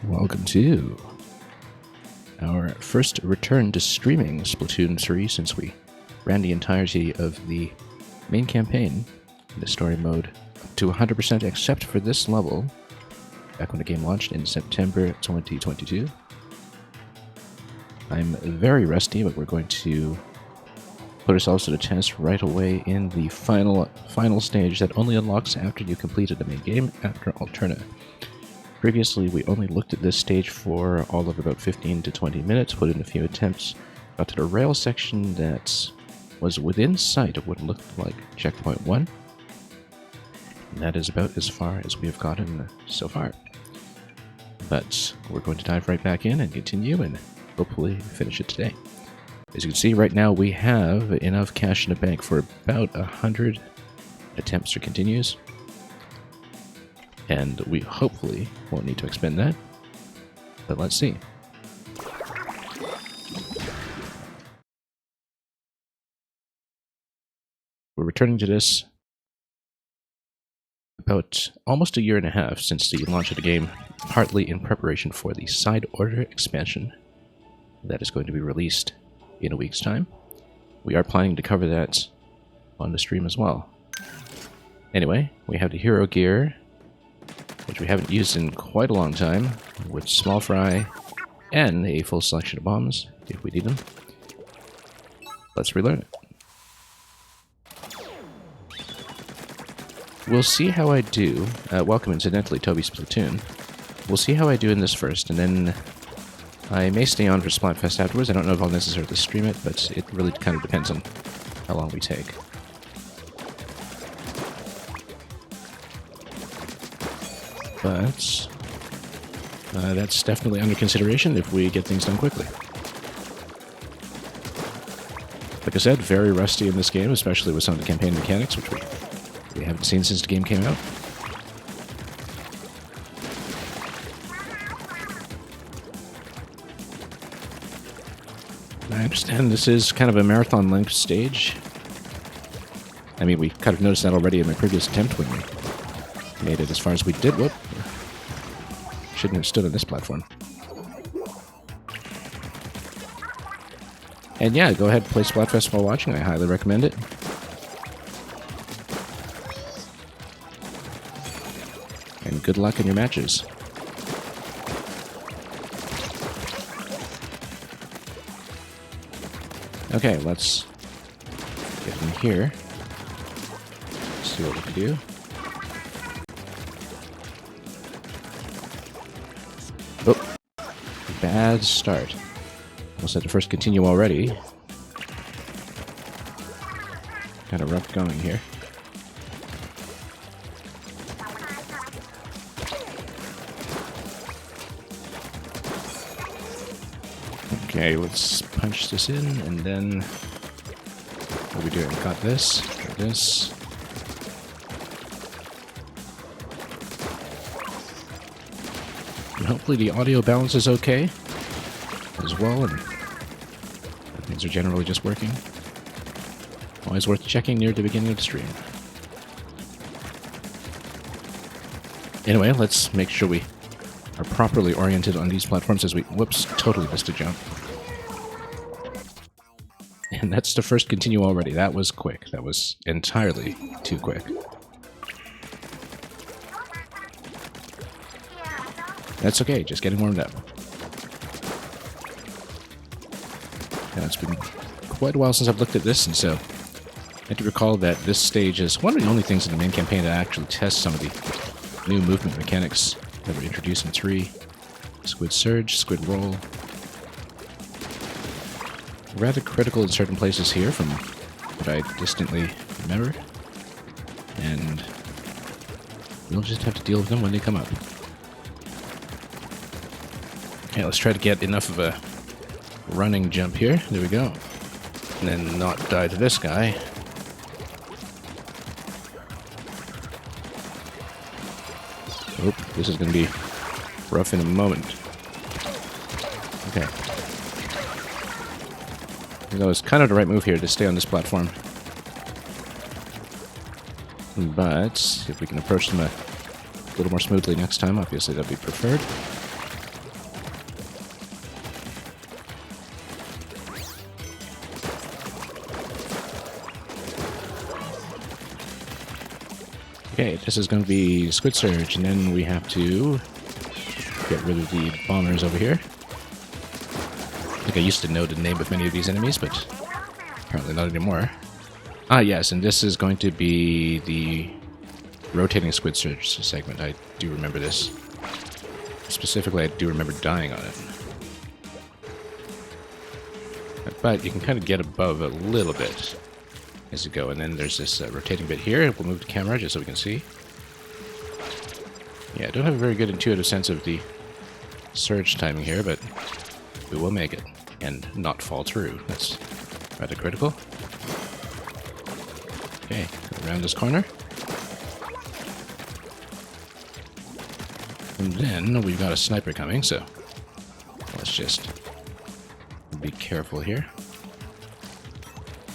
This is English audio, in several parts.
Welcome to our first return to streaming Splatoon 3 since we ran the entirety of the main campaign in the story mode to 100% except for this level back when the game launched in September 2022. I'm very rusty, but we're going to put ourselves to the test right away in the final stage that only unlocks after you completed the main game after Alterna. Previously, we only looked at this stage for all of about 15 to 20 minutes, put in a few attempts, got to the rail section that was within sight of what looked like checkpoint 1. And that is about as far as we have gotten so far. But we're going to dive right back in and continue and hopefully finish it today. As you can see right now, we have enough cash in the bank for about 100 attempts or continues. And we hopefully won't need to expend that. But let's see. We're returning to this about almost a year and a half since the launch of the game, partly in preparation for the side order expansion that is going to be released in a week's time. We are planning to cover that on the stream as well. Anyway, we have the hero gear, which we haven't used in quite a long time, with small fry and a full selection of bombs, if we need them. Let's relearn it. We'll see how I do. Welcome, incidentally, Toby Splatoon. We'll see how I do in this first, and then I may stay on for Splatfest afterwards. I don't know if I'll necessarily stream it, but it really kind of depends on how long we take. But that's definitely under consideration if we get things done quickly. Like I said, very rusty in this game, especially with some of the campaign mechanics, which we haven't seen since the game came out. I understand this is kind of a marathon-length stage. I mean, we kind of noticed that already in my previous attempt when we made it as far as we did. Whoop. Shouldn't have stood on this platform. And yeah, go ahead and play Splatfest while watching. I highly recommend it. And good luck in your matches. Okay, let's get in here. See what we can do. Oh, bad start. Almost had to first continue already. Kind of rough going here. Okay, let's punch this in, and then what are we doing? Got this, got this. And hopefully the audio balance is okay as well, and things are generally just working. Always worth checking near the beginning of the stream. Anyway, let's make sure we are properly oriented on these platforms as we... Whoops, totally missed a jump. And that's the first continue already. That was quick. That was entirely too quick. That's okay, just getting warmed up. Yeah, it's been quite a while since I've looked at this, and so I have to recall that this stage is one of the only things in the main campaign that actually tests some of the new movement mechanics that were introduced in 3. Squid Surge, Squid Roll. Rather critical in certain places here from what I distantly remember. And we'll just have to deal with them when they come up. Okay, let's try to get enough of a running jump here. There we go. And then not die to this guy. Oop, this is going to be rough in a moment. Okay. That was kind of the right move here to stay on this platform. But if we can approach them a little more smoothly next time, obviously that'd be preferred. Okay, this is going to be Squid Surge, and then we have to get rid of the bombers over here. I think I used to know the name of many of these enemies, but apparently not anymore. Ah, yes, and this is going to be the rotating Squid Surge segment. I do remember this. Specifically, I do remember dying on it. But you can kind of get above a little bit as you go, and then there's this rotating bit here. We'll move the camera just so we can see. Yeah, I don't have a very good intuitive sense of the surge timing here, but we will make it and not fall through. That's rather critical. Okay, around this corner. And then we've got a sniper coming, so let's just be careful here.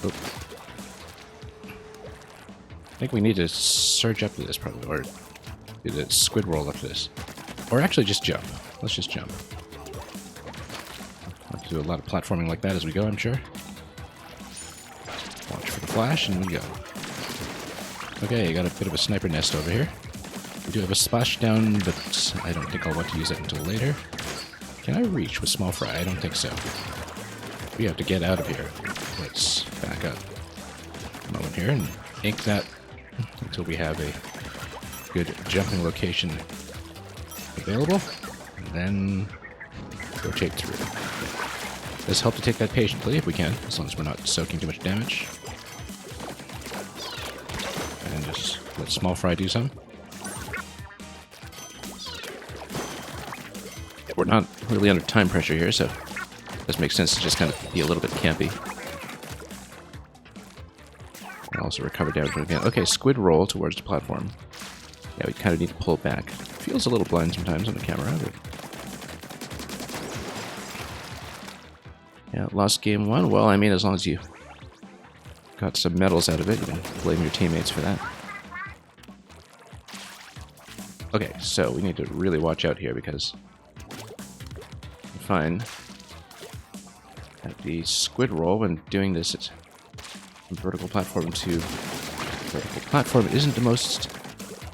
Oop. I think we need to surge up to this probably, or do the squid roll up to this. Or actually just jump. Let's just jump. We'll have to do a lot of platforming like that as we go, I'm sure. Watch for the flash, and we go. Okay, got a bit of a sniper nest over here. We do have a splashdown, but I don't think I'll want to use it until later. Can I reach with small fry? I don't think so. We have to get out of here. Let's back up a moment here and ink that until we have a good jumping location available, and then rotate through. Let's help to take that patiently if we can, as long as we're not soaking too much damage. And just let small fry do some. We're not really under time pressure here, so it does make sense to just kind of be a little bit campy. And also recover damage when we can. Okay, squid roll towards the platform. Yeah, we kind of need to pull back. Feels a little blind sometimes on the camera, but... yeah, lost game one. Well, I mean, as long as you got some medals out of it, you can blame your teammates for that. Okay, so we need to really watch out here because I find that the squid roll, when doing this, it's from vertical platform to vertical platform, isn't the most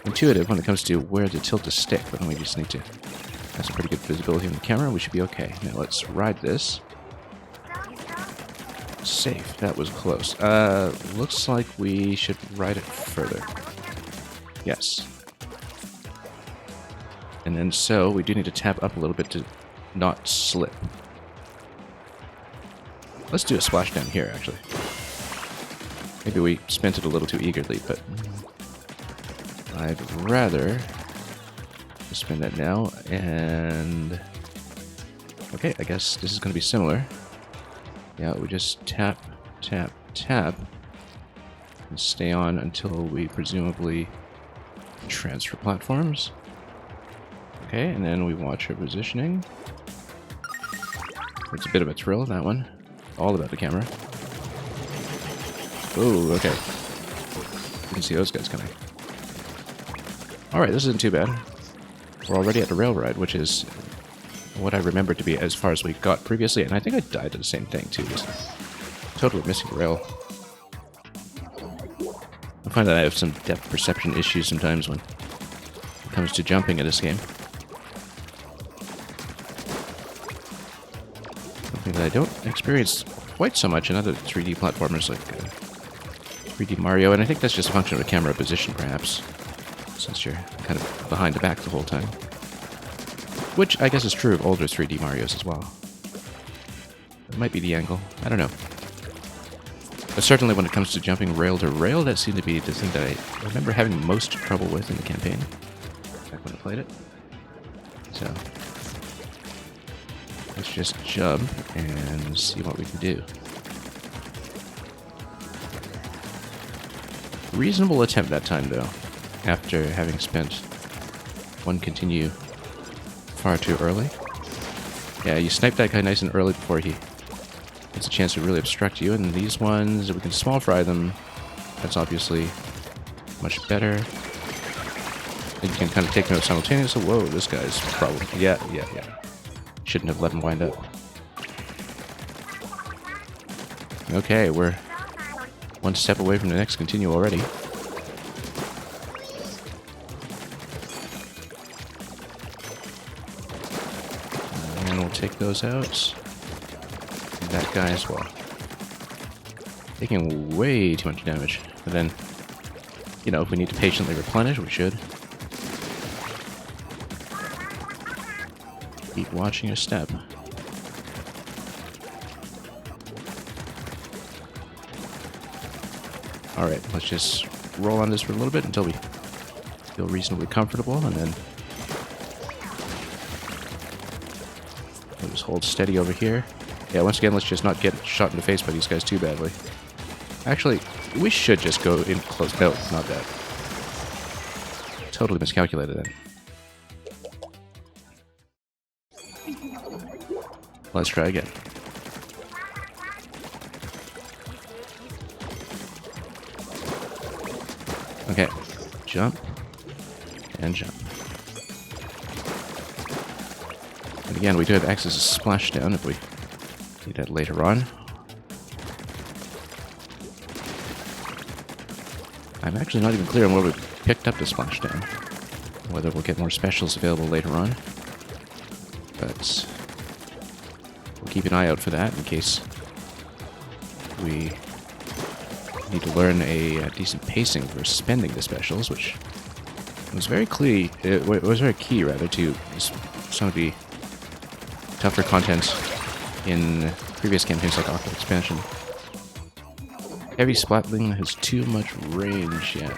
intuitive when it comes to where to tilt the stick, but we just need to have some pretty good visibility on the camera. We should be okay. Now let's ride this. Safe. That was close. Looks like we should ride it further. Yes. And then so, we do need to tap up a little bit to not slip. Let's do a splashdown here, actually. Maybe we spent it a little too eagerly, but I'd rather spend that now, and... okay, I guess this is going to be similar. Yeah, we just tap, tap, tap, and stay on until we presumably transfer platforms. Okay, and then we watch our positioning. It's a bit of a thrill, that one. All about the camera. Oh, okay. Didn't see those guys coming. Alright, this isn't too bad. We're already at the rail ride, which is what I remember to be as far as we got previously, and I think I died to the same thing too. Just totally missing the rail. I find that I have some depth perception issues sometimes when it comes to jumping in this game. Something that I don't experience quite so much in other 3D platformers like 3D Mario, and I think that's just a function of the camera position, perhaps, since you're kind of behind the back the whole time. Which I guess is true of older 3D Marios as well. It might be the angle. I don't know. But certainly when it comes to jumping rail to rail, that seemed to be the thing that I remember having most trouble with in the campaign. Back when I played it. So, let's just jump and see what we can do. Reasonable attempt that time, though, after having spent one continue far too early. Yeah, you snipe that guy nice and early before he gets a chance to really obstruct you, and these ones, if we can small fry them, that's obviously much better. And you can kind of take them out simultaneously. Whoa, this guy's probably... yeah. Shouldn't have let him wind up. Okay, we're one step away from the next continue already. And we'll take those out. And that guy as well. Taking way too much damage. But then, you know, if we need to patiently replenish, we should. Keep watching your step. Alright, let's just roll on this for a little bit until we feel reasonably comfortable, and then we'll just hold steady over here. Yeah, once again, let's just not get shot in the face by these guys too badly. Actually, we should just go in close. No, not that. Totally miscalculated then. Let's try again. Okay, jump, and jump. And again, we do have access to splashdown if we need that later on. I'm actually not even clear on where we picked up the splashdown. Whether we'll get more specials available later on. But we'll keep an eye out for that in case we need to learn a decent pacing for spending the specials, which was very key. It was very key, rather, to some of the tougher content in previous campaigns like Aqua Expansion. Heavy Splatling has too much range yet.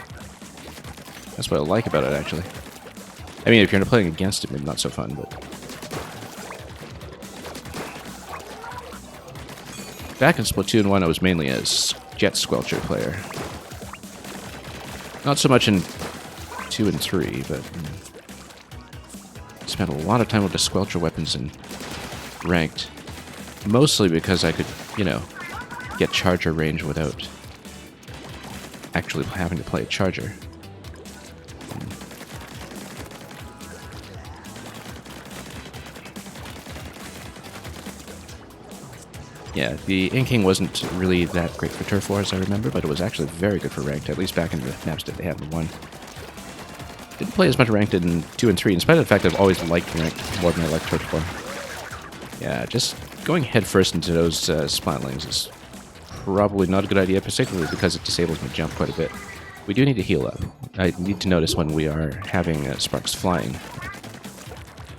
That's what I like about it, actually. I mean, if you're playing against it, maybe not so fun, but back in Splatoon 1, I was mainly a Jet Squelcher player. Not so much in 2 and 3, but spent a lot of time with the Squelcher weapons in Ranked. Mostly because I could, you know, get charger range without actually having to play a charger. Yeah, the inking wasn't really that great for Turf War, as I remember, but it was actually very good for Ranked, at least back in the maps that they had in 1. Didn't play as much Ranked in 2 and 3, in spite of the fact that I've always liked Ranked more than I liked Turf War. Yeah, just going headfirst into those Splatlings is probably not a good idea, particularly because it disables my jump quite a bit. We do need to heal up. I need to notice when we are having sparks flying,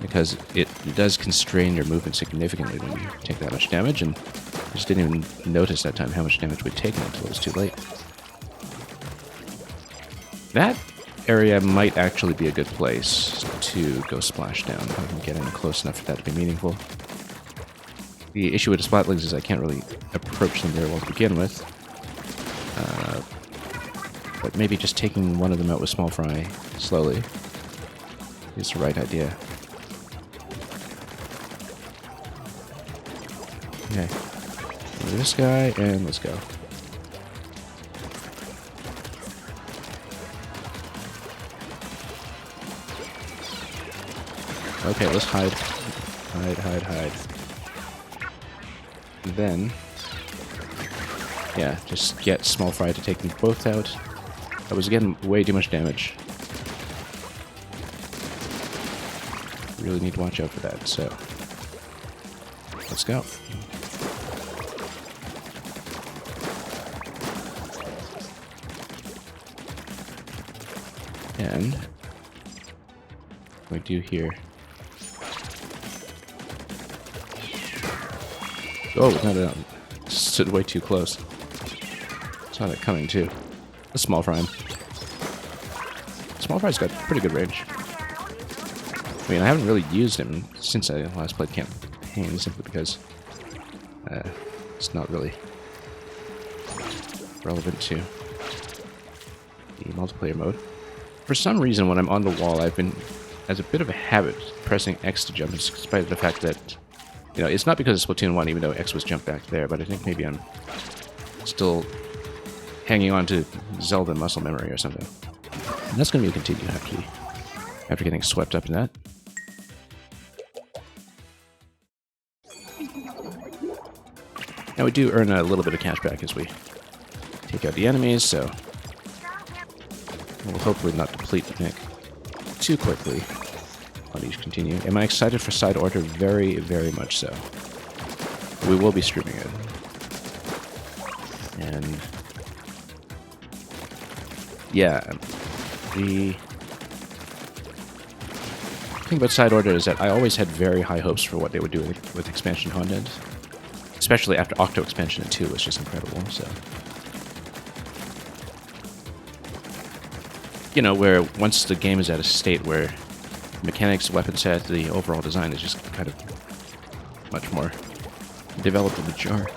because it does constrain your movement significantly when you take that much damage, and I just didn't even notice that time how much damage we'd taken until it was too late. That area might actually be a good place to go splash down if I can get in close enough for that to be meaningful. The issue with the Splatlings is I can't really approach them very well to begin with. But maybe just taking one of them out with Small Fry slowly is the right idea. Okay. This guy, and let's go. Okay, let's hide. Hide. And then, yeah, just get Small Fry to take them both out. That was, again, way too much damage. Really need to watch out for that, so let's go. And we do here. Oh, no. Stood way too close. Saw that coming too. A Small Fry. Small Fry's got pretty good range. I mean, I haven't really used him since I last played campaign, simply because it's not really relevant to the multiplayer mode. For some reason, when I'm on the wall, I've been, as a bit of a habit, pressing X to jump, in spite of the fact that, you know, it's not because of Splatoon 1, even though X was jumped back there, but I think maybe I'm still hanging on to Zelda muscle memory or something. And that's going to be a continue after getting swept up in that. Now we do earn a little bit of cash back as we take out the enemies, so we'll hopefully not deplete the Nick too quickly. Please continue. Am I excited for Side Order? Very, very much so. We will be streaming it. And yeah, the thing about Side Order is that I always had very high hopes for what they would do with expansion content. Especially after Octo Expansion 2 was just incredible, so... You know, where once the game is at a state where mechanics, weapon set, the overall design is just kind of much more developed in the jar.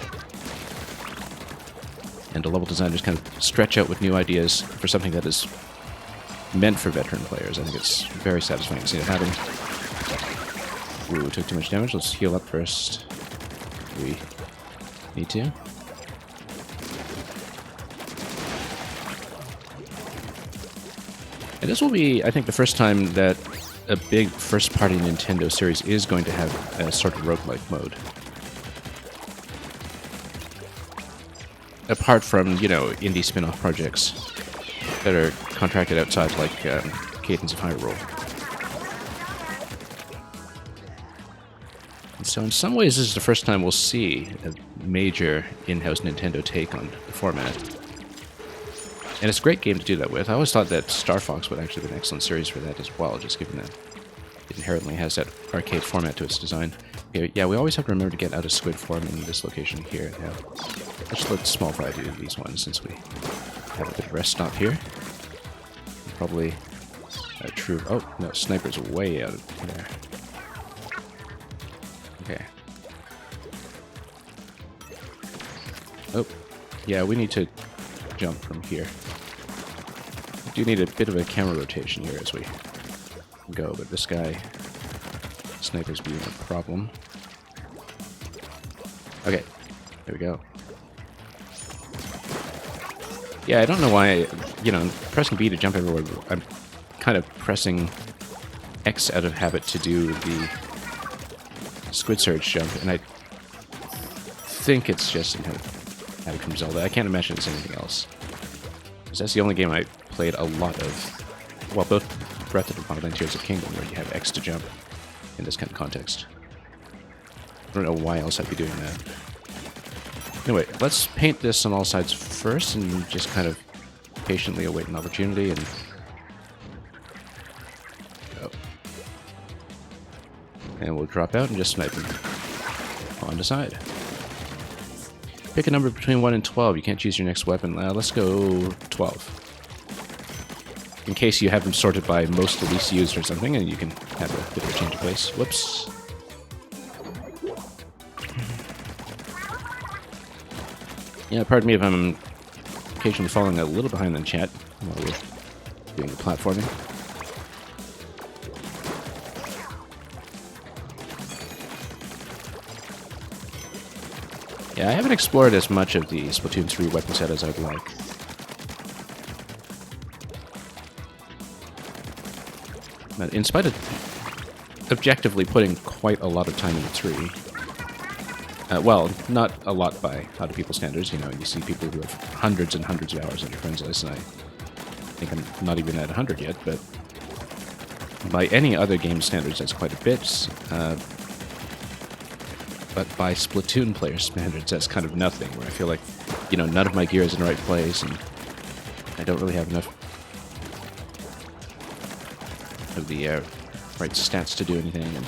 And the level designers kind of stretch out with new ideas for something that is meant for veteran players. I think it's very satisfying to see it happen. Ooh, took too much damage. Let's heal up first. We need to. And this will be, I think, the first time that a big first-party Nintendo series is going to have a sort of roguelike mode. Apart from, you know, indie spin-off projects that are contracted outside, like Cadence of Hyrule. And so in some ways, this is the first time we'll see a major in-house Nintendo take on the format. And it's a great game to do that with. I always thought that Star Fox would actually be an excellent series for that as well, just given that it inherently has that arcade format to its design. Okay, yeah, we always have to remember to get out of squid form in this location here. Now, let's let Small Fry do these ones since we have a bit of rest stop here. Probably a true... Oh, no, Sniper's way out of there. Okay. Oh, yeah, we need to jump from here. We do need a bit of a camera rotation here as we go, but this guy, Sniper's being a problem. Okay, there we go. Yeah, I don't know why, you know, pressing B to jump everywhere, I'm kind of pressing X out of habit to do the Squid Surge jump, and I think it's just how it comes Zelda. I can't imagine it's anything else. Because that's the only game I played a lot of, well, both Breath of the Wild and Tears of the Kingdom, where you have X to jump in this kind of context. I don't know why else I'd be doing that. Anyway, let's paint this on all sides first, and just kind of patiently await an opportunity, and... Oh. And we'll drop out and just snipe him on the side. Pick a number between 1 and 12. You can't choose your next weapon. Let's go 12. In case you have them sorted by most to least used or something, and you can have a bit of a change of place. Whoops. Yeah, pardon me if I'm occasionally falling a little behind in chat while we're doing the platforming. Yeah, I haven't explored as much of the Splatoon 3 weapon set as I'd like. But in spite of objectively putting quite a lot of time into 3, well, not a lot by other people's standards, you know, you see people who have hundreds and hundreds of hours on your friends list, and I think I'm not even at 100 yet, but by any other game standards, that's quite a bit. But by Splatoon player standards, that's kind of nothing, where I feel like, you know, none of my gear is in the right place, and I don't really have enough of the right stats to do anything, and...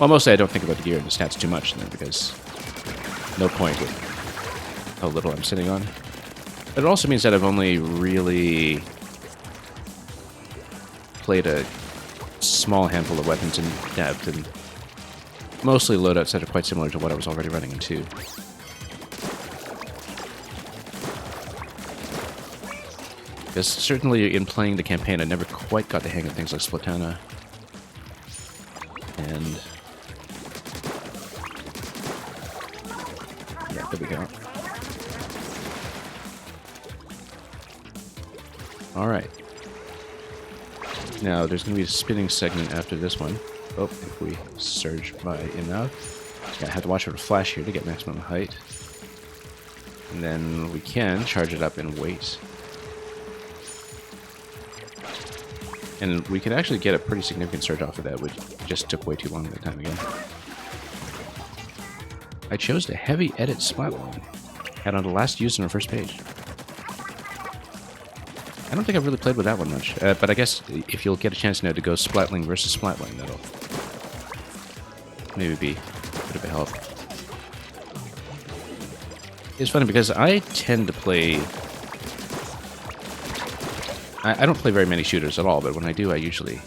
Well, mostly I don't think about the gear and the stats too much, then, because no point with how little I'm sitting on. But it also means that I've only really played a small handful of weapons in depth, and mostly loadouts that are quite similar to what I was already running in 2. Because certainly in playing the campaign, I never quite got the hang of things like Splatoon. And... yeah, there we go. Alright. Now, there's going to be a spinning segment after this one. Oh, if we surge by enough. Yeah, I have to watch for a flash here to get maximum height. And then we can charge it up and wait. And we could actually get a pretty significant surge off of that, which just took way too long that time again. I chose the heavy edit Splatline. Had on the last use on our first page. I don't think I've really played with that one much, but I guess if you'll get a chance now to go Splatling versus Splatling, that'll maybe be a bit of a help. It's funny because I tend to play... I don't play very many shooters at all, but when I do, I usually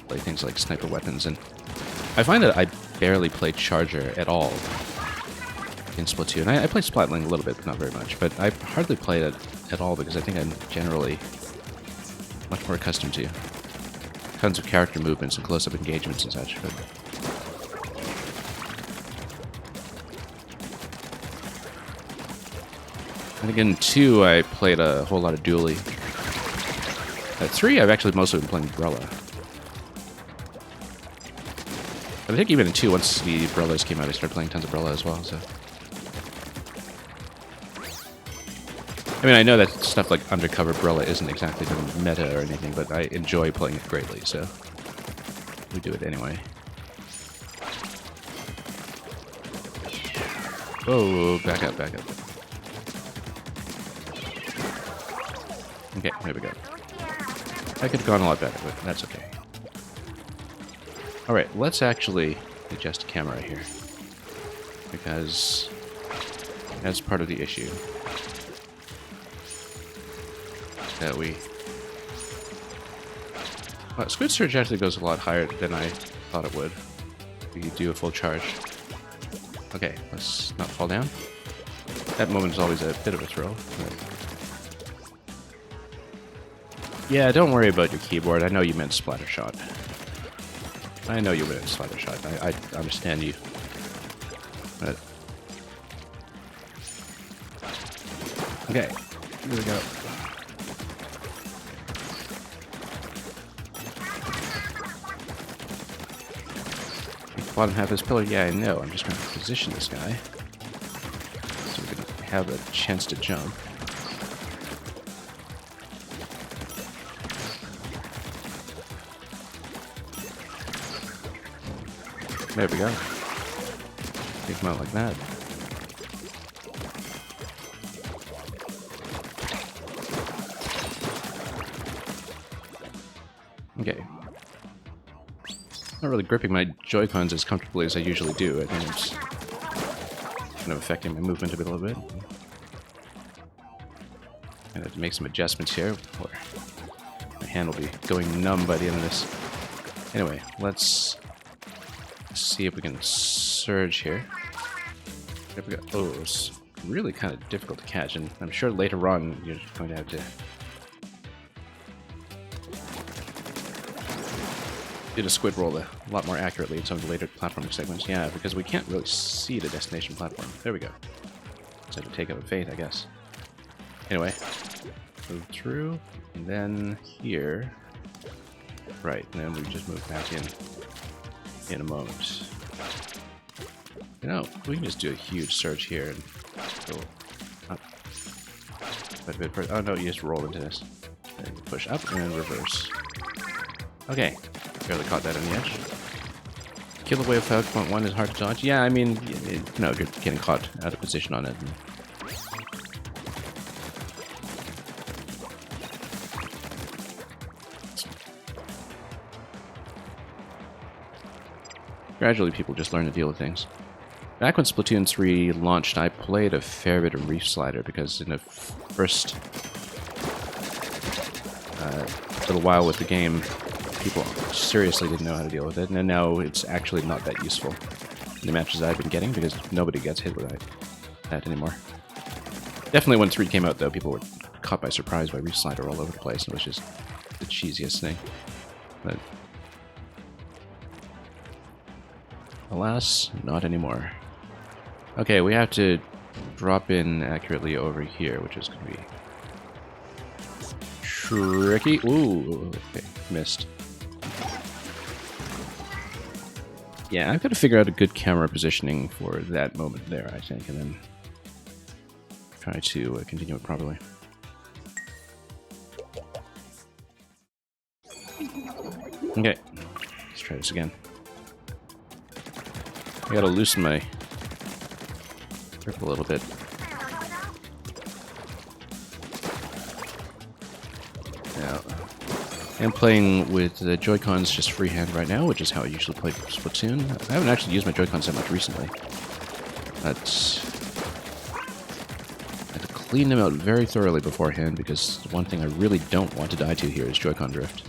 play things like sniper weapons, and I find that I barely play Charger at all in Splatoon. I play Splatling a little bit, but not very much, but I hardly play it at all because I think I'm generally much more accustomed to tons of character movements and close-up engagements and such. But I think in 2 I played a whole lot of dueling. At 3 I've actually mostly been playing Umbrella. I think even in 2, once the Umbrellas came out, I started playing tons of Umbrella as well, so... I mean, I know that stuff like Undercover Umbrella isn't exactly the meta or anything, but I enjoy playing it greatly, so... we do it anyway. Oh, back up, back up. Okay, there we go. I could have gone a lot better, but that's okay. Alright, let's actually adjust the camera here. Because that's part of the issue. That we... Well, Squid Surge actually goes a lot higher than I thought it would. We do a full charge. Okay, let's not fall down. That moment is always a bit of a thrill. Yeah, don't worry about your keyboard. I know you meant splatter shot. I know you meant splatter shot. I understand you. But... okay, here we go. Bottom half of this pillar, yeah, I know. I'm just trying to position this guy so we can have a chance to jump. There we go. Take him out like that. Okay. Not really gripping my Joy-Cons as comfortably as I usually do. I think it's kind of affecting my movement a little bit. I have to make some adjustments here, or my hand will be going numb by the end of this. Anyway, let's see if we can surge here. There we go. Oh, it's really kind of difficult to catch, and I'm sure later on you're going to have to do the squid roll a lot more accurately in some of the later platforming segments. Yeah, because we can't really see the destination platform. There we go. So to take up a faith, I guess. Anyway, move through, and then here. Right, and then we just move back in a moment. You know, we can just do a huge surge here and go up quite a bit further. Oh no, you just roll into this. Then you push up and then reverse. Okay, barely caught that on the edge. Kill away without point 1 is hard to dodge. Yeah, I mean, no, you're getting caught out of position on it. Gradually, people just learn to deal with things. Back when Splatoon 3 launched, I played a fair bit of Reef Slider because in the first little while with the game, people seriously didn't know how to deal with it, and now it's actually not that useful in the matches I've been getting because nobody gets hit with that anymore. Definitely when 3 came out, though, people were caught by surprise by Reef Slider all over the place, and it was just the cheesiest thing. But alas, not anymore. Okay, we have to drop in accurately over here, which is going to be tricky. Ooh, okay, missed. Yeah, I've got to figure out a good camera positioning for that moment there, I think, and then try to continue it properly. Okay, let's try this again. I gotta loosen my grip a little bit. Now, I'm playing with the Joy-Cons just freehand right now, which is how I usually play Splatoon. I haven't actually used my Joy-Cons that much recently. But I had to clean them out very thoroughly beforehand, because one thing I really don't want to die to here is Joy-Con drift.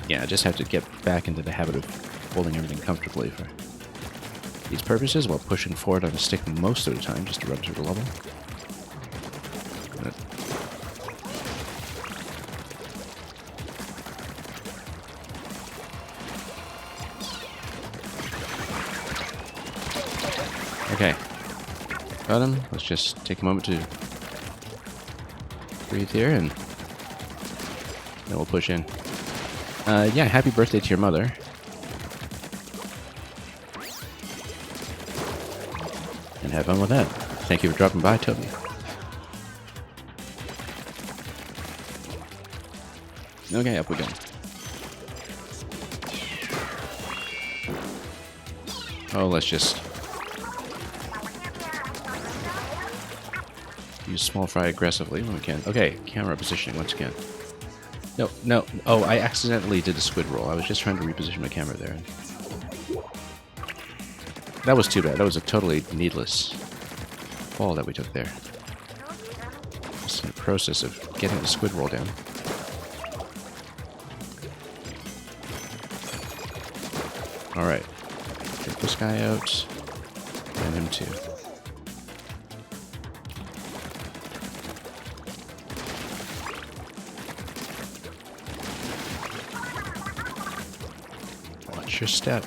Yeah, I just have to get back into the habit of holding everything comfortably for these purposes while pushing forward on a stick most of the time just to run through the level. Okay, got him. Let's just take a moment to breathe here and then we'll push in. Yeah, happy birthday to your mother. And have fun with that. Thank you for dropping by, Toby. Okay, up we go. Oh, let's just use small fry aggressively when we can. Okay, camera positioning once again. No, no. Oh, I accidentally did the squid roll. I was just trying to reposition my camera there. That was too bad. That was a totally needless fall that we took there. Just in the process of getting the squid roll down. Alright. Take this guy out. And him too. Watch your step.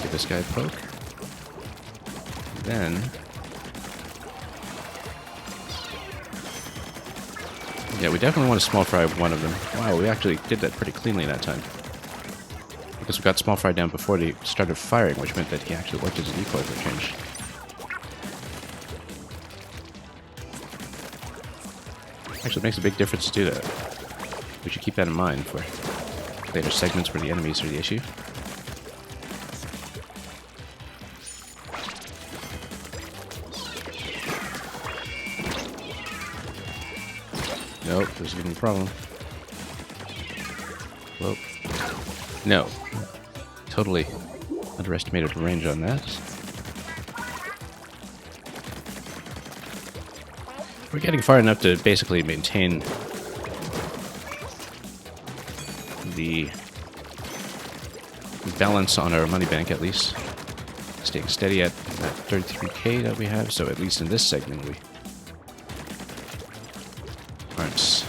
Give this guy a poke. Then yeah, we definitely want to small fry one of them. Wow, we actually did that pretty cleanly that time. Because we got small fry down before they started firing, which meant that he actually worked as a decoy for a change. Actually, it makes a big difference to do that. We should keep that in mind for later segments where the enemies are the issue. Nope, there's gonna be a problem. Whoa. No. Totally underestimated the range on that. We're getting far enough to basically maintain the balance on our money bank, at least. Staying steady at that 33k that we have, so at least in this segment we aren't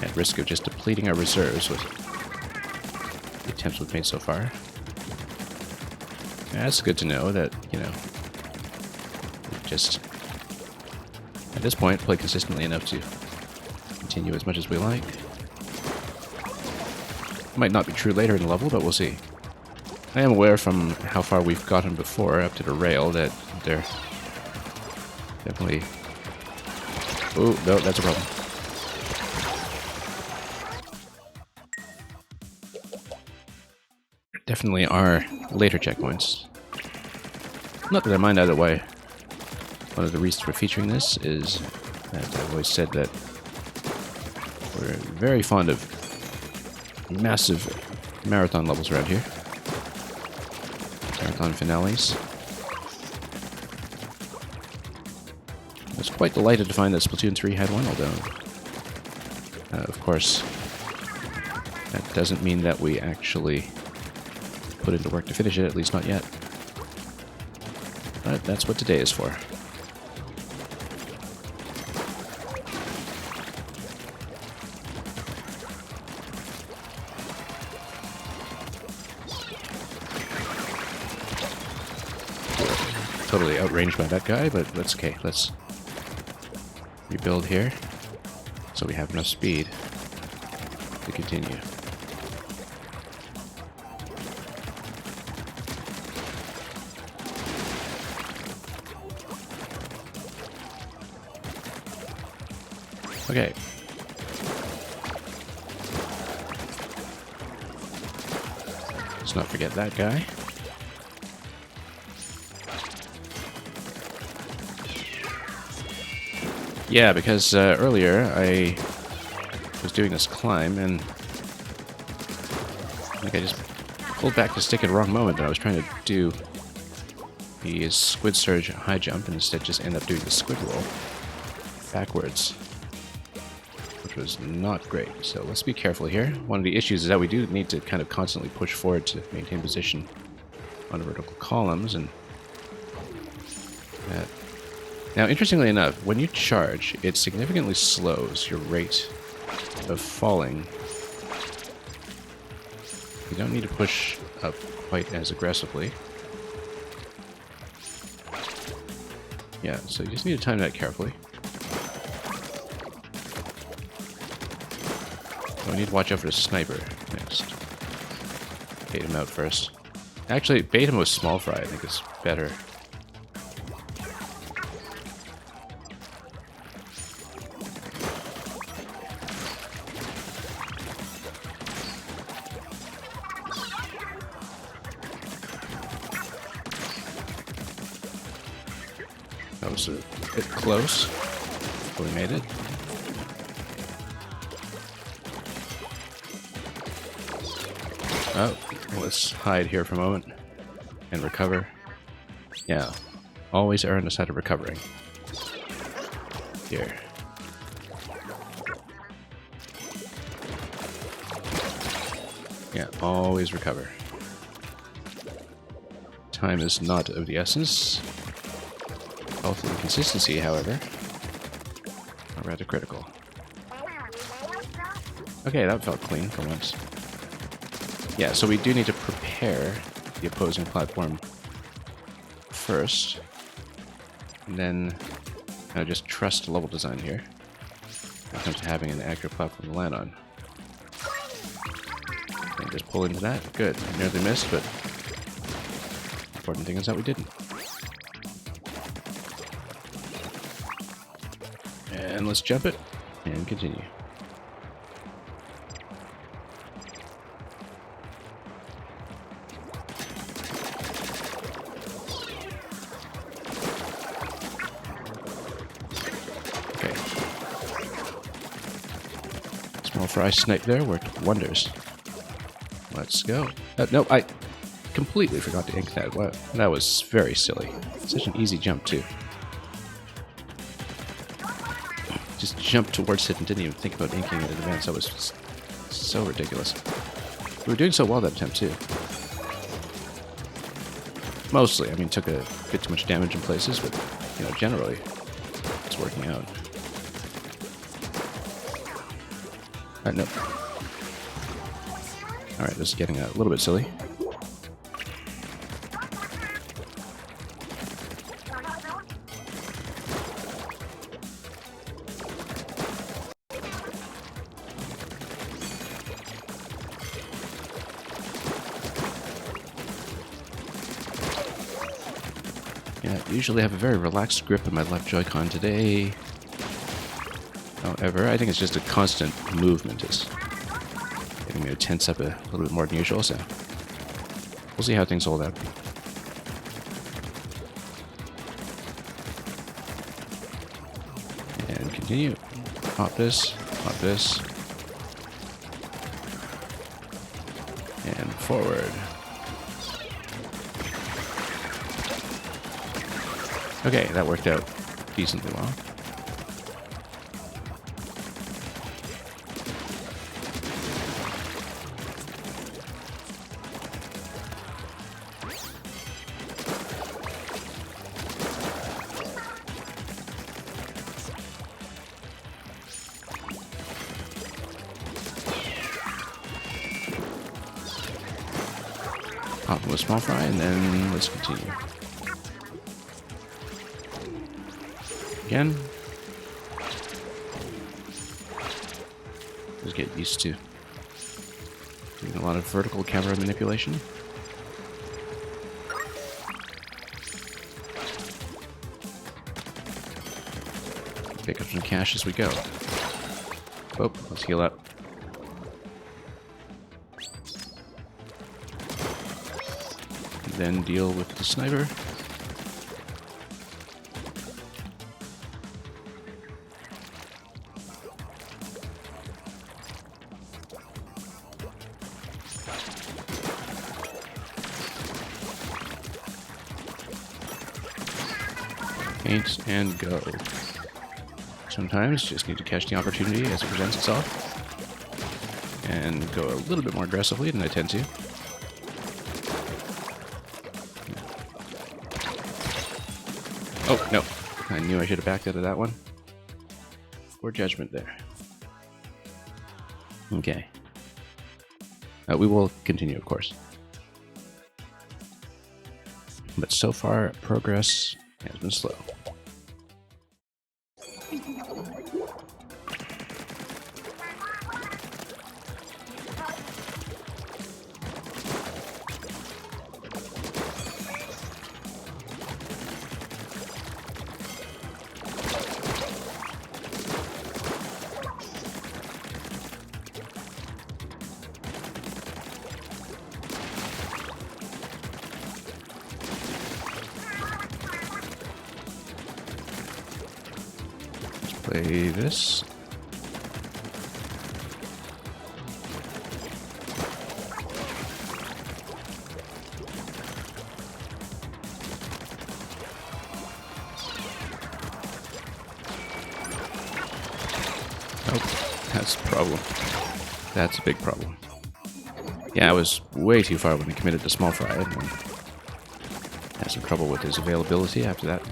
at risk of just depleting our reserves with the attempts we've made so far. Yeah, that's good to know that, you know, we just, at this point, play consistently enough to continue as much as we like. Might not be true later in the level, but we'll see. I am aware from how far we've gotten before, up to the rail, that they're definitely... Oh, no, that's a problem. Definitely are later checkpoints. Not that I mind either way. One of the reasons for featuring this is that I've always said that we're very fond of massive marathon levels around here. Marathon finales. I was quite delighted to find that Splatoon 3 had one, although, of course, that doesn't mean that we actually put into work to finish it, at least not yet. But that's what today is for. Totally outranged by that guy, but that's okay. Let's rebuild here so we have enough speed to continue. Okay. Let's not forget that guy. Yeah, because earlier I was doing this climb and I think I just pulled back the stick at the wrong moment and I was trying to do the squid surge high jump and instead just end up doing the squid roll backwards, which was not great. So let's be careful here. One of the issues is that we do need to kind of constantly push forward to maintain position on vertical columns, and that. Now, interestingly enough, when you charge, it significantly slows your rate of falling. You don't need to push up quite as aggressively. Yeah, so you just need to time that carefully. We need to watch out for the sniper next. Bait him out first. Actually, bait him with small fry, I think is better. That was a bit close, but we made it. Oh, let's hide here for a moment and recover. Yeah, always err on the side of recovering. Here. Yeah, always recover. Time is not of the essence. Health and consistency, however, are rather critical. Okay, that felt clean for once. Yeah, so we do need to prepare the opposing platform first, and then just trust level design here when it comes to having an accurate platform to land on. And just pull into that. Good. I nearly missed, but the important thing is that we didn't. And let's jump it and continue. Okay. Small fry snipe there worked wonders. Let's go. No, I completely forgot to ink that. Wow, that was very silly. Such an easy jump, too. Just jumped towards it and didn't even think about inking it in advance. That was just so ridiculous. We were doing so well that attempt, too. Mostly. I mean, took a bit too much damage in places, but, you know, generally, it's working out. No. Alright, this is getting a little bit silly. Yeah, I usually have a very relaxed grip in my left Joy-Con. Today, however, I think it's just a constant movement is getting me to tense up a little bit more than usual, so we'll see how things hold out. And continue. Pop this, and forward. Okay, that worked out decently well. Pop with small fry, and then let's continue. Again. Just get used to doing a lot of vertical camera manipulation. Pick up some cash as we go. Oh, let's heal up. Then deal with the sniper. Paint and go. Sometimes just need to catch the opportunity as it presents itself. And go a little bit more aggressively than I tend to. Oh, no. I knew I should have backed out of that one. Poor judgment there. Okay. We will continue, of course. But so far, progress has been slow. Play this. Oh, that's the problem. That's a big problem. Yeah, I was way too far when I committed to small fry. And had some trouble with his availability after that.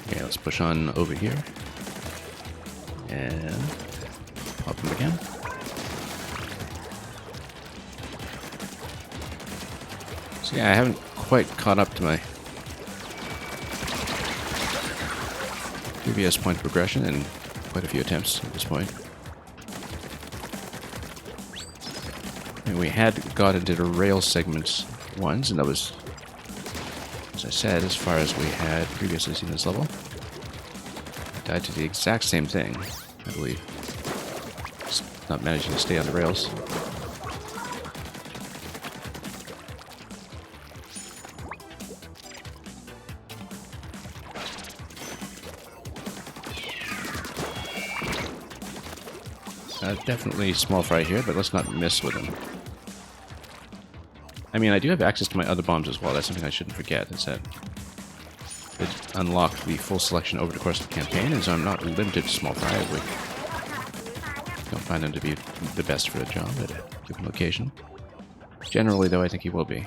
Okay, let's push on over here. And pop him again. So yeah, I haven't quite caught up to my previous point of progression in quite a few attempts at this point. And we had got into the rail segments once, and that was, as I said, as far as we had previously seen this level. Died to the exact same thing, I believe. Just not managing to stay on the rails. Definitely small fry here, but let's not miss with him. I mean, I do have access to my other bombs as well. That's something I shouldn't forget. Is that it unlocked the full selection over the course of the campaign, and so I'm not limited to small fry. We don't find him to be the best for the job at a given location. Generally, though, I think he will be.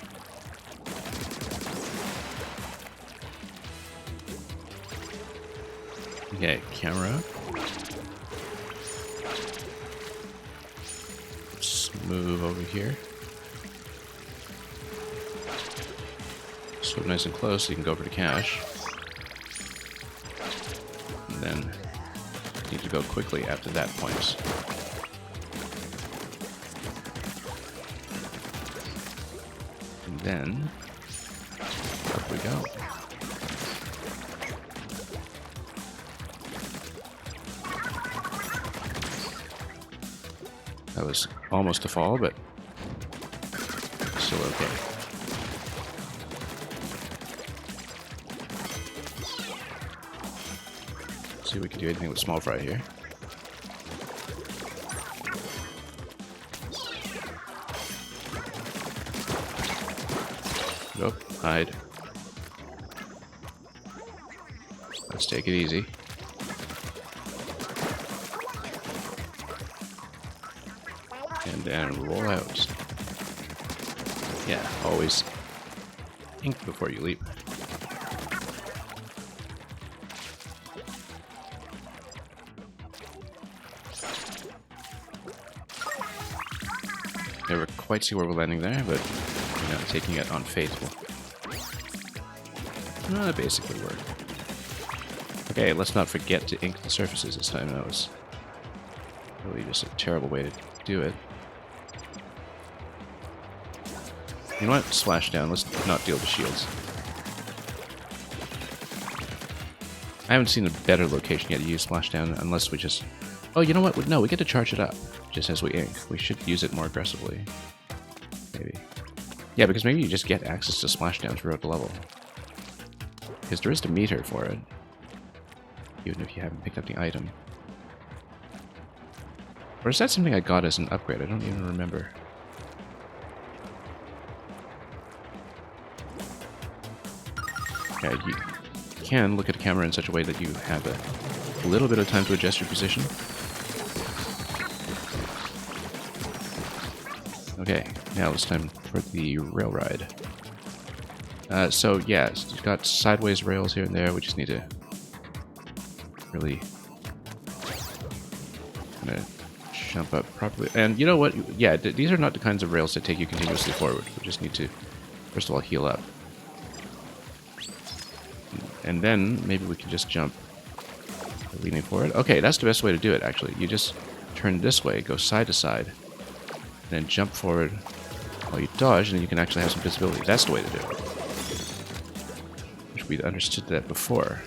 Okay, camera. Let's move over here. So nice and close, so you can go over to cache. And then need to go quickly after that point. And then up we go. That was almost a fall, but still okay. See if we can do anything with small fry here. Nope, hide. Let's take it easy. And then roll out. Yeah, always think before you leap. Never quite see where we're landing there, but you know, taking it on faith will Basically work. Okay, let's not forget to ink the surfaces this time. That was really just a terrible way to do it. You know what? Splash down. Let's not deal with shields. I haven't seen a better location yet to use splashdown unless we just... Oh, you know what? No, we get to charge it up just as we ink. We should use it more aggressively. Maybe. Yeah, because maybe you just get access to splashdown throughout the level. Because there is the meter for it. Even if you haven't picked up the item. Or is that something I got as an upgrade? I don't even remember. Yeah, you can look at the camera in such a way that you have a little bit of time to adjust your position. Okay, now it's time for the rail ride. So yeah, you've got sideways rails here and there. We just need to really jump up properly. And you know what? Yeah, these are not the kinds of rails that take you continuously forward. We just need to, first of all, heal up. And then maybe we can just jump leaning forward. Okay, that's the best way to do it, actually. You just turn this way, go side to side, and then jump forward while you dodge, and then you can actually have some visibility. That's the way to do it. Wish we'd understood that before.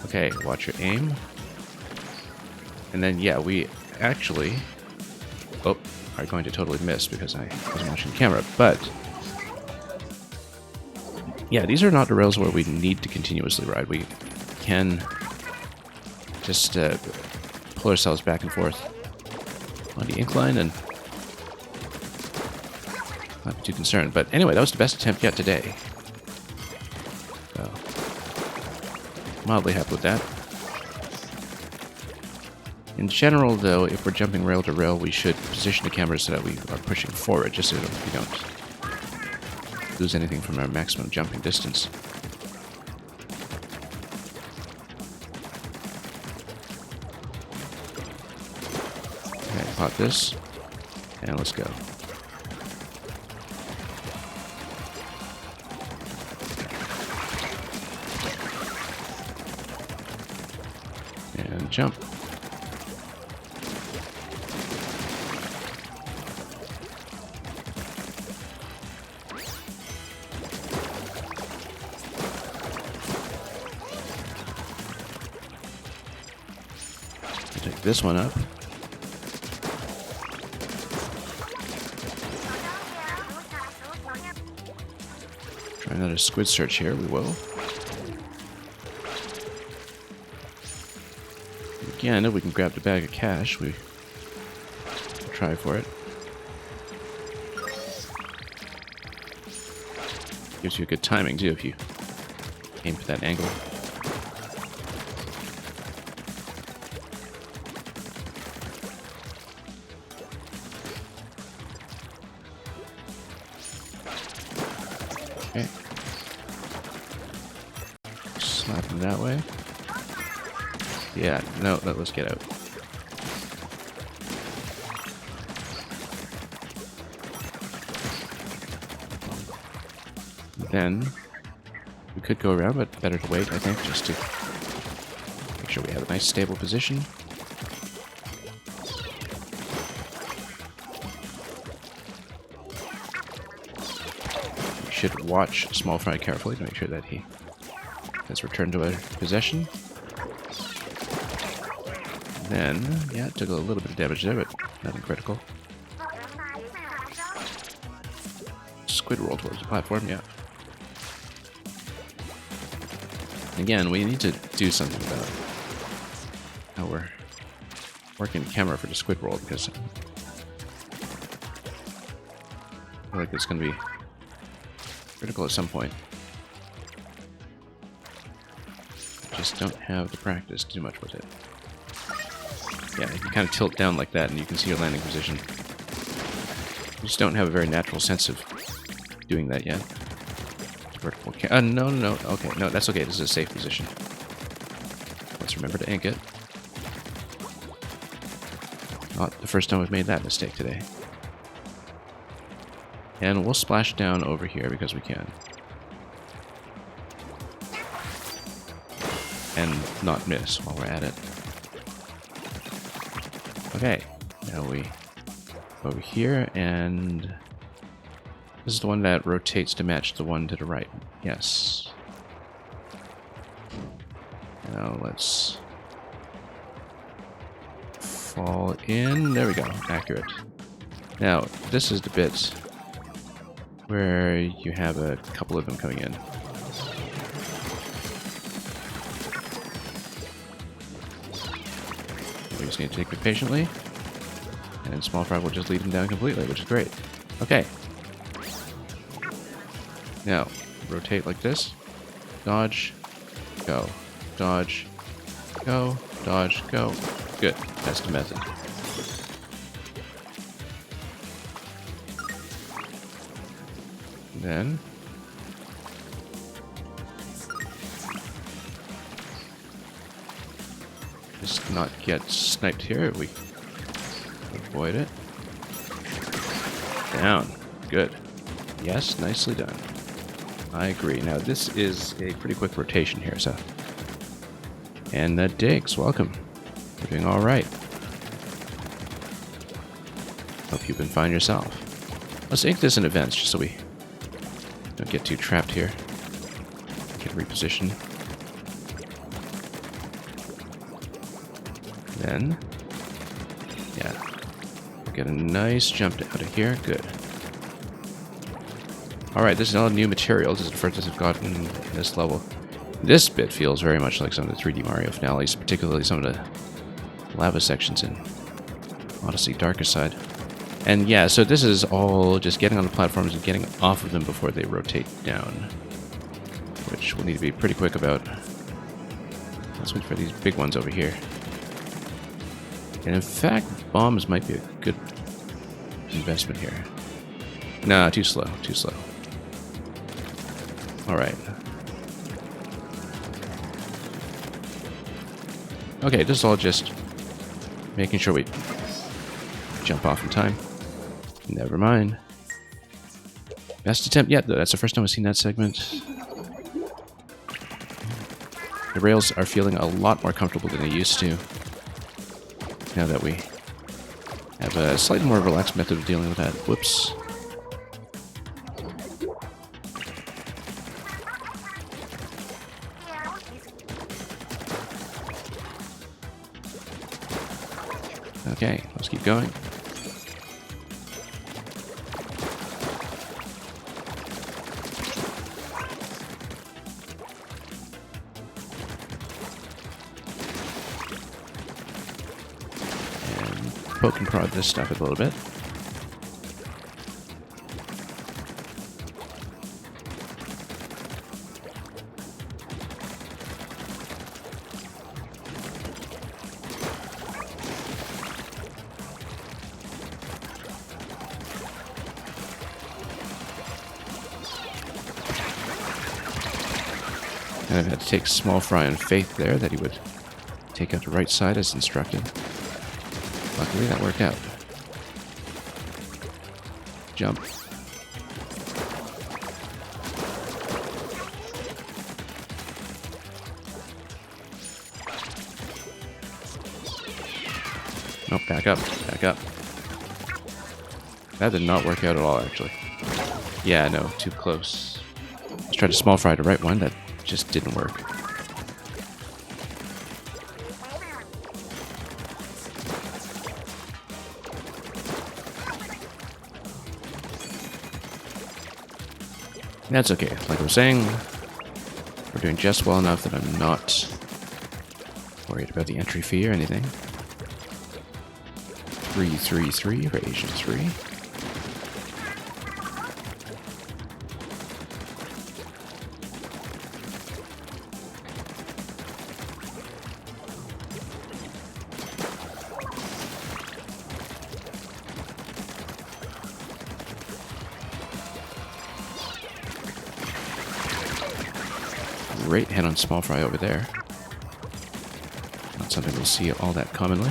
Okay, watch your aim. And then, yeah, we actually... Oh, are going to totally miss because I wasn't watching the camera, but... Yeah, these are not the rails where we need to continuously ride. We can just pull ourselves back and forth on the incline and not be too concerned. But anyway, that was the best attempt yet today. So, mildly happy with that. In general, though, if we're jumping rail to rail, we should position the camera so that we are pushing forward, just so we don't lose anything from our maximum jumping distance. Okay, pop this, and let's go. And jump. Take this one up. Try another squid search here, we will. Again, if we can grab the bag of cash, we try for it. Gives you a good timing too if you aim for that angle. Okay. Slap him that way. Yeah, no, let's get out. Then we could go around, but better to wait, I think, just to make sure we have a nice stable position. We should watch Small Fry carefully to make sure that he has returned to our possession. Then, yeah, it took a little bit of damage there, but nothing critical. Squid roll towards the platform, yeah. Again, we need to do something about how we're working the camera for the squid roll, because I feel like it's going to be critical at some point. Just don't have the practice too much with it. Yeah, you kind of tilt down like that and you can see your landing position. You just don't have a very natural sense of doing that yet. Vertical no. Okay, no, that's okay. This is a safe position. Let's remember to ink it. Not the first time we've made that mistake today. And we'll splash down over here because we can. And not miss while we're at it. Okay, now we go over here, and this is the one that rotates to match the one to the right. Yes. Now let's fall in. There we go. Accurate. Now, this is the bit where you have a couple of them coming in. We just need to take it patiently, and then small fry will just lead them down completely, which is great. Okay. Now, rotate like this. Dodge, go. Dodge, go. Dodge, go. Good. That's the method. Then just not get sniped here. We avoid it. Down. Good. Yes, nicely done. I agree. Now this is a pretty quick rotation here, so. And Diggs, welcome. We're doing all right. Hope you've been fine yourself. Let's ink this in events just so we don't get too trapped here. Get repositioned. Then, yeah, we'll get a nice jump out of here. Good. Alright, this is all new material. This is the furthest I've gotten in this level. This bit feels very much like some of the 3D Mario finales, particularly some of the lava sections in Odyssey Darker Side. And yeah, so this is all just getting on the platforms and getting off of them before they rotate down, which we'll need to be pretty quick about. Let's wait for these big ones over here. And in fact, bombs might be a good investment here. Nah, too slow, too slow. Alright. Okay, this is all just making sure we jump off in time. Never mind. Best attempt yet, though. That's the first time I've seen that segment. The rails are feeling a lot more comfortable than they used to, now that we have a slightly more relaxed method of dealing with that. Whoops. Okay, let's keep going. Poke and prod this stuff a little bit. And I've had to take small fry on faith there that he would take out the right side as instructed. Luckily, that worked out. Jump. Nope, back up, back up. That did not work out at all, actually. Yeah, no, too close. Let's try to small fry the right one. That just didn't work. That's okay. Like I was saying, we're doing just well enough that I'm not worried about the entry fee or anything. 333 for Asian 3. Great head on small fry over there. Not something we'll see all that commonly.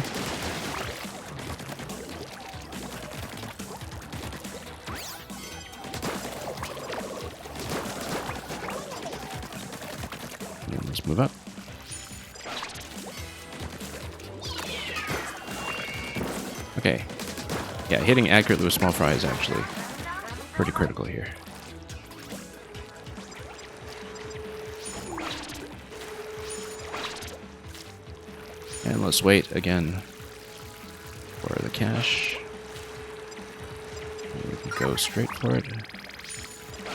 move up. Okay. Yeah, hitting accurately with small fry is actually pretty critical here. And let's wait again for the cash. We can go straight for it.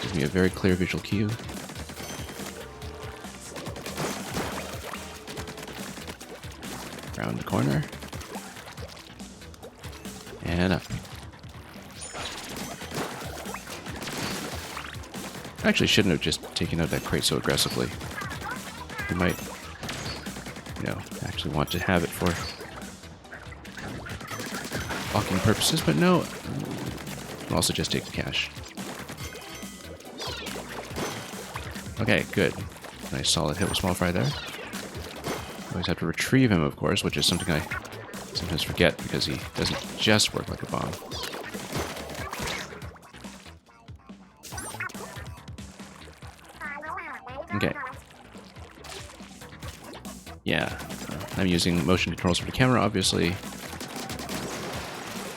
Gives me a very clear visual cue. Around the corner. And up. I actually shouldn't have just taken out that crate so aggressively. You might, you know, actually want to have it for blocking purposes, but no. I'll also just take the cash. Okay, good. Nice solid hit with small fry there. Always have to retrieve him, of course, which is something I sometimes forget because he doesn't just work like a bomb. Okay. Yeah, I'm using motion controls for the camera, obviously.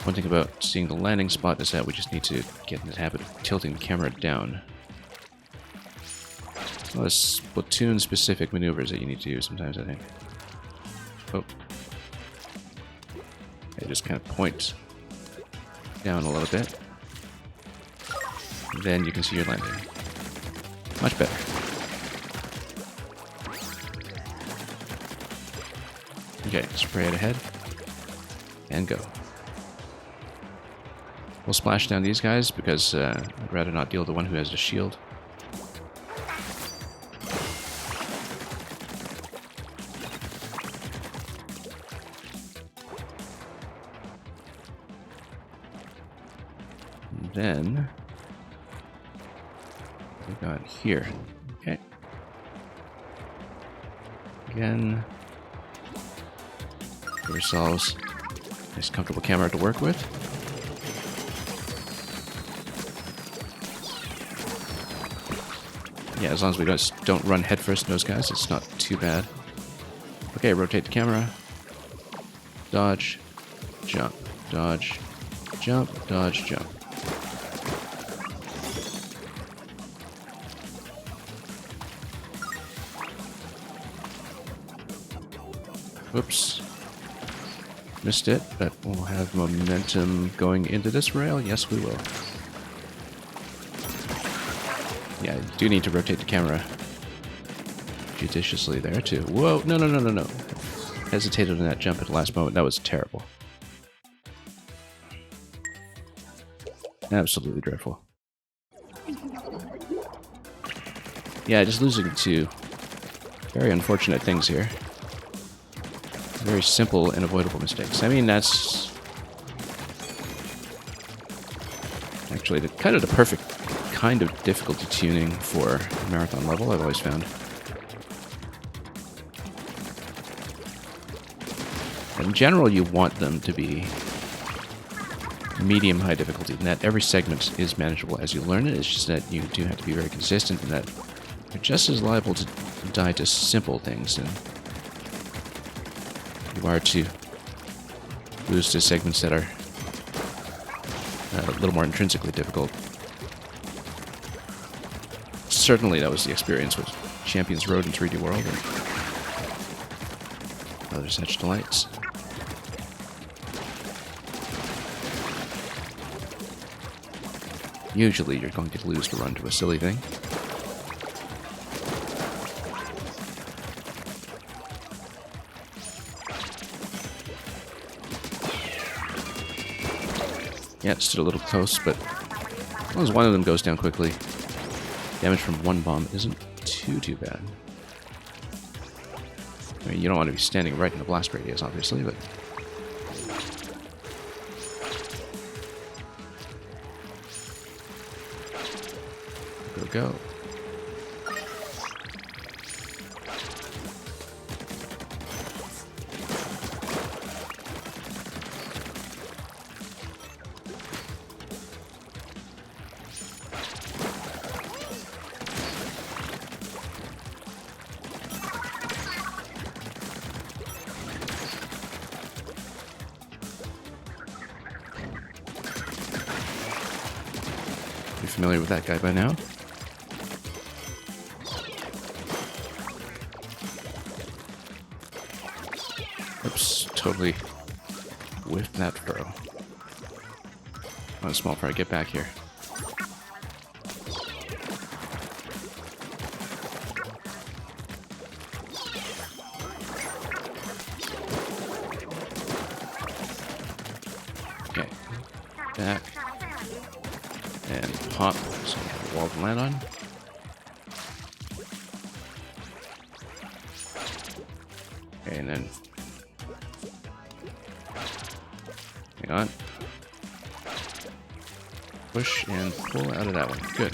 One thing about seeing the landing spot is that we just need to get in the habit of tilting the camera down. A lot of Splatoon-specific maneuvers that you need to do sometimes, I think. Oh. Okay, just kind of point down a little bit. Then you can see your landing. Much better. Okay, spray it ahead. And go. We'll splash down these guys because I'd rather not deal with the one who has the shield. And then we got here. Okay. Again, give ourselves a nice comfortable camera to work with. Yeah, as long as we don't run headfirst in those guys, it's not too bad. Okay, rotate the camera. Dodge, jump, dodge, jump, dodge, jump. Whoops. Missed it, but we'll have momentum going into this rail. Yes, we will. Yeah, I do need to rotate the camera judiciously there, too. Whoa, no, no, no, no, no. Hesitated on that jump at the last moment. That was terrible. Absolutely dreadful. Yeah, just losing to very unfortunate things here. Very simple and avoidable mistakes. I mean, that's actually kind of the perfect kind of difficulty tuning for a marathon level, I've always found. In general, you want them to be medium-high difficulty, and that every segment is manageable as you learn it. It's just that you do have to be very consistent, and that you're just as liable to die to simple things than you are to lose to segments that are a little more intrinsically difficult. Certainly that was the experience with Champions Road in 3D World and other such delights. Usually you're going to lose to run to a silly thing. Yeah, it stood a little close, but as long as one of them goes down quickly, damage from one bomb isn't too bad. I mean, you don't want to be standing right in the blast radius, obviously, but... Go. familiar with that guy by now. Oops, totally whiffed that throw. On a small fry, get back here. Okay, back. And pop, so we have a wall to land on. Okay, and then hang on. Push and pull out of that one. Good.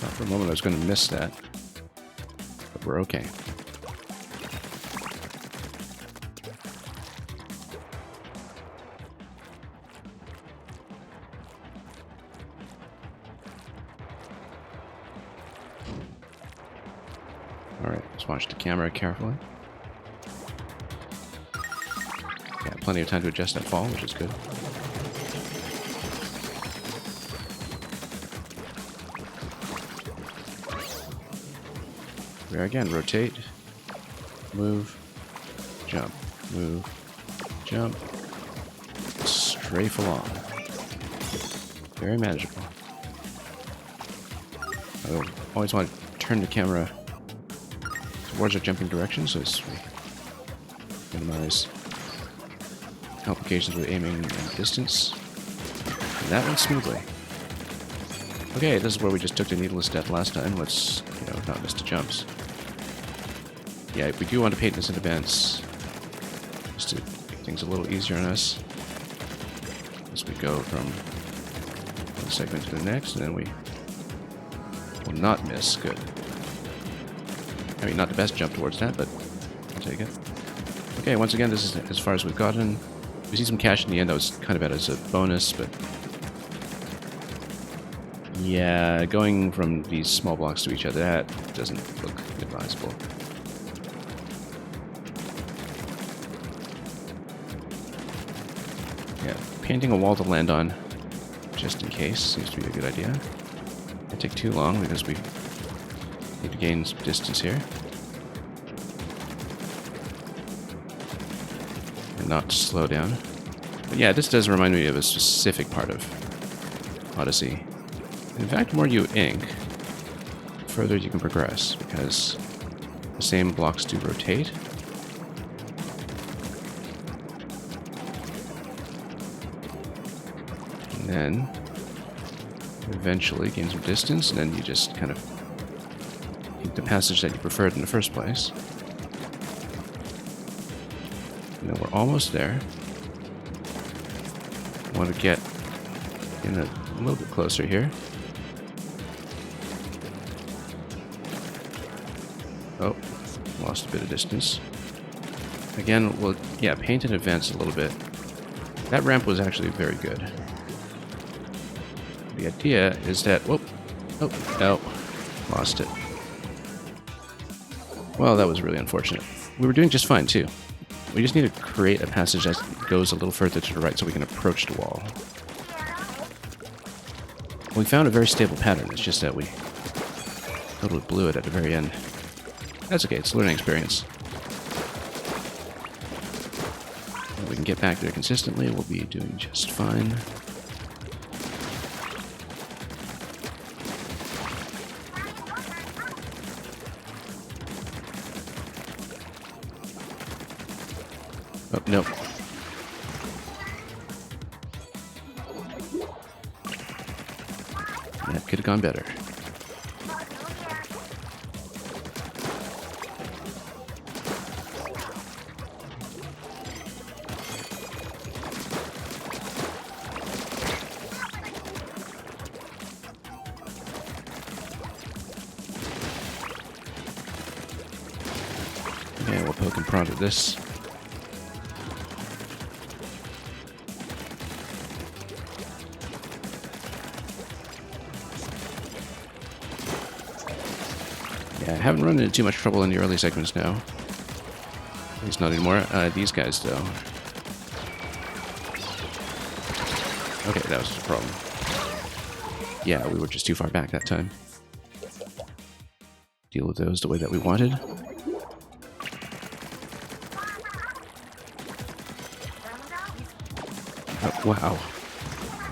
Thought for a moment I was going to miss that, but we're okay. Alright, let's watch the camera carefully. Yeah, plenty of time to adjust that fall, which is good. There again, rotate, move, jump, move, jump, strafe along. Very manageable. I always want to turn the camera towards our jumping direction, so as we minimize complications with aiming and distance. And that went smoothly. Okay, this is where we just took the needless death last time. Let's, not miss the jumps. Yeah, we do want to paint this in advance, just to make things a little easier on us as we go from one segment to the next, and then we will not miss. Good. I mean, not the best jump towards that, but I'll take it. Okay, once again, this is as far as we've gotten. We see some cash in the end. That was kind of bad as a bonus, but yeah, going from these small blocks to each other, that doesn't look advisable. Yeah, painting a wall to land on, just in case, seems to be a good idea. It take too long because we need to gain some distance here. And not slow down. But yeah, this does remind me of a specific part of Odyssey. In fact, the more you ink, the further you can progress, because the same blocks do rotate. And then eventually gain some distance, and then you just kind of ink the passage that you preferred in the first place. And then we're almost there. I want to get in a little bit closer here. Oh, lost a bit of distance. Again, we'll, yeah, paint and advance a little bit. That ramp was actually very good. The idea is that, whoop, oh, no, lost it. Well, that was really unfortunate. We were doing just fine, too. We just need to create a passage that goes a little further to the right so we can approach the wall. We found a very stable pattern, it's just that we totally blew it at the very end. That's okay, it's a learning experience. If we can get back there consistently, we'll be doing just fine. Oh, nope. That could have gone better. Okay, we'll poke and prod at this. I haven't run into too much trouble in the early segments now. At least not anymore. These guys, though. Okay, that was the problem. Yeah, we were just too far back that time. Deal with those the way that we wanted. Oh, wow.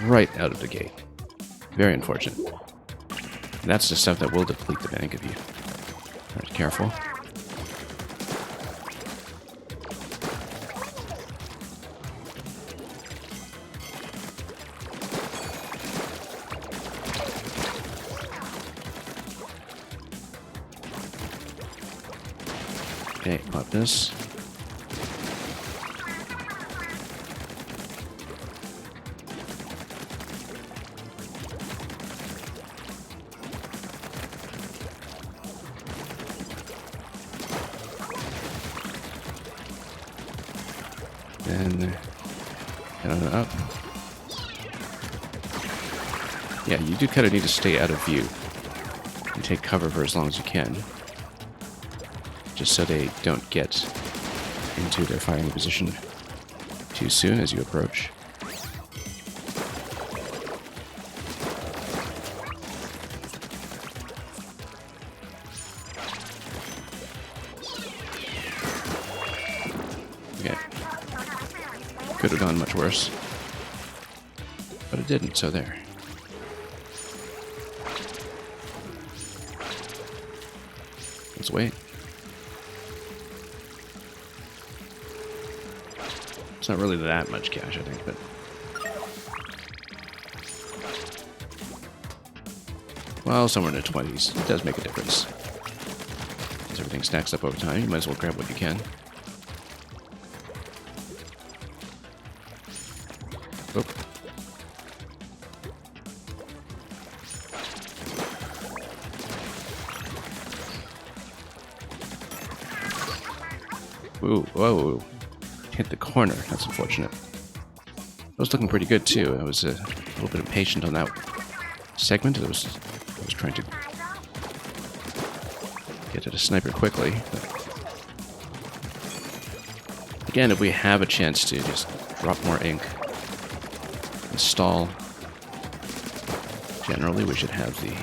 Right out of the gate. Very unfortunate. That's the stuff that will deplete the bank of you. Alright, careful. Okay, pop this. Then head on up. Yeah, you do kind of need to stay out of view and take cover for as long as you can, just so they don't get into their firing position too soon as you approach. Okay. Could have gone much worse, but it didn't, so there. Let's wait. It's not really that much cash, I think, but... Well, somewhere in the 20s. It does make a difference. As everything stacks up over time, you might as well grab what you can. Oh. Ooh, whoa. Hit the corner. That's unfortunate. I was looking pretty good, too. I was a little bit impatient on that segment. I was trying to get at a sniper quickly. But again, if we have a chance to just drop more ink and stall, generally we should have the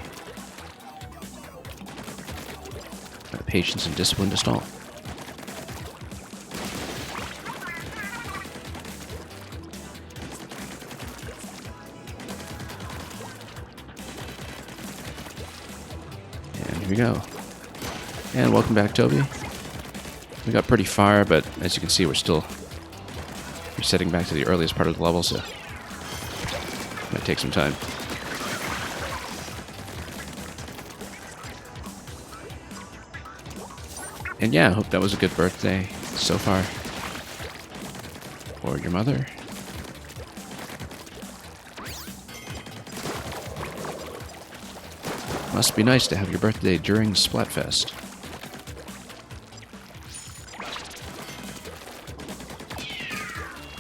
patience and discipline to stall. Here we go. And welcome back, Toby. We got pretty far, but as you can see, we're still resetting back to the earliest part of the level, so it might take some time. And yeah, I hope that was a good birthday so far for your mother. Must be nice to have your birthday during Splatfest.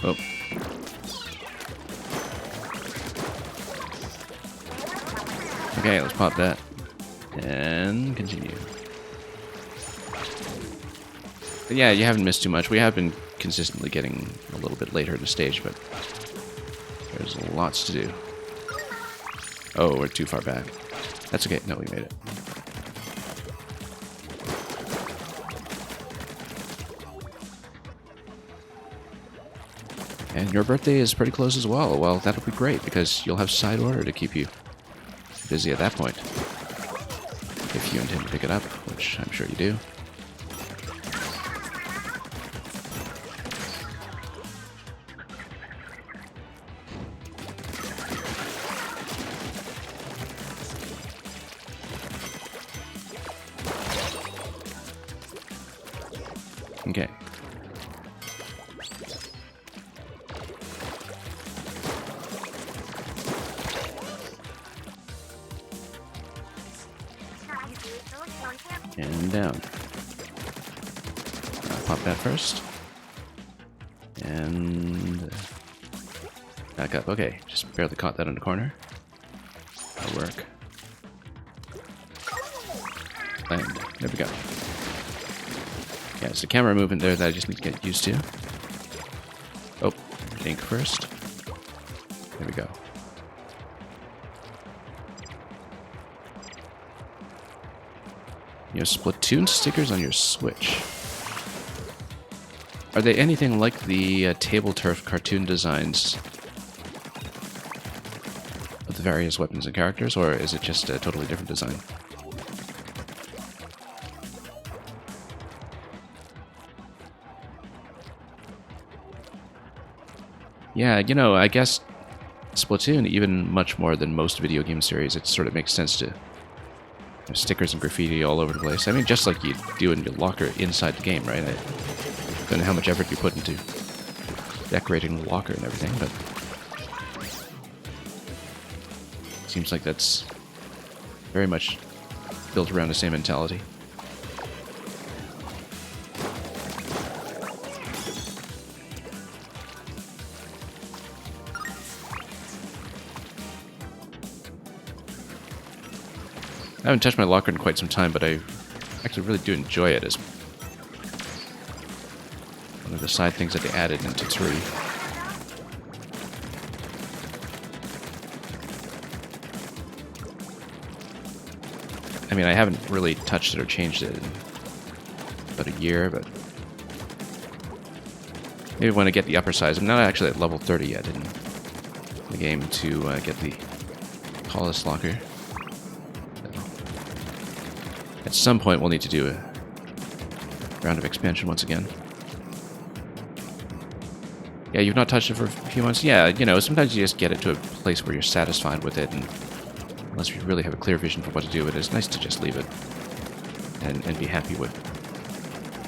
Oh. Okay, let's pop that. And continue. But yeah, you haven't missed too much. We have been consistently getting a little bit later in the stage, but there's lots to do. Oh, we're too far back. That's okay. No, we made it. And your birthday is pretty close as well. Well, that'll be great because you'll have side order to keep you busy at that point. If you intend to pick it up, which I'm sure you do. Okay. And down. Pop that first. And back up. Okay, just barely caught that in the corner. That'll work. Land. There we go. Yeah, it's the camera movement there that I just need to get used to. Oh, ink first. There we go. You have Splatoon stickers on your Switch. Are they anything like the table turf cartoon designs of the various weapons and characters, or is it just a totally different design? Yeah, you know, I guess Splatoon, even much more than most video game series, it sort of makes sense to have stickers and graffiti all over the place. I mean, just like you do in your locker inside the game, right? I don't know how much effort you put into decorating the locker and everything, but it seems like that's very much built around the same mentality. I haven't touched my locker in quite some time, but I actually really do enjoy it as one of the side things that they added into 3. I mean, I haven't really touched it or changed it in about a year, but maybe when I get the upper size. I'm not actually at level 30 yet in the game to get the tallest locker. At some point, we'll need to do a round of expansion once again. Yeah, you've not touched it for a few months? Yeah, you know, sometimes you just get it to a place where you're satisfied with it, and unless you really have a clear vision for what to do with it, it's nice to just leave it and be happy with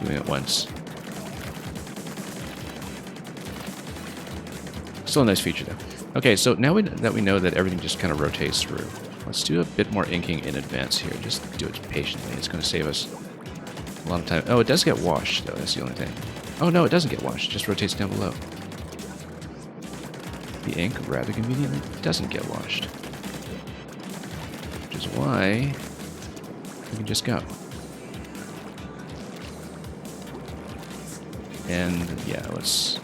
doing it once. Still a nice feature, though. Okay, so now that we know that everything just kind of rotates through, let's do a bit more inking in advance here. Just do it patiently. It's going to save us a lot of time. Oh, it does get washed, though. That's the only thing. Oh, no, it doesn't get washed. It just rotates down below. The ink, rather conveniently, doesn't get washed. Which is why we can just go. And, yeah, let's...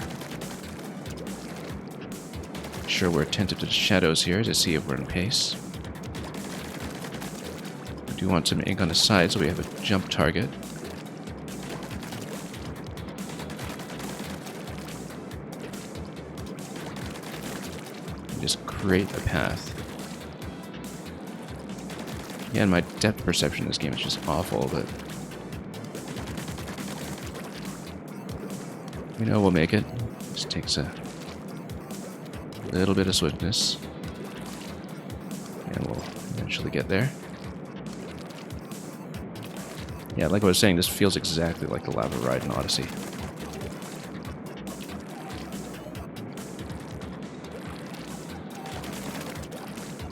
make sure we're attentive to the shadows here to see if we're in pace. We want some ink on the side, so we have a jump target. Just create a path. Yeah, and my depth perception in this game is just awful, but we know we'll make it. Just takes a little bit of swiftness, and we'll eventually get there. Yeah, like I was saying, this feels exactly like the lava ride in Odyssey.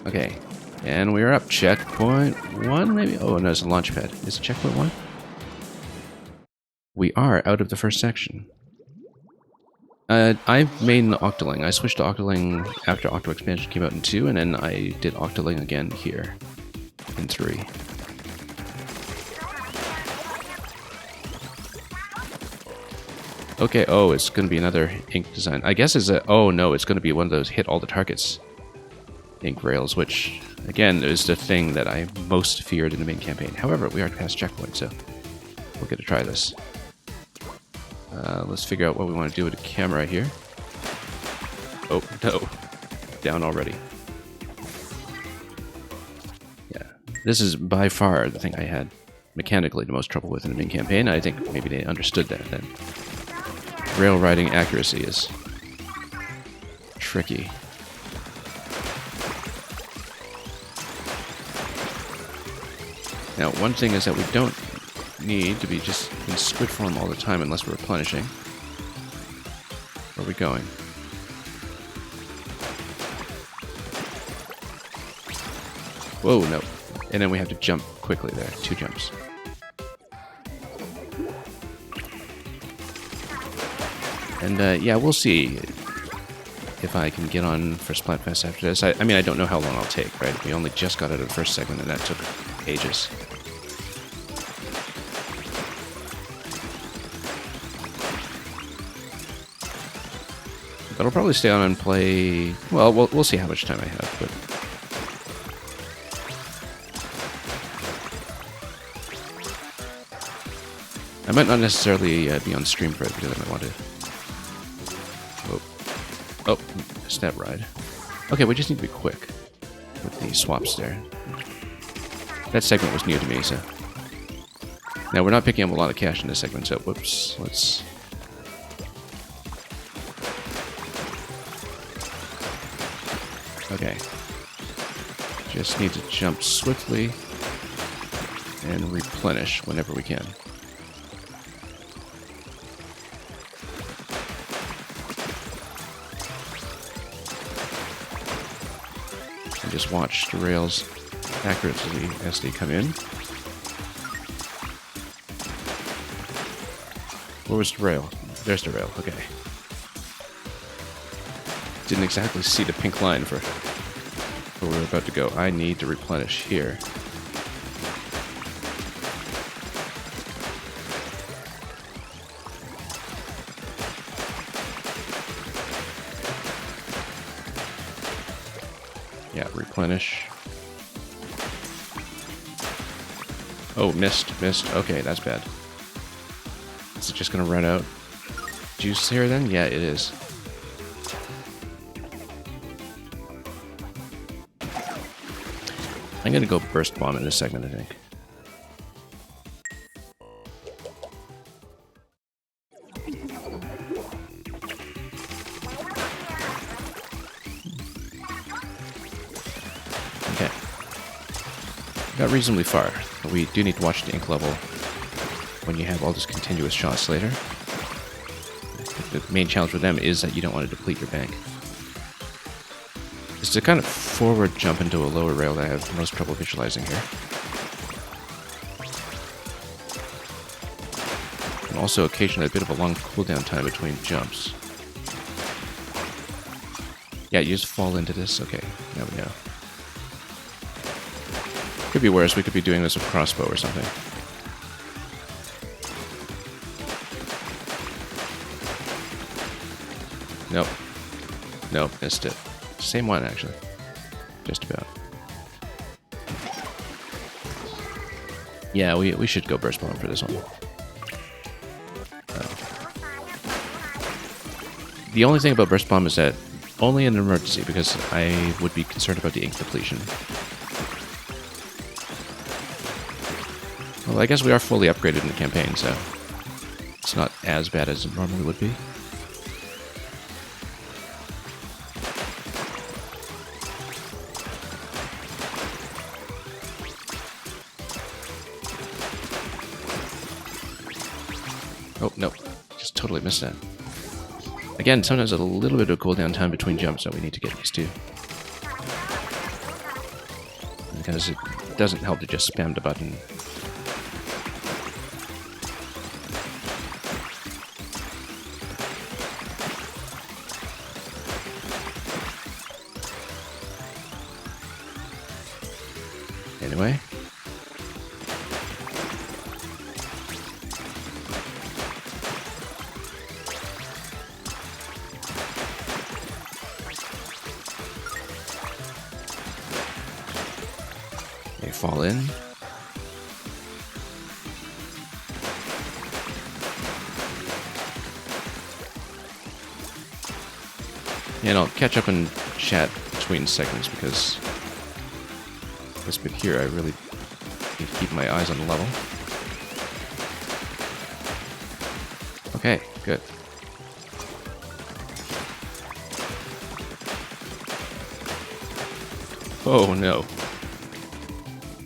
Okay, and we're up. Checkpoint 1, maybe? Oh, no, it's a launch pad. Is it checkpoint 1? We are out of the first section. I made the Octoling. I switched to Octoling after Octo Expansion came out in 2, and then I did Octoling again here in 3. Okay, oh, it's going to be another ink design. I guess it's a... Oh, no, it's going to be one of those hit all the targets ink rails, which, again, is the thing that I most feared in the main campaign. However, we are past checkpoint, so we'll get to try this. Let's figure out what we want to do with the camera here. Oh, no. Down already. Yeah, this is by far the thing I had mechanically the most trouble with in the main campaign. I think maybe they understood that rail riding accuracy is tricky. Now, one thing is that we don't need to be just in squid form all the time unless we're replenishing. Where are we going? Whoa, no. And then we have to jump quickly there. 2 jumps. And, yeah, we'll see if I can get on for Splatfest after this. I mean, I don't know how long I'll take, right? We only just got out of the first segment, and that took ages. But I'll probably stay on and play... Well, we'll see how much time I have, but... I might not necessarily be on stream for it because I might want to... Oh, missed that ride. Okay, we just need to be quick with the swaps there. That segment was new to me, so... Now, we're not picking up a lot of cash in this segment, so whoops, let's... Okay. Just need to jump swiftly and replenish whenever we can. And just watch the rails accurately as they come in. Where was the rail? There's the rail, okay. Didn't exactly see the pink line for where we're about to go. I need to replenish here. Yeah, replenish. Oh, missed. Okay, that's bad. Is it just gonna run out juice here then? Yeah, it is. I'm gonna go burst bomb in this segment, I think. Okay. Got reasonably far, but we do need to watch the ink level when you have all these continuous shots later. The main challenge with them is that you don't want to deplete your bank. It's a kind of forward jump into a lower rail that I have most trouble visualizing here. And also occasionally a bit of a long cooldown time between jumps. Yeah, you just fall into this? Okay, now we know. Could be worse, we could be doing this with crossbow or something. Nope. Nope, missed it. Same one, actually. Just about. Yeah, we should go burst bomb for this one. The only thing about burst bomb is that only in an emergency, because I would be concerned about the ink depletion. Well, I guess we are fully upgraded in the campaign, so it's not as bad as it normally would be. Oh, no. Just totally missed that. Again, sometimes a little bit of cooldown time between jumps that we need to get used to. Because it doesn't help to just spam the button. Anyway. They fall in. And I'll catch up and chat between segments because this bit here I really need to keep my eyes on the level. Okay, good. Oh no.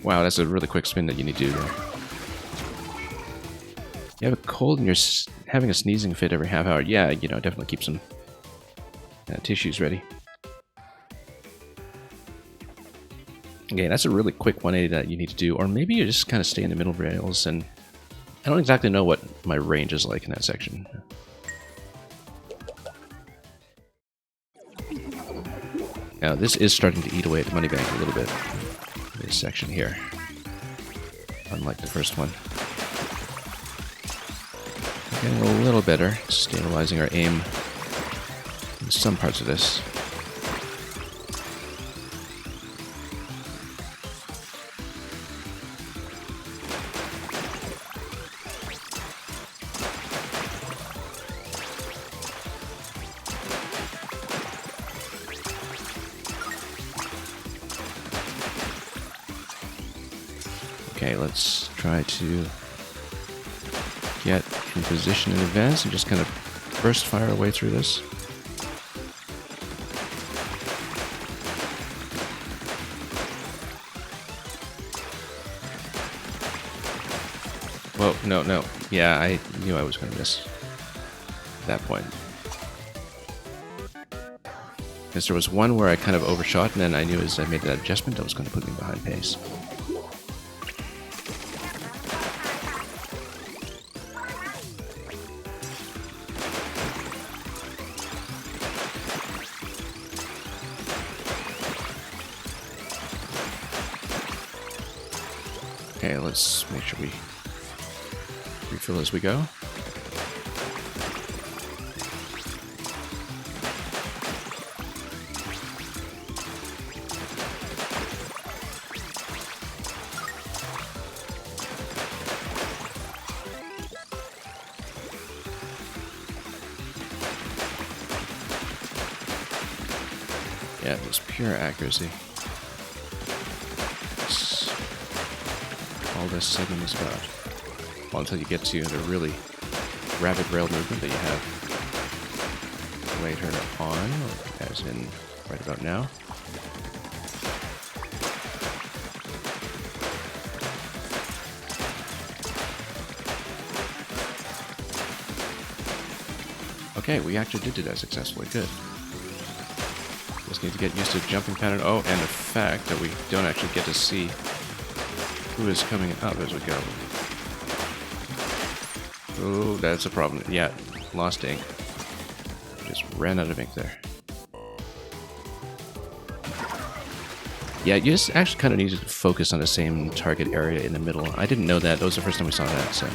Wow, that's a really quick spin that you need to do there. You have a cold and you're having a sneezing fit every half hour. Yeah, you know, definitely keep some tissues ready. Okay, that's a really quick 180 that you need to do. Or maybe you just kind of stay in the middle rails, and I don't exactly know what my range is like in that section. Now, this is starting to eat away at the money bank a little bit. This section here. Unlike the first one. Getting a little better, stabilizing our aim in some parts of this. Okay, let's try to get in position in advance and just kind of burst fire our way through this. Whoa, no, no. Yeah, I knew I was going to miss at that point. Because there was one where I kind of overshot, and then I knew as I made that adjustment, that was going to put me behind pace. Okay, let's make sure we refill as we go. Yeah, it was pure accuracy. That's all this segment is about. Well, until you get to the really rapid rail movement that you have later on, as in right about now. Okay, we actually did do that successfully. Good. Just need to get used to jumping pattern. Oh, and the fact that we don't actually get to see who is coming up as we go. Oh, that's a problem. Yeah, lost ink. Just ran out of ink there. Yeah, you just actually kind of need to focus on the same target area in the middle. I didn't know that. That was the first time we saw that, so...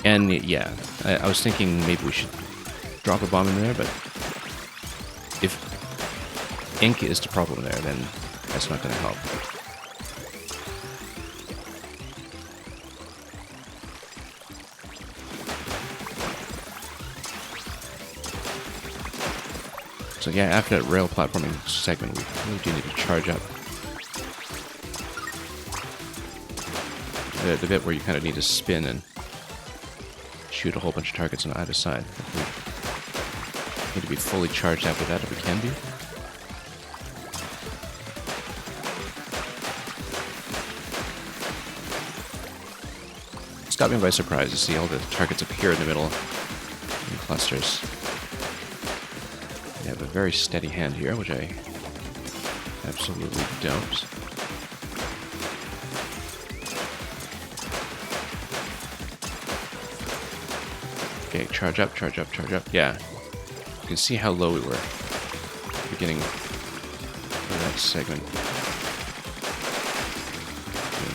And, yeah, I was thinking maybe we should drop a bomb in there, but... if ink is the problem there, then that's not going to help. So yeah, after that rail platforming segment, we really do need to charge up. The bit where you kind of need to spin and shoot a whole bunch of targets on either side. We need to be fully charged after that if we can be. It's got me by surprise to see all the targets appear in the middle in clusters. I have a very steady hand here, which I absolutely don't. Okay, charge up, charge up, charge up. Yeah. You can see how low we were at the beginning of that segment.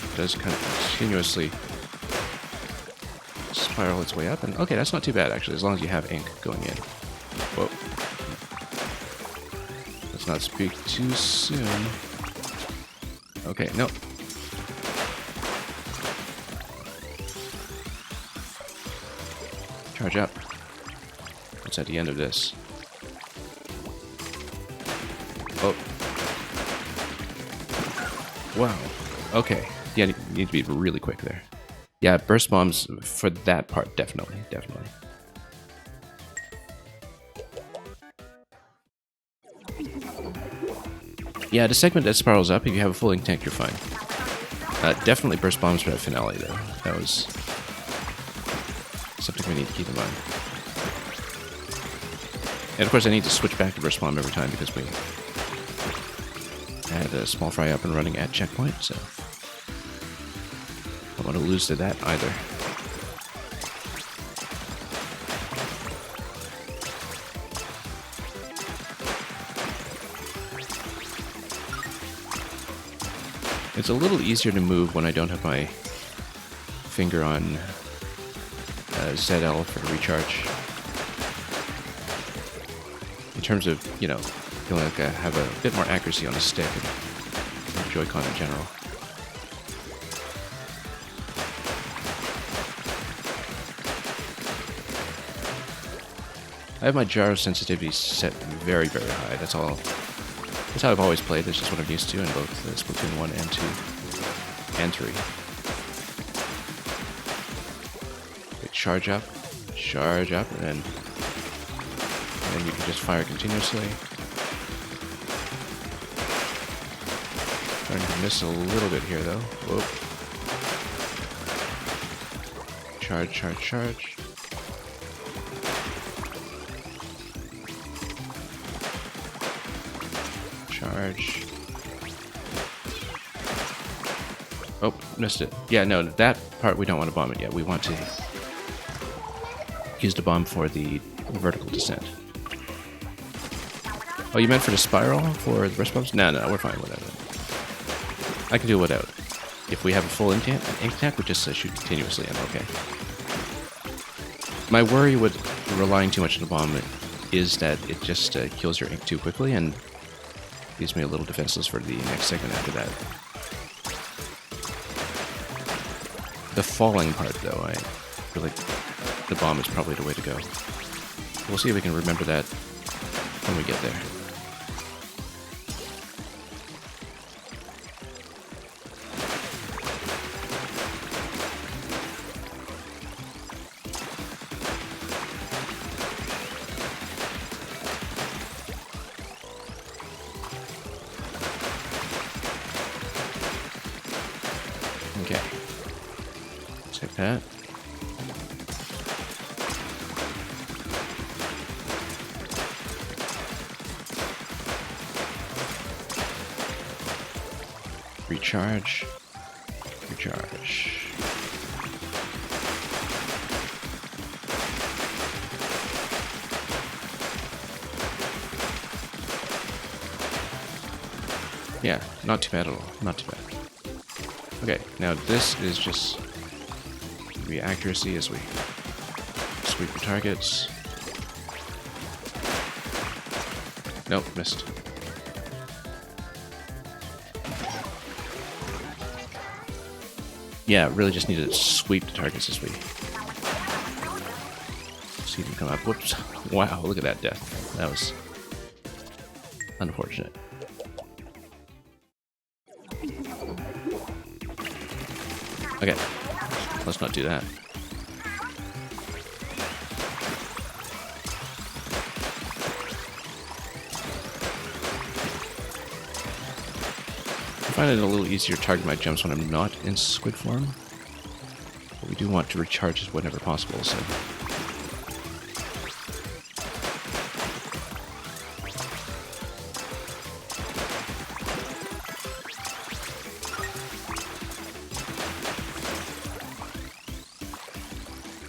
It does kind of continuously spiral its way up. And okay, that's not too bad, actually, as long as you have ink going in. Whoa. Let's not speak too soon. Okay, no. Charge up. What's at the end of this? Oh. Wow. Okay. Yeah, you need to be really quick there. Yeah, burst bombs for that part, definitely, definitely. Yeah, the segment that spirals up, if you have a full ink tank, you're fine. Definitely burst bombs for that finale, though. That was something we need to keep in mind. And of course I need to switch back to burst bomb every time because we had a small fry up and running at checkpoint, so I don't want to lose to that either. It's a little easier to move when I don't have my finger on ZL for recharge. terms of, you know, feeling like I have a bit more accuracy on the stick and Joy-Con in general. I have my gyro sensitivity set very, very high. That's all. That's how I've always played. That's just what I'm used to in both Splatoon 1 and 2 and 3. Okay, charge up, and then you can just fire continuously. Starting to miss a little bit here, though. Whoa. Charge. Charge. Oh, missed it. Yeah, no, that part we don't want to bomb it yet. We want to use the bomb for the vertical descent. Oh, you meant for the spiral for the burst bombs? No, we're fine without it. I can do it without. If we have a full ink tank, we just shoot continuously and okay. My worry with relying too much on the bomb is that it just kills your ink too quickly and leaves me a little defenseless for the next segment after that. The falling part, though, I feel like the bomb is probably the way to go. We'll see if we can remember that when we get there. Okay. Check that. Recharge. Yeah, not too bad at all. Not too bad. Okay, now this is just the accuracy as we sweep the targets. Nope, missed. Yeah, really just need to sweep the targets as we see them come up. Whoops. Wow, look at that death. That was unfortunate. Okay, let's not do that. I find it a little easier to target my jumps when I'm not in squid form, but we do want to recharge it whenever possible, so...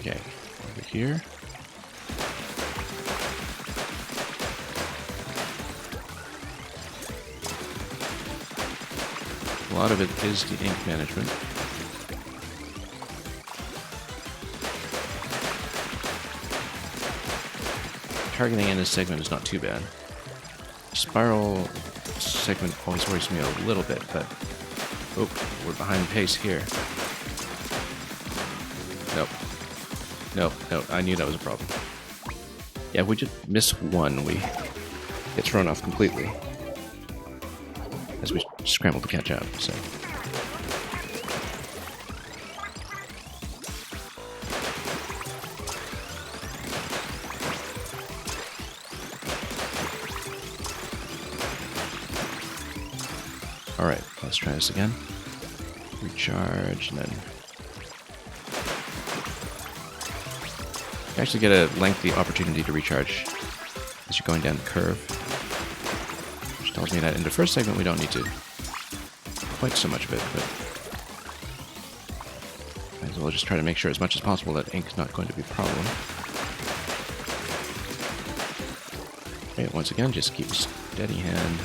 Okay, over here. A lot of it is the ink management. Targeting in this segment is not too bad. Spiral segment always worries me a little bit, but... Oh, we're behind pace here. Nope. No, I knew that was a problem. Yeah, if we just miss one, we get thrown off completely. As we scramble to catch up, so... Alright, let's try this again. Recharge, and then... You actually get a lengthy opportunity to recharge as you're going down the curve. Which tells me that in the first segment we don't need to quite so much of it, but might as well just try to make sure as much as possible that ink's not going to be a problem. Okay, once again, just keep a steady hand.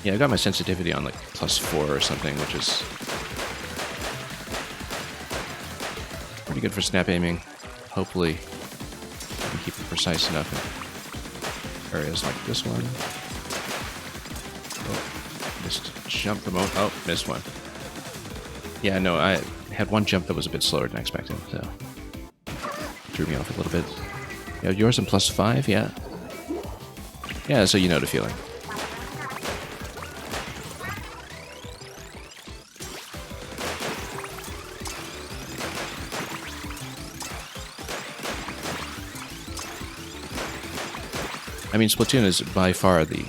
Yeah, I got my sensitivity on like +4 or something, which is pretty good for snap aiming. Hopefully precise enough in areas like this one. Oh, missed jump the moment. Oh, missed one. Yeah, no, I had one jump that was a bit slower than expected, so threw me off a little bit. Yeah, yours in +5, yeah. Yeah, so you know the feeling. I mean, Splatoon is by far the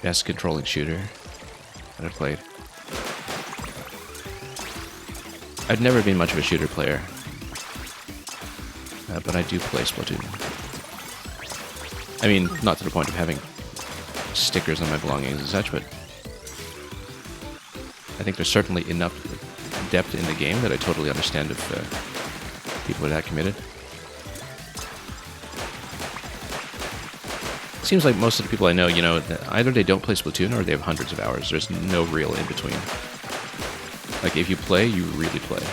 best controlling shooter that I've played. I've never been much of a shooter player, but I do play Splatoon. I mean, not to the point of having stickers on my belongings and such, but I think there's certainly enough depth in the game that I totally understand if people are that committed. It seems like most of the people I know, you know, either they don't play Splatoon or they have hundreds of hours. There's no real in between. Like, if you play, you really play.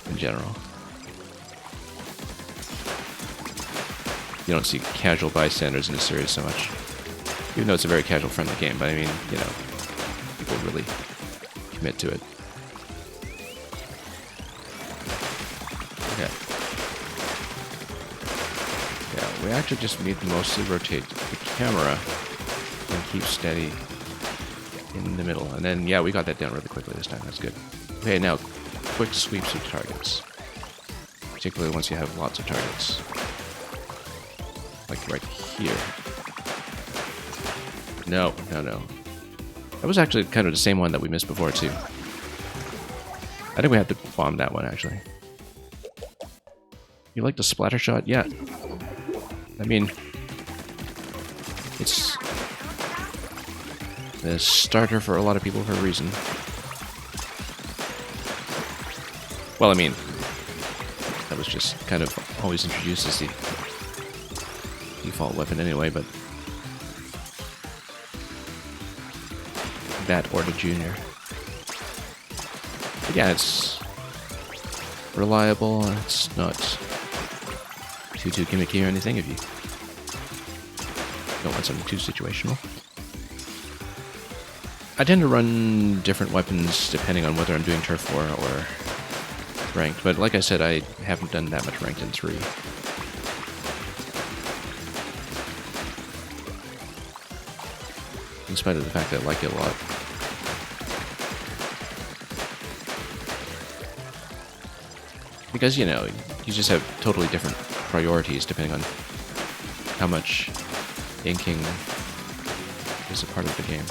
In general. You don't see casual bystanders in the series so much. Even though it's a very casual friendly game, but I mean, you know, people really commit to it. Okay. Yeah, we actually just need to mostly rotate the camera and keep steady in the middle. And then, yeah, we got that down really quickly this time. That's good. Okay, now, quick sweeps of targets. Particularly once you have lots of targets. Like right here. No. That was actually kind of the same one that we missed before, too. I think we have to bomb that one, actually. You like the splatter shot? Yeah. I mean, it's the starter for a lot of people for a reason. Well, I mean, that was just kind of always introduced as the default weapon anyway, but that or the junior. But yeah, it's reliable, it's not too gimmicky or anything if you don't want something too situational. I tend to run different weapons depending on whether I'm doing turf war or ranked, but like I said, I haven't done that much ranked in 3. In spite of the fact that I like it a lot. Because, you know, you just have totally different priorities depending on how much inking is a part of the game.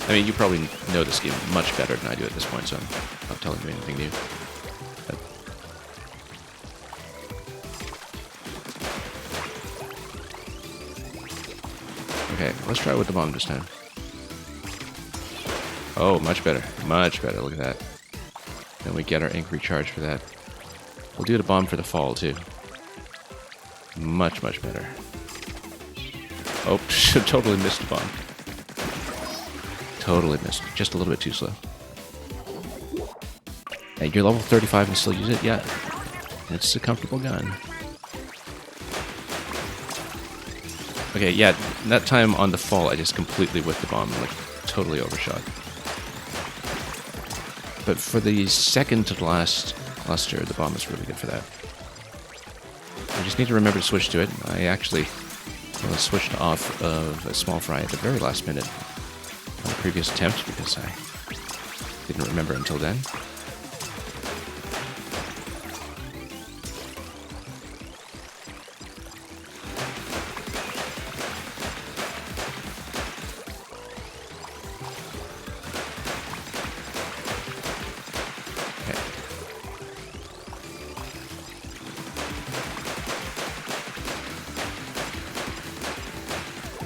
I mean, you probably know this game much better than I do at this point, so I'm not telling you anything new. But okay, let's try it with the bomb this time. Oh, much better. Much better. Look at that. Then we get our ink recharge for that. We'll do the bomb for the fall, too. Much better. Oh, totally missed the bomb. Totally missed. Just a little bit too slow. Hey, you're level 35 and still use it? Yeah. It's a comfortable gun. Okay, yeah, that time on the fall, I just completely whiffed the bomb, like, totally overshot. But for the second to the last cluster, the bomb is really good for that. I just need to remember to switch to it. I actually switched off of a small fry at the very last minute on the previous attempt because I didn't remember until then.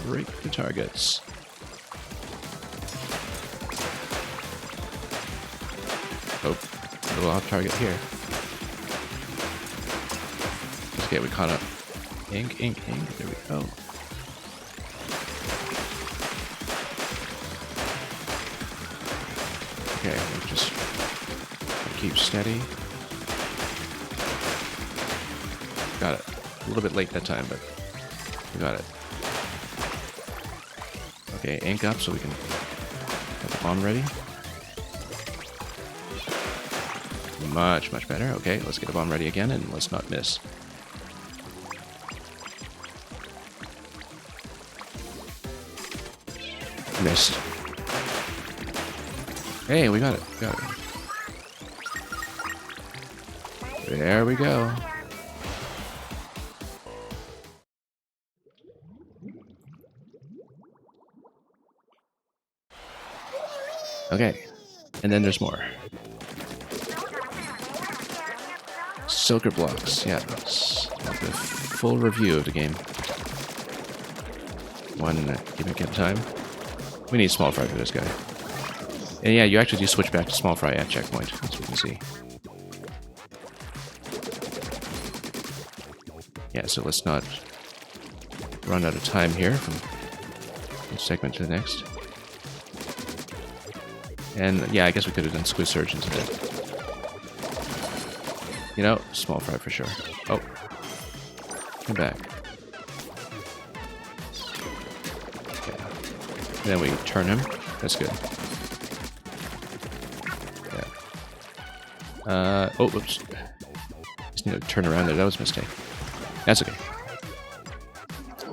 Break the targets. Oh, a little off target here. Okay, we caught up. Ink. There we go. Okay, we'll just keep steady. Got it. A little bit late that time, but we got it. Okay, ink up so we can get the bomb ready. Much, much better. Okay, let's get a bomb ready again and let's not miss. Missed. Hey, we got it. Got it. There we go. Okay, and then there's more. Silker blocks, yeah. Like a full review of the game. One gimmick at a time. We need small fry for this guy. And yeah, you actually do switch back to small fry at checkpoint, as we can see. Yeah, so let's not run out of time here from one segment to the next. And yeah, I guess we could have done Squid Surge instead. You know, small fry for sure. Oh. Come back. Okay. And then we turn him. That's good. Yeah. Oh, whoops. Just need to turn around there. That was a mistake. That's okay.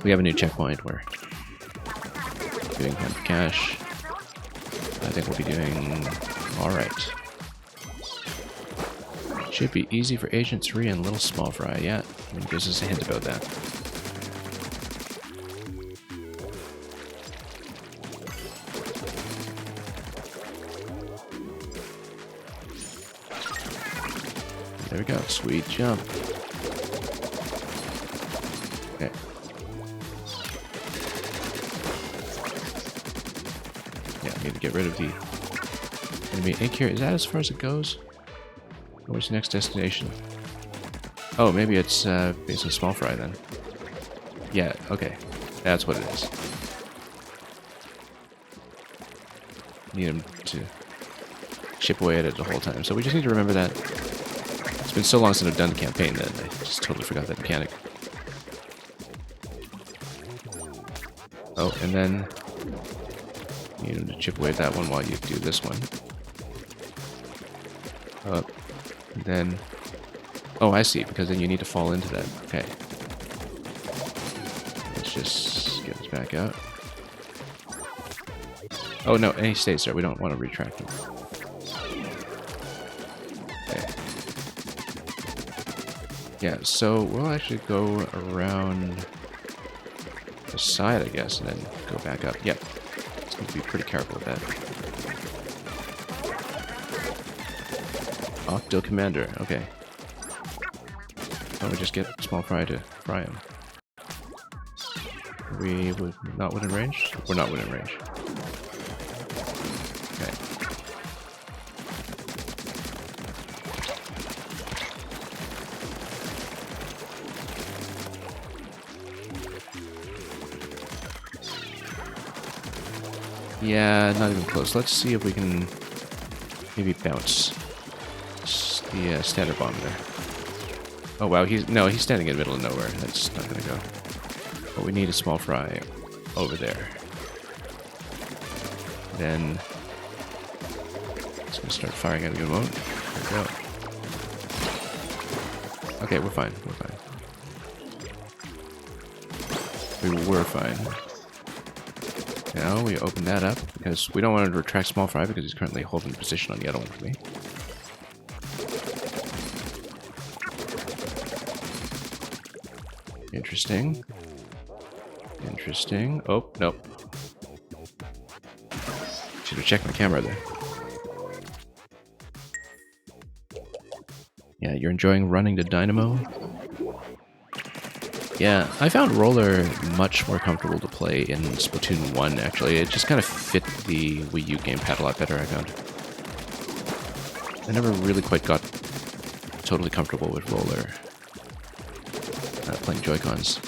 We have a new checkpoint where we're doing 100 cash. I think we'll be doing alright. Should be easy for Agent 3 and Little Small Fry, yeah. It gives us a hint about that. There we go, sweet jump. Okay. Yeah, I need to get rid of the enemy ink here. Is that as far as it goes? Where's the next destination? Oh, maybe it's based on small fry then. Yeah, okay. That's what it is. Need him to chip away at it the whole time. So we just need to remember that. It's been so long since I've done the campaign that I just totally forgot that mechanic. Oh, and then you need him to chip away at that one while you do this one. Up. And then... Oh, I see, because then you need to fall into that. Okay. Let's just get this back out. Oh, no, and he stays there. We don't want to retract him. Okay. Yeah, so we'll actually go around the side, I guess, and then go back up. Yep. It's going to be pretty careful with that. Octo Commander, okay. Why don't we just get small fry to fry him? We would not within range? We're not within range. Okay. Yeah, not even close. Let's see if we can maybe bounce the standard bomb there. Oh wow, he's standing in the middle of nowhere. That's not gonna go. But we need a small fry over there. Then it's gonna start firing at a good moment. There we go. Okay, we're fine. We're fine. We were fine. Now we open that up because we don't want to retract small fry because he's currently holding position on the other one for me. Interesting. Interesting. Oh, nope. Should have checked my camera there. Yeah, you're enjoying running the dynamo? Yeah, I found Roller much more comfortable to play in Splatoon 1, actually. It just kind of fit the Wii U gamepad a lot better, I found. I never really quite got totally comfortable with Roller. Playing Joy-Cons.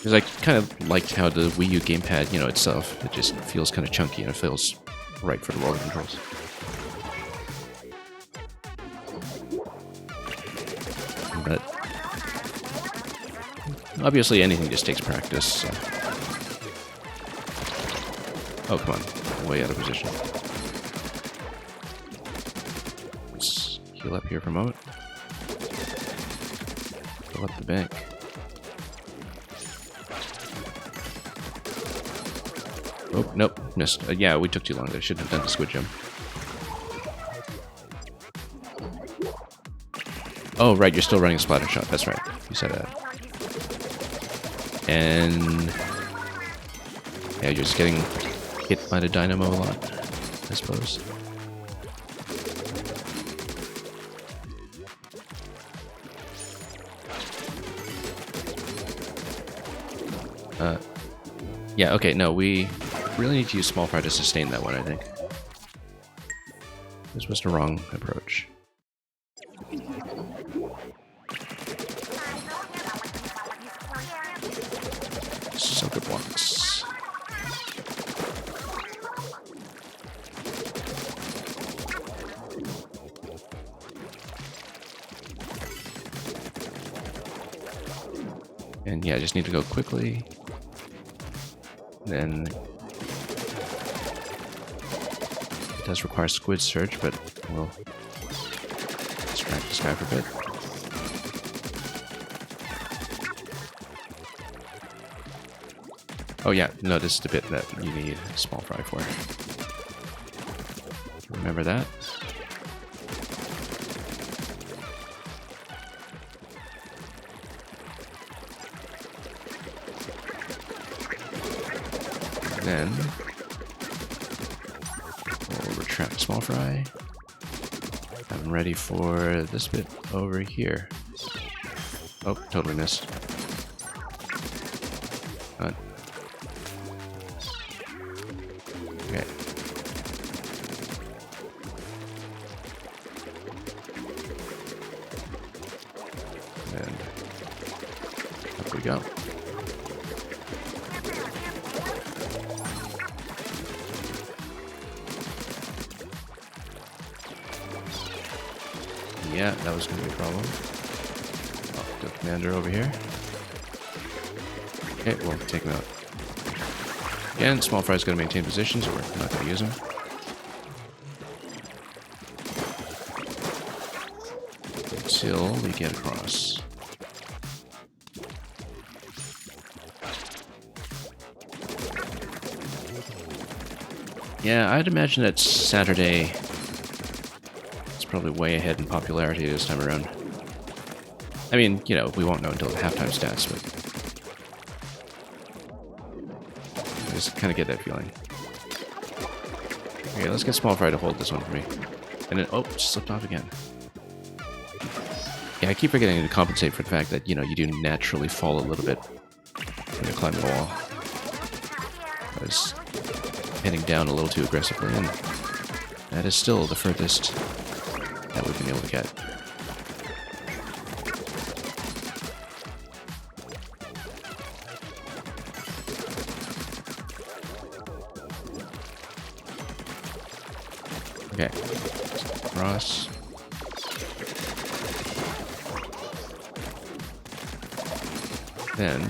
Because I kind of liked how the Wii U gamepad, you know, itself, it just feels kind of chunky and it feels right for the roller controls. But obviously anything just takes practice, so. Oh, come on. Way out of position. Let's heal up here for a moment. Fill up the bank. Oh, nope. Missed. Yeah, we took too long there. Shouldn't have done the squid jump. Oh, right. You're still running a splatter shot. That's right. You said that. And yeah, you're just getting hit by the dynamo a lot, I suppose. Yeah, okay, no, we really need to use small fry to sustain that one, I think. This was the wrong approach. So good blocks. And yeah, I just need to go quickly. Then it does require squid search, but we'll distract this guy for a bit. Oh yeah, no, this is the bit that you need small fry for. Remember that. Then we'll retract small fry. I'm ready for this bit over here. Oh, totally missed. Okay. And up we go. Yeah, that was going to be a problem. Oh, the commander over here. Okay, we'll take him out. Again, small fry's going to maintain position, so we're not going to use him. Until we get across. Yeah, I'd imagine that Saturday is probably way ahead in popularity this time around. I mean, you know, we won't know until the halftime stats, but I just kind of get that feeling. Okay, let's get Small Fry to hold this one for me. And then, oh, slipped off again. Yeah, I keep forgetting to compensate for the fact that, you know, you do naturally fall a little bit when you're climbing a wall. I was heading down a little too aggressively, and that is still the furthest that we've been able to get. Okay, cross. Then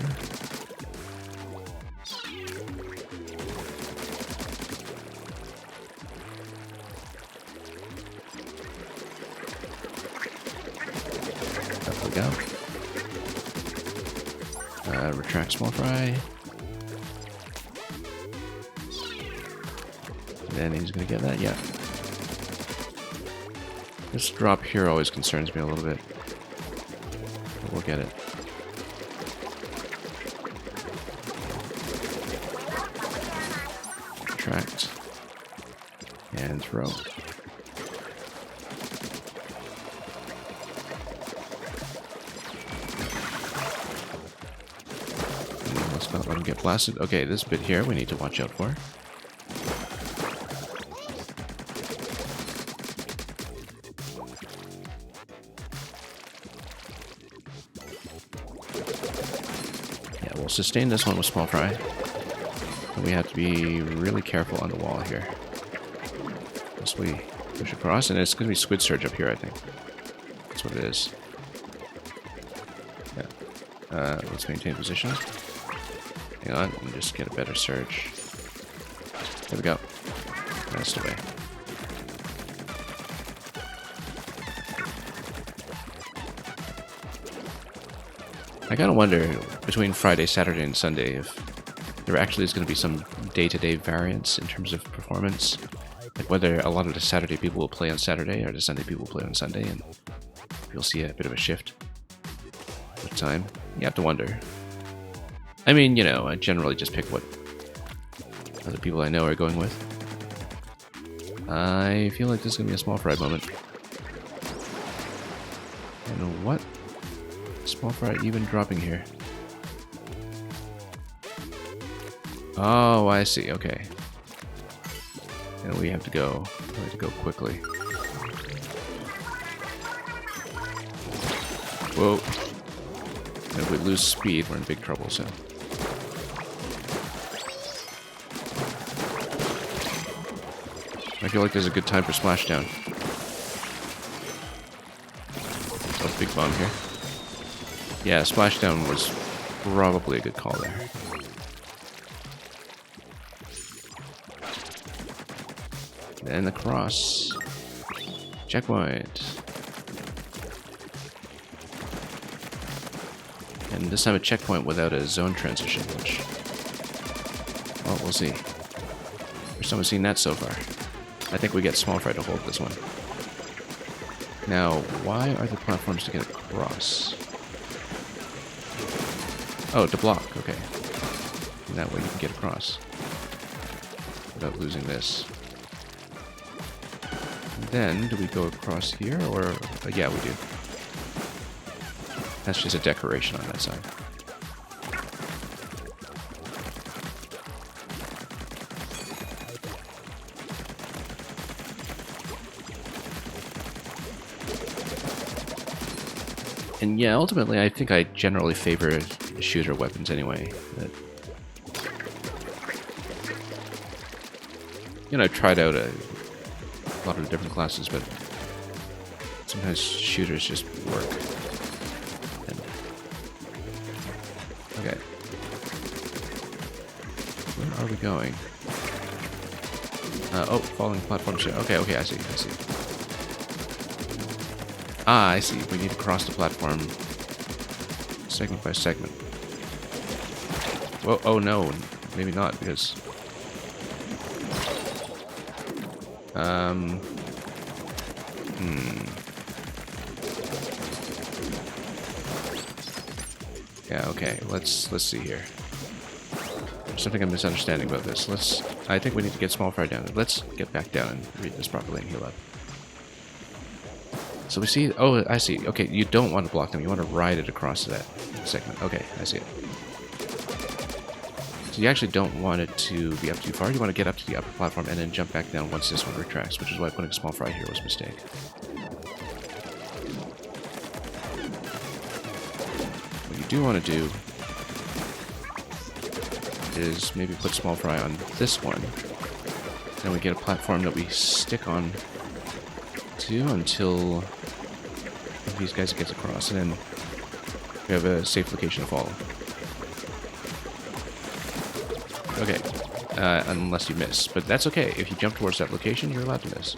up we go. Retract Small Fry. And he's gonna get that, yeah. This drop here always concerns me a little bit. But we'll get it. Retract. And throw. Let's not let him get blasted. Okay, this bit here we need to watch out for. we'll sustain this one with small fry. And we have to be really careful on the wall here. As we push across, and it's going to be squid surge up here, I think. That's what it is. Yeah. Let's maintain position. Hang on, let me just get a better surge. There we go. That's the way. I kind of wonder, between Friday, Saturday, and Sunday, if there actually is going to be some day-to-day variance in terms of performance. Like whether a lot of the Saturday people will play on Saturday, or the Sunday people will play on Sunday, and you'll see a bit of a shift with time. You have to wonder. I mean, you know, I generally just pick what other people I know are going with. I feel like this is going to be a small fry moment. And what? Small fry even dropping here. Oh, I see. Okay. And we have to go. We have to go quickly. Whoa. And if we lose speed, we're in big trouble, so. I feel like there's a good time for splashdown. Oh, big bomb here. Yeah, splashdown was probably a good call there. And the cross. Checkpoint. And this time a checkpoint without a zone transition, which... well, we'll see. First time I've seen that so far. I think we get small fry to hold this one. Now, why are the platforms to get across? Oh, to block, okay. And that way you can get across. Without losing this. And then, do we go across here, or... yeah, we do. That's just a decoration on that side. And yeah, ultimately, I think I generally favor shooter weapons anyway. But, you know, I've tried out a lot of different classes, but sometimes shooters just work. And, okay. Where are we going? Oh, falling platform shit. Okay, okay, I see, I see. Ah, I see. We need to cross the platform segment by segment. Whoa, oh no, maybe not, because... Yeah, okay, let's see here. There's something I'm misunderstanding about this. I think we need to get small fry down. Let's get back down and read this properly and heal up. So we see, oh, I see. Okay, you don't want to block them. You want to ride it across that segment. Okay, I see it. So you actually don't want it to be up too far. You want to get up to the upper platform and then jump back down once this one retracts, which is why putting a small fry here was a mistake. What you do want to do is maybe put small fry on this one. Then we get a platform that we stick on to until these guys gets across, and then we have a safe location to follow. Okay, unless you miss, but that's okay. If you jump towards that location, you're allowed to miss.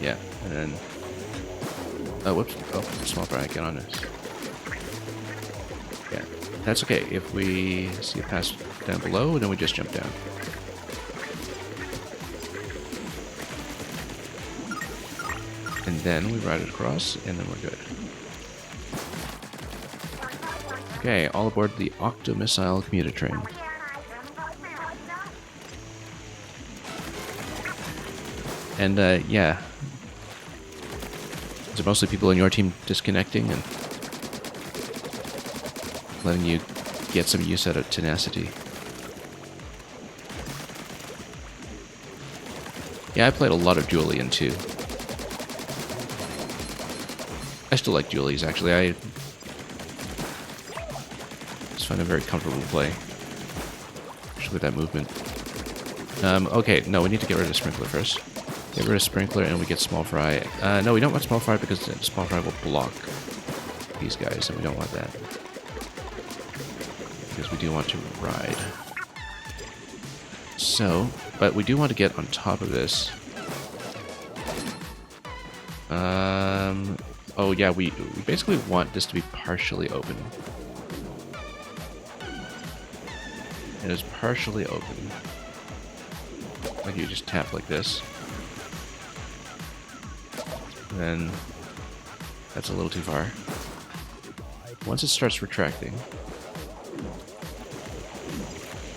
Yeah, and then... oh, whoops. Oh, small fry, get on this. Yeah, that's okay. If we see a pass down below, then we just jump down. And then we ride it across, and then we're good. Okay, all aboard the Octo-Missile commuter train. And, yeah. Is it mostly people in your team disconnecting and letting you get some use out of tenacity? Yeah, I played a lot of Julian, too. I still like dualies, actually. I just find them very comfortable to play. Especially with that movement. Okay, no, we need to get rid of Sprinkler first. Get rid of Sprinkler and we get Small Fry. No, we don't want Small Fry because Small Fry will block these guys, and we don't want that. Because we do want to ride. So, but we do want to get on top of this. Oh yeah, we basically want this to be partially open. It is partially open. Like you just tap like this. And then that's a little too far. Once it starts retracting,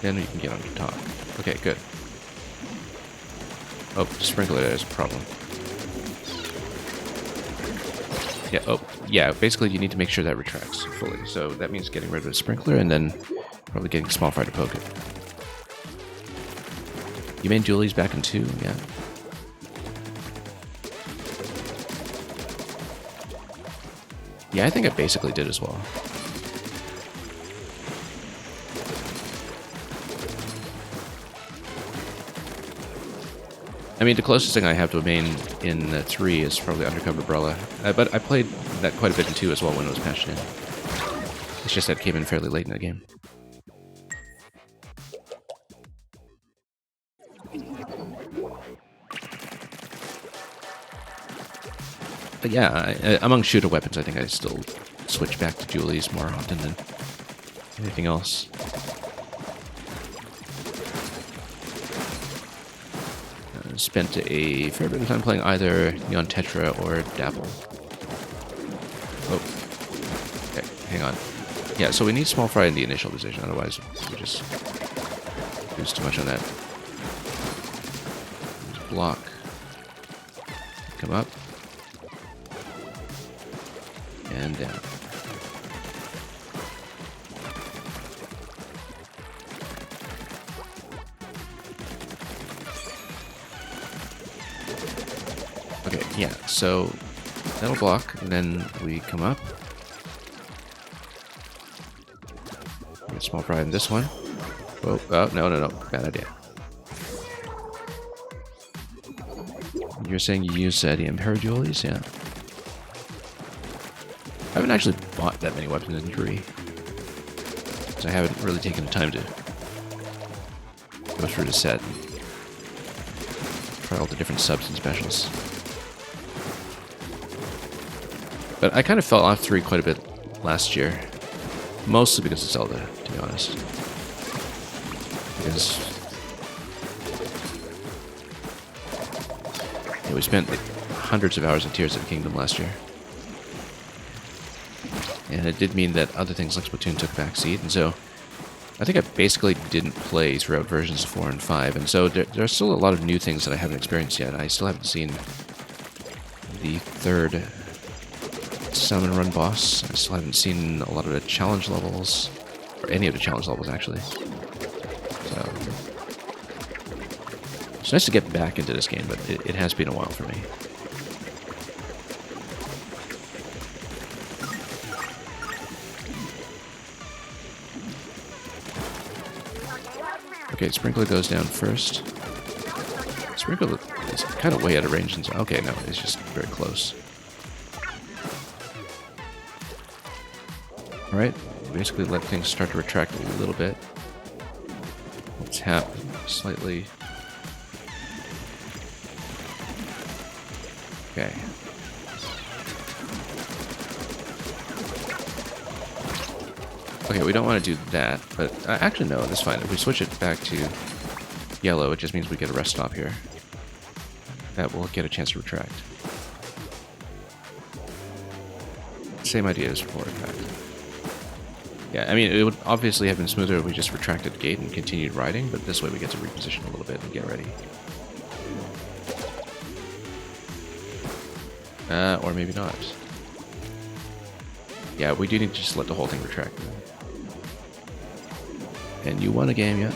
then you can get on top. Okay, good. Oh, sprinkler is a problem. Yeah, oh, yeah, basically you need to make sure that retracts fully. So that means getting rid of the sprinkler and then probably getting Small Fry to poke it. You made dualies back in 2, yeah. Yeah, I think I basically did as well. I mean, the closest thing I have to a main in 3 is probably Undercover Umbrella. But I played that quite a bit in 2 as well when it was patched in. It's just that it came in fairly late in the game. But yeah, among shooter weapons, I think I still switch back to dualies more often than anything else. Spent a fair bit of time playing either Neon Tetra or Dapple. Oh. Okay, hang on. Yeah, so we need Small Fry in the initial position, otherwise we just lose too much on that. Just block. Come up. And down. Okay, yeah, so that'll block, and then we come up. Get Small Fry in this one. Whoa, oh, no, bad idea. You're saying you use the Emperor dualies? Yeah. I haven't actually bought that many weapons in 3. Because I haven't really taken the time to go through the set and try all the different subs and specials. But I kind of fell off 3 quite a bit last year. Mostly because of Zelda, to be honest. Because yeah, we spent like hundreds of hours in Tears of the Kingdom last year. And it did mean that other things like Splatoon took backseat, and so I think I basically didn't play throughout versions 4 and 5, and so there's still a lot of new things that I haven't experienced yet. I still haven't seen the 3rd Summon Run boss. I still haven't seen a lot of the challenge levels, or any of the challenge levels actually. So it's nice to get back into this game, but it has been a while for me. Okay, Sprinkler goes down first. Sprinkler is kind of way out of range. And so, okay, no, it's just very close. Alright, basically let things start to retract a little bit. We'll tap slightly. Okay. Okay, we don't want to do that, but actually no, that's fine. If we switch it back to yellow, it just means we get a rest stop here. That will get a chance to retract. Same idea as before, in fact. Yeah, I mean, it would obviously have been smoother if we just retracted the gate and continued riding, but this way we get to reposition a little bit and get ready. Or maybe not. Yeah, we do need to just let the whole thing retract. And you won a game, yeah?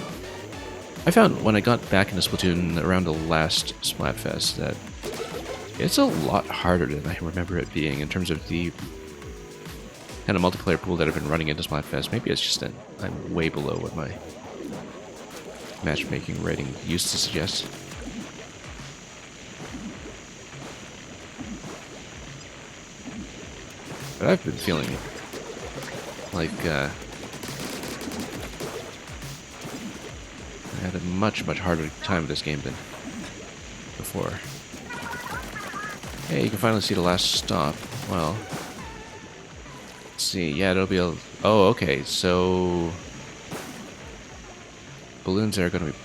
I found when I got back into Splatoon around the last Splatfest that It's a lot harder than I remember it being in terms of the kind of multiplayer pool that I've been running into Splatfest. Maybe it's just that I'm way below what my matchmaking rating used to suggest. But I've been feeling like I had a much harder time with this game than before. Hey, you can finally see the last stop. Well, let's see. Yeah, it'll be a... Oh, okay. So balloons are going to be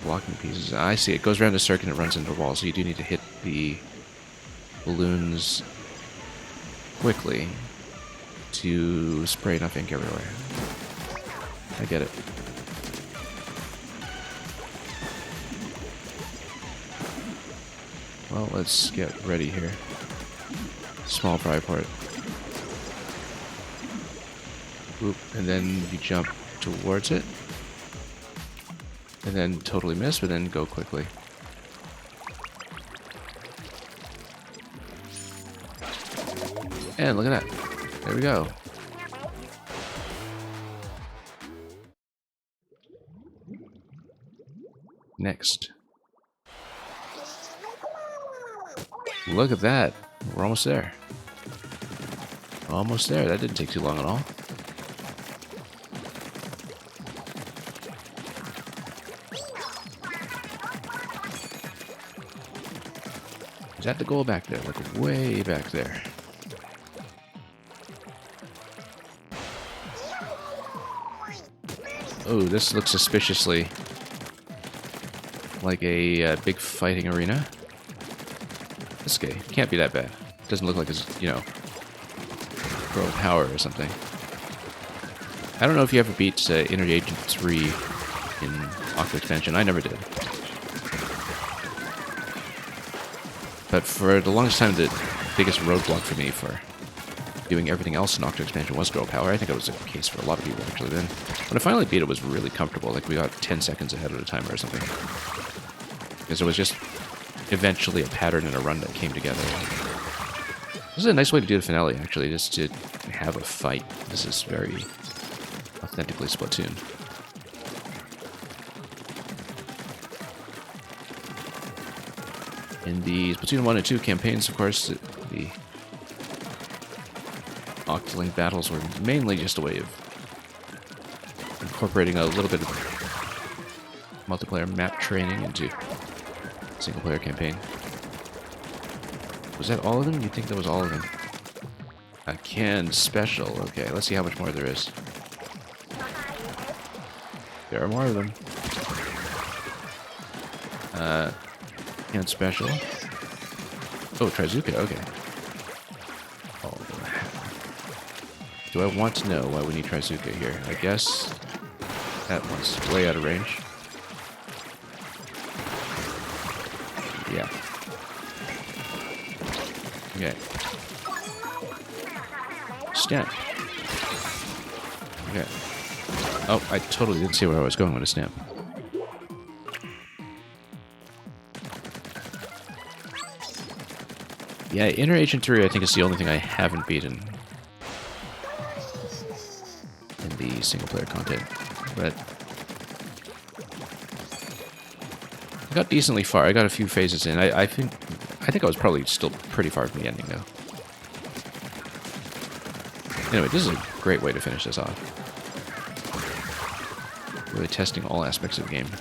blocking pieces. I see. It goes around the circuit and it runs into a wall, so you do need to hit the balloons quickly to spray enough ink everywhere. I get it. Well, let's get ready here. Small pry port. Oop, and then you jump towards it. And then totally miss, but then go quickly. And look at that. There we go. Next. Look at that. We're almost there. Almost there. That didn't take too long at all. Is that the goal back there? Like way back there. Oh, this looks suspiciously like a big fighting arena. This guy can't be that bad. Doesn't look like it's, you know, Girl Power or something. I don't know if you ever beat Energy Agent 3 in Octo Expansion. I never did. But for the longest time, the biggest roadblock for me for doing everything else in Octo Expansion was Girl Power. I think that was the case for a lot of people, actually, then. When I finally beat it, it was really comfortable. Like, we got 10 seconds ahead of the timer or something. Because it was just eventually a pattern and a run that came together. This is a nice way to do the finale, actually, just to have a fight. This is very authentically Splatoon. In the Splatoon 1 and 2 campaigns, of course, the Octoling battles were mainly just a way of incorporating a little bit of multiplayer map training into single-player campaign. Was that all of them? You'd think that was all of them. A canned special. Okay, let's see how much more there is. There are more of them. Canned special. Oh, Trizuka, okay. Oh. Do I want to know why we need Trizuka here? I guess that one's way out of range. Yeah. Okay. Stamp. Okay. Oh, I totally didn't see where I was going with a stamp. Yeah, Inner Agent 3 I think is the only thing I haven't beaten in the single-player content. But I got decently far. I got a few phases in. I think I was probably still pretty far from the ending, though. Anyway, this is a great way to finish this off. Really testing all aspects of the game. In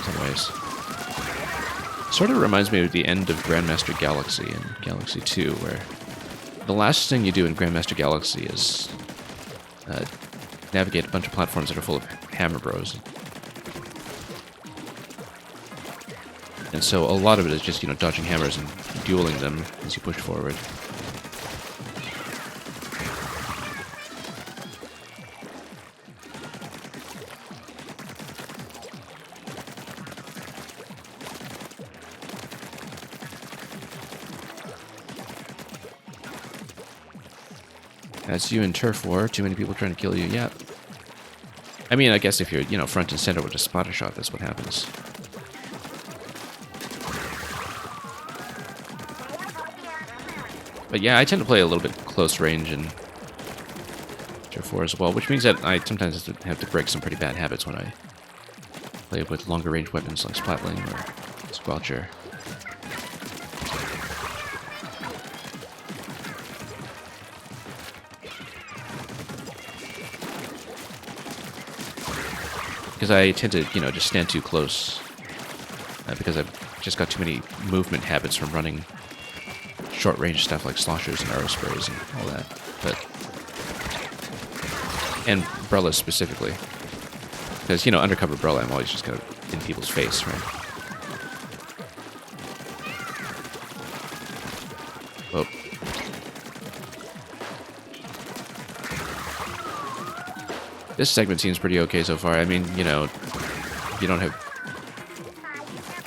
some ways. Sort of reminds me of the end of Grandmaster Galaxy in Galaxy 2, where the last thing you do in Grandmaster Galaxy is navigate a bunch of platforms that are full of hammer bros. And so a lot of it is just, you know, dodging hammers and dueling them as you push forward. That's you in Turf War. Too many people trying to kill you. Yep. I mean, I guess if you're, you know, front and center with a spotter shot, that's what happens. But yeah, I tend to play a little bit close range in Tier 4 as well, which means that I sometimes have to break some pretty bad habits when I play with longer range weapons like Splatling or Squelcher. Because I tend to, you know, just stand too close. Because I've just got too many movement habits from running short-range stuff like sloshers and arrow sprays and all that. And Brellas specifically. Because, you know, undercover Brella, I'm always just kind of in people's face, right? Oh. This segment seems pretty okay so far. I mean, you know, you don't have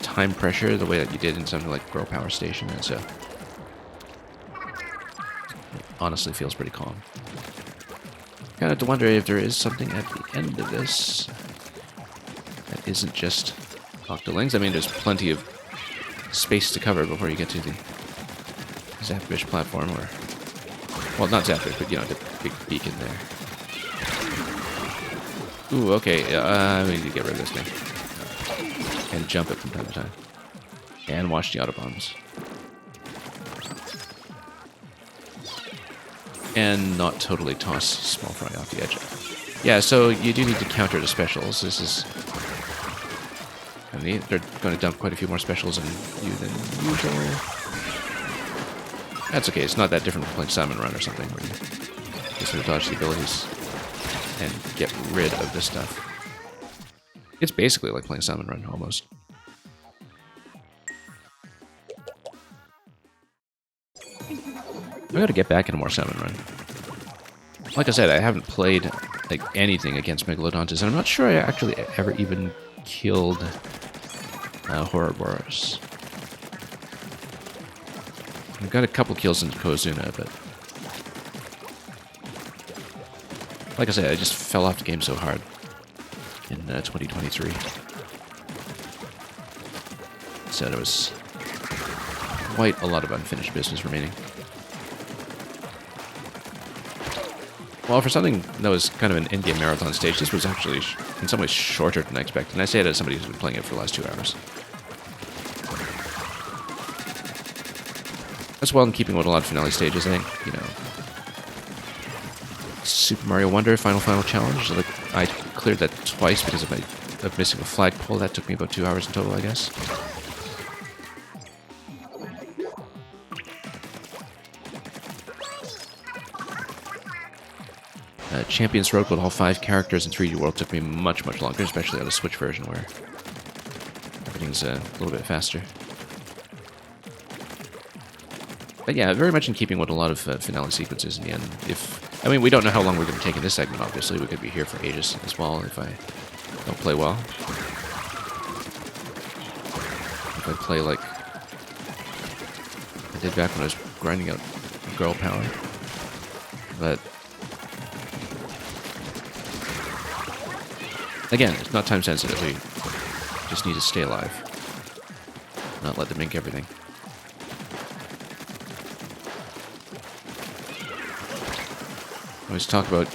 time pressure the way that you did in something like Grow Power Station, and so it honestly feels pretty calm. Kind of to wonder if there is something at the end of this that isn't just Octolings. I mean, there's plenty of space to cover before you get to the Zapfish platform, or... Well, not Zapfish, but, you know, the big beacon there. Ooh, okay, we need to get rid of this thing. And jump it from time to time. And watch the autobombs. And not totally toss Small Fry off the edge. Yeah, so you do need to counter the specials. This is... I mean, they're going to dump quite a few more specials on you than usual. That's okay, it's not that different from playing Salmon Run or something, where you just sort of dodge the abilities and get rid of this stuff. It's basically like playing Salmon Run, almost. I gotta get back into more Salmon Run. Like I said, I haven't played like anything against Megalodontus, and I'm not sure I actually ever even killed Ouroboros. I've got a couple kills in Kozuna, but... Like I said, I just fell off the game so hard in 2023. So there was quite a lot of unfinished business remaining. Well, for something that was kind of an in-game marathon stage, this was actually, in some ways, shorter than I expected. And I say that as somebody who's been playing it for the last 2 hours. That's well in keeping with a lot of finale stages, I think. You know, Super Mario Wonder Final Challenge. Like, I cleared that twice because of missing a flagpole. That took me about 2 hours in total, I guess. Champions Road with all 5 characters in 3D World took me much longer, especially on the Switch version where everything's a little bit faster. But yeah, very much in keeping with a lot of finale sequences in the end. I mean, we don't know how long we're going to take in this segment, obviously. We could be here for ages as well if I don't play well. If I play like I did back when I was grinding out girl power. But again, it's not time sensitive. We just need to stay alive. Not let them ink everything. I always talk about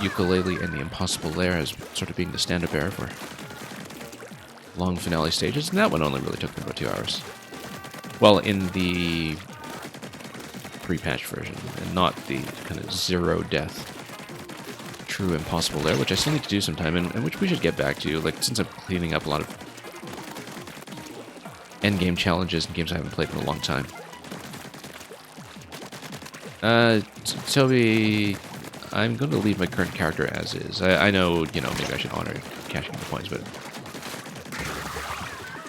Ukulele and the Impossible Lair as sort of being the stand-up bearer for long finale stages, and that one only really took me about 2 hours. Well, in the pre-patch version, and not the kind of zero death true Impossible Lair, which I still need to do sometime, and which we should get back to, like, since I'm cleaning up a lot of endgame challenges and games I haven't played in a long time. Toby, I'm going to leave my current character as is. I know, you know, maybe I should honor cashing the points, but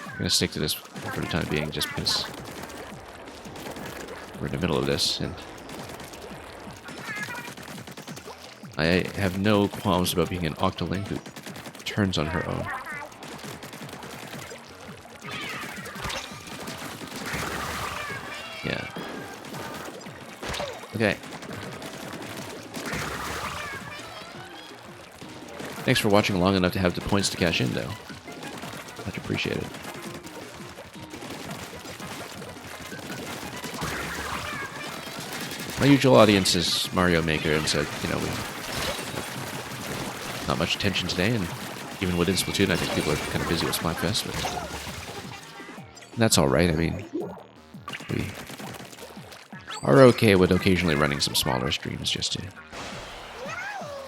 I'm going to stick to this for the time being, just because we're in the middle of this, and I have no qualms about being an Octoling who turns on her own. Yeah. Okay. Thanks for watching long enough to have the points to cash in, though. Much appreciated. My usual audience is Mario Maker, and so, you know, not much attention today, and even within Splatoon, I think people are kind of busy with Splatfest, but that's alright. I mean, we are okay with occasionally running some smaller streams just to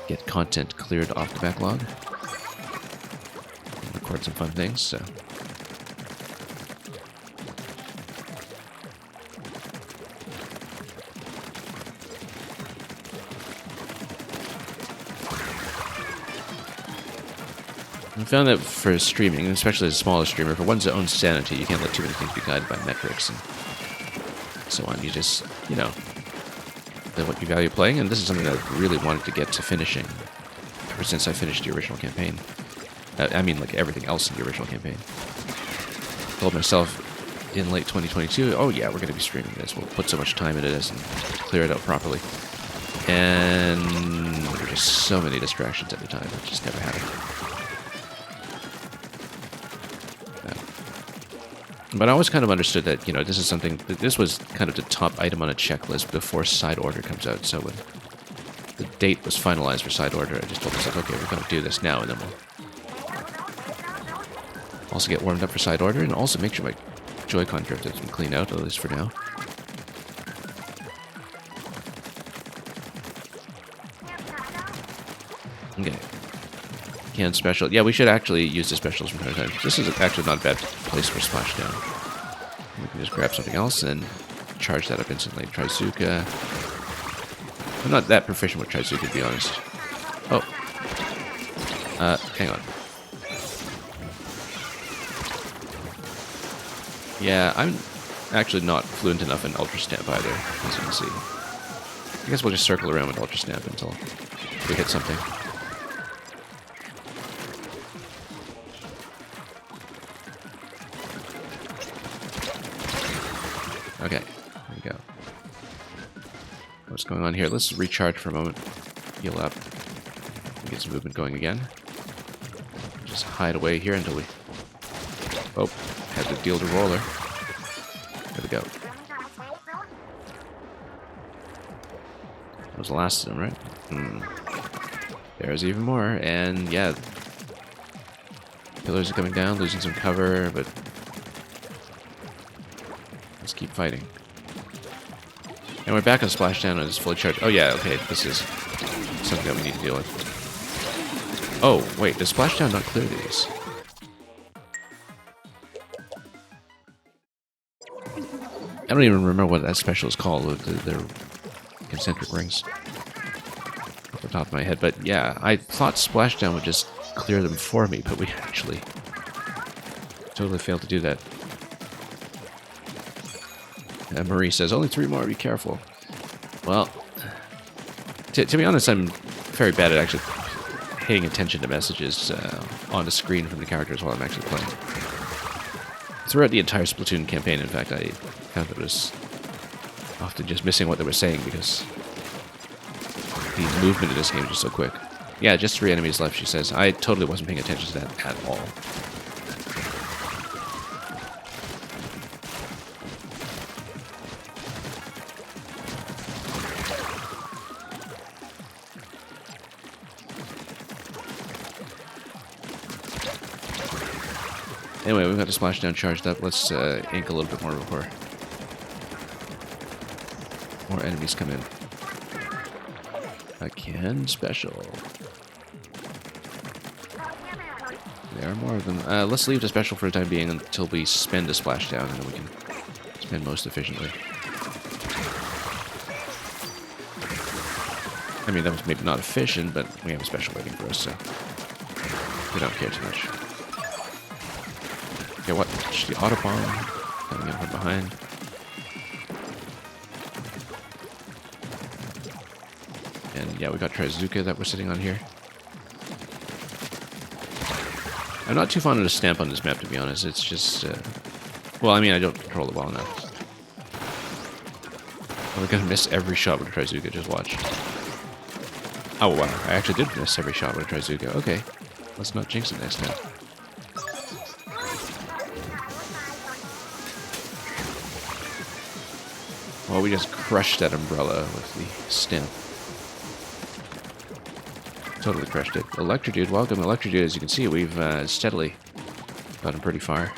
get content cleared off the backlog and record some fun things, so. I found that for streaming, especially as a smaller streamer, for one's own sanity, you can't let too many things be guided by metrics and so on. You just, you know, what you value playing, and this is something that I really wanted to get to finishing ever since I finished the original campaign. I mean, like everything else in the original campaign. I told myself in late 2022, oh yeah, we're going to be streaming this. We'll put so much time into this and clear it out properly. And there were just so many distractions at the time. It just never happened. But I always kind of understood that, you know, this is something, this was kind of the top item on a checklist before Side Order comes out. So when the date was finalized for Side Order, I just told myself, okay, we're going to do this now, and then we'll also get warmed up for Side Order, and also make sure my Joy-Con drift has been cleaned out, at least for now. Okay. Can special. Yeah, we should actually use the specials from time to time. This is actually not a bad place for Splashdown. We can just grab something else and charge that up instantly. Trizuka. I'm not that proficient with Trizuka, to be honest. Oh. Hang on. Yeah, I'm actually not fluent enough in Ultra Stamp either, as you can see. I guess we'll just circle around with Ultra Stamp until we hit something. Okay, there we go. What's going on here? Let's recharge for a moment. Heal up. Get some movement going again. Just hide away here until we... Oh, had to deal the roller. There we go. That was the last of them, right? There's even more, and yeah. Pillars are coming down, losing some cover, but... let's keep fighting. And we're back on Splashdown and it's fully charged. Oh yeah, okay, this is something that we need to deal with. Oh, wait, does Splashdown not clear these? I don't even remember what that special is called. They're concentric rings. Off the top of my head. But yeah, I thought Splashdown would just clear them for me, but we actually totally failed to do that. And Marie says, only 3 more, be careful. Well, to be honest, I'm very bad at actually paying attention to messages on the screen from the characters while I'm actually playing. Throughout the entire Splatoon campaign, in fact, I found that I was often just missing what they were saying because the movement in this game is just so quick. Yeah, just 3 enemies left, she says. I totally wasn't paying attention to that at all. Anyway, we've got the Splashdown charged up. Let's ink a little bit more before more enemies come in. Again, special. There are more of them. Let's leave the special for the time being until we spend the Splashdown, and then we can spend most efficiently. I mean, that was maybe not efficient, but we have a special waiting for us, so we don't care too much. Okay, what? Just the Autobomb coming in from behind. And yeah, we got Trizuka that we're sitting on here. I'm not too fond of the stamp on this map, to be honest. It's just, well, I mean, I don't control it well enough. We're gonna miss every shot with Trizuka, just watch. Oh, wow, I actually did miss every shot with Trizuka. Okay, let's not jinx it next time. Well, we just crushed that umbrella with the stem. Totally crushed it. Electrodude, welcome. Electrodude, as you can see, we've steadily gotten pretty far.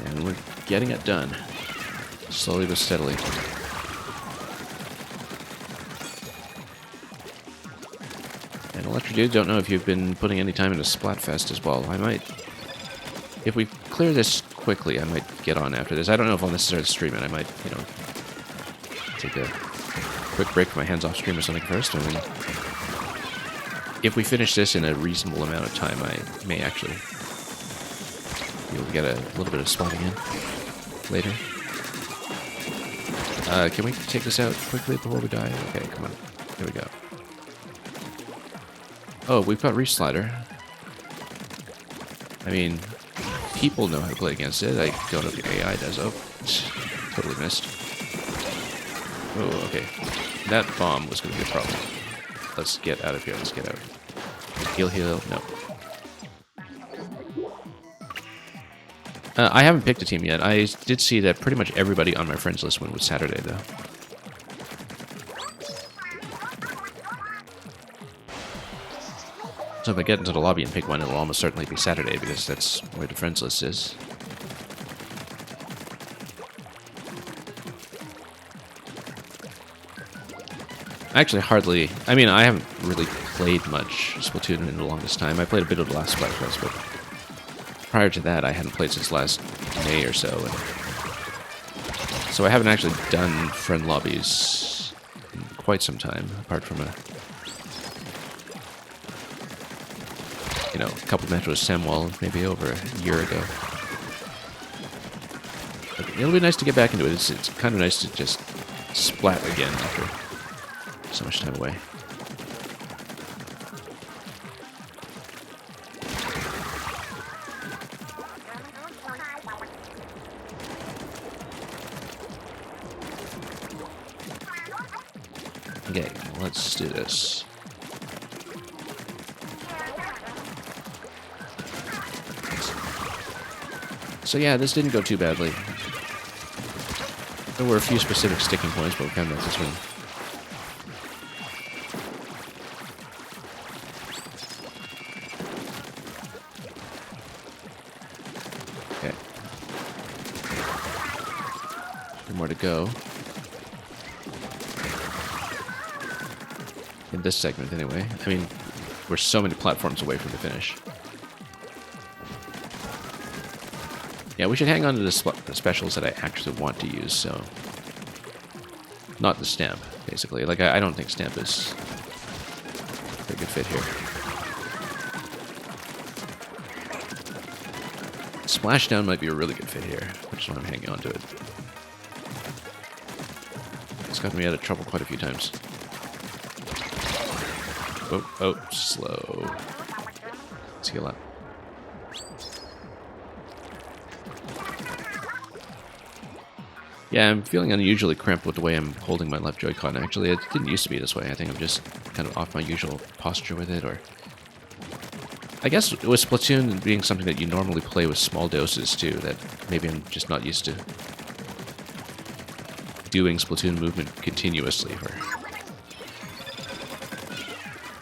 And we're getting it done. Slowly but steadily. And Electrodude, don't know if you've been putting any time into Splatfest as well. I might... If we clear this quickly, I might get on after this. I don't know if I'll necessarily stream it. I might, you know, take a quick break from my hands-off stream or something first, and then if we finish this in a reasonable amount of time, I may actually be able to get a little bit of spotting in later. Can we take this out quickly before we die? Okay, come on. Here we go. Oh, we've got Reef Slider. I mean, people know how to play against it. I don't know if the AI does. Oh, totally missed. Oh, okay. That bomb was going to be a problem. Let's get out of here. Let's get out. Heal, heal. No. I haven't picked a team yet. I did see that pretty much everybody on my friends list went with Saturday, though. So if I get into the lobby and pick one, it'll almost certainly be Saturday, because that's where the friends list is. Actually, hardly... I mean, I haven't really played much Splatoon in the longest time. I played a bit of the last Splatfest, but prior to that, I hadn't played since last May or so. And so I haven't actually done friend lobbies in quite some time, apart from a... you know, a couple of matches with Samwell maybe over a year ago. But it'll be nice to get back into it. It's kind of nice to just splat again after so much time away. Okay, let's do this. So yeah, this didn't go too badly. There were a few specific sticking points, but we kind of got this one. Okay. Three more to go. In this segment, anyway. I mean, we're so many platforms away from the finish. Yeah, we should hang on to the specials that I actually want to use, so... Not the stamp, basically. Like, I don't think stamp is a very good fit here. Splashdown might be a really good fit here, which is why I'm hanging on to it. It's gotten me out of trouble quite a few times. Oh, slow. Let's heal up. Yeah, I'm feeling unusually cramped with the way I'm holding my left Joy-Con. Actually, it didn't used to be this way. I think I'm just kind of off my usual posture with it, or... I guess with Splatoon being something that you normally play with small doses, too, that maybe I'm just not used to doing Splatoon movement continuously for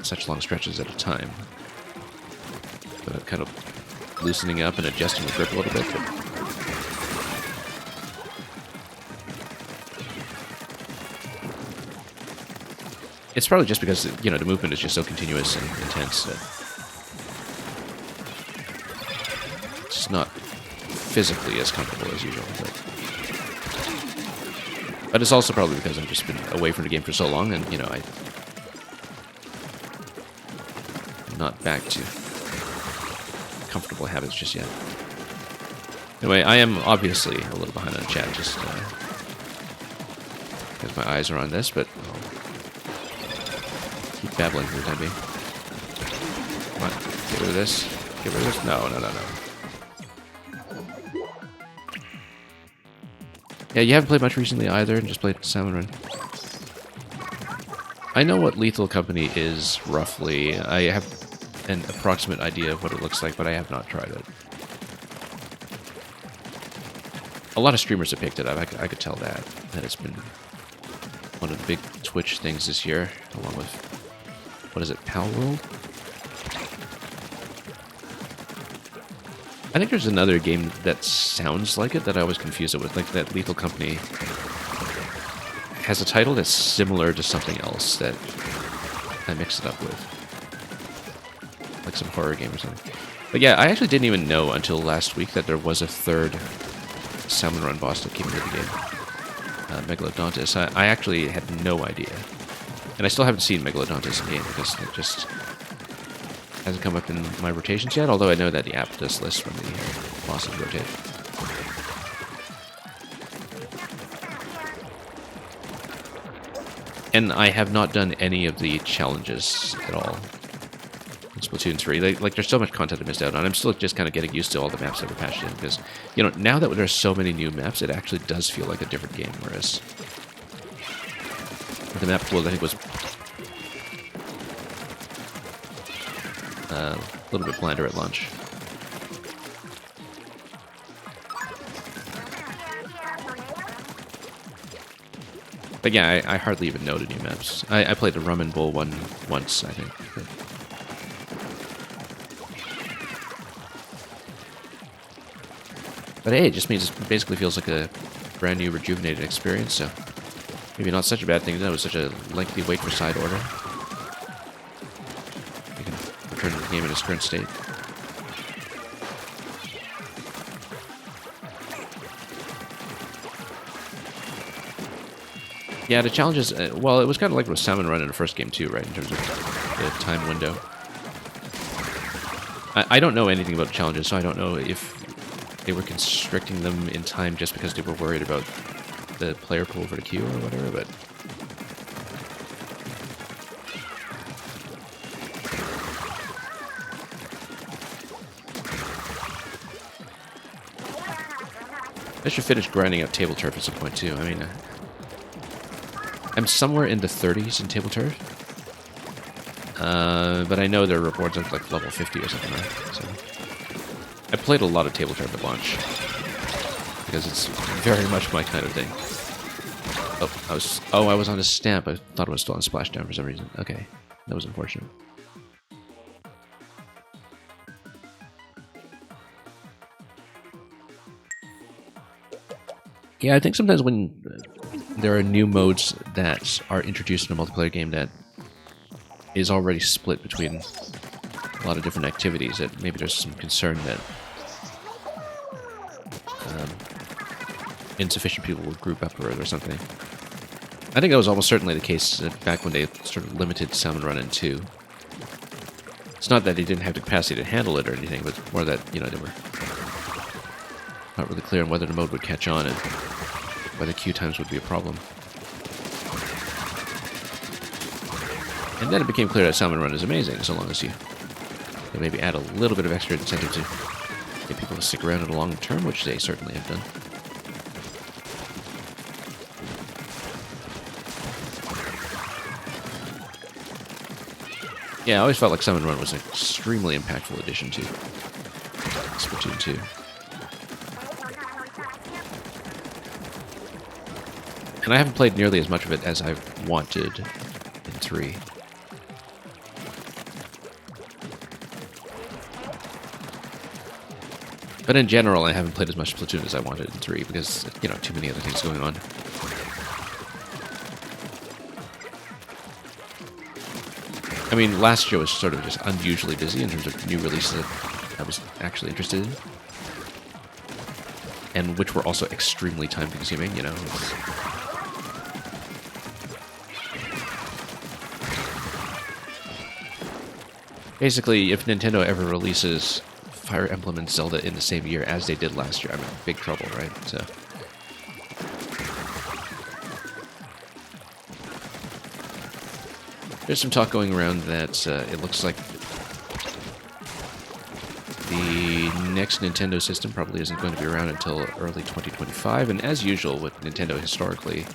such long stretches at a time. But I'm kind of loosening up and adjusting the grip a little bit, but... It's probably just because, you know, the movement is just so continuous and intense that it's just not physically as comfortable as usual. But it's also probably because I've just been away from the game for so long, and, you know, I'm not back to comfortable habits just yet. Anyway, I am obviously a little behind on chat, just because my eyes are on this, but I'll keep babbling for the time being. Come on, get rid of this. Get rid of this. No. Yeah, you haven't played much recently either, and just played Salmon Run. I know what Lethal Company is, roughly. I have an approximate idea of what it looks like, but I have not tried it. a lot of streamers have picked it up. I could tell that it's been one of the big Twitch things this year, along with, what is it, Pal World? I think there's another game that sounds like it that I always confuse it with, like that Lethal Company has a title that's similar to something else that I mix it up with. Like some horror game or something. But yeah, I actually didn't even know until last week that there was a third Salmon Run boss that came into the game. Megalodontus. I actually had no idea. And I still haven't seen Megalodontus in game because it just hasn't come up in my rotations yet, although I know that the app does list when the bosses rotate. And I have not done any of the challenges at all in Splatoon 3. Like there's so much content I missed out on. I'm still just kind of getting used to all the maps that were patched in, because, you know, now that there's so many new maps, it actually does feel like a different game, whereas the map pool, I think, was a little bit blander at launch. But yeah, I hardly even know the new maps. I played the Rum and Bowl one once, I think. But hey, it just means it basically feels like a brand new, rejuvenated experience, so maybe not such a bad thing that it was such a lengthy wait for side order. You can return to the game in its current state. Yeah, the challenges, well, it was kind of like with Salmon Run in the first game too, right, in terms of the time window. I don't know anything about the challenges, so I don't know if they were constricting them in time just because they were worried about the player pool for the queue or whatever, but I should finish grinding out table turf at some point too. I mean, I'm somewhere in the 30s in table turf, but I know there are rewards of like level 50 or something, right? So I played a lot of table turf at launch because it's very much my kind of thing. Oh, I was on a stamp. I thought it was still on Splashdown for some reason. Okay, that was unfortunate. Yeah, I think sometimes when there are new modes that are introduced in a multiplayer game that is already split between a lot of different activities, that maybe there's some concern that insufficient people will group up or something. I think that was almost certainly the case back when they sort of limited Salmon Run in 2. It's not that they didn't have the capacity to handle it or anything, but more that, you know, they were not really clear on whether the mode would catch on and whether queue times would be a problem. And then it became clear that Salmon Run is amazing, so long as you maybe add a little bit of extra incentive to get people to stick around in the long term, which they certainly have done. Yeah, I always felt like Salmon Run was an extremely impactful addition to Splatoon 2. And I haven't played nearly as much of it as I wanted in 3. But in general, I haven't played as much Splatoon as I wanted in 3 because, you know, too many other things going on. I mean, last year was sort of just unusually busy in terms of new releases that I was actually interested in. And which were also extremely time-consuming, you know. Basically, if Nintendo ever releases Fire Emblem and Zelda in the same year as they did last year, I'm in big trouble, right? So there's some talk going around that it looks like the next Nintendo system probably isn't going to be around until early 2025, and as usual with Nintendo historically,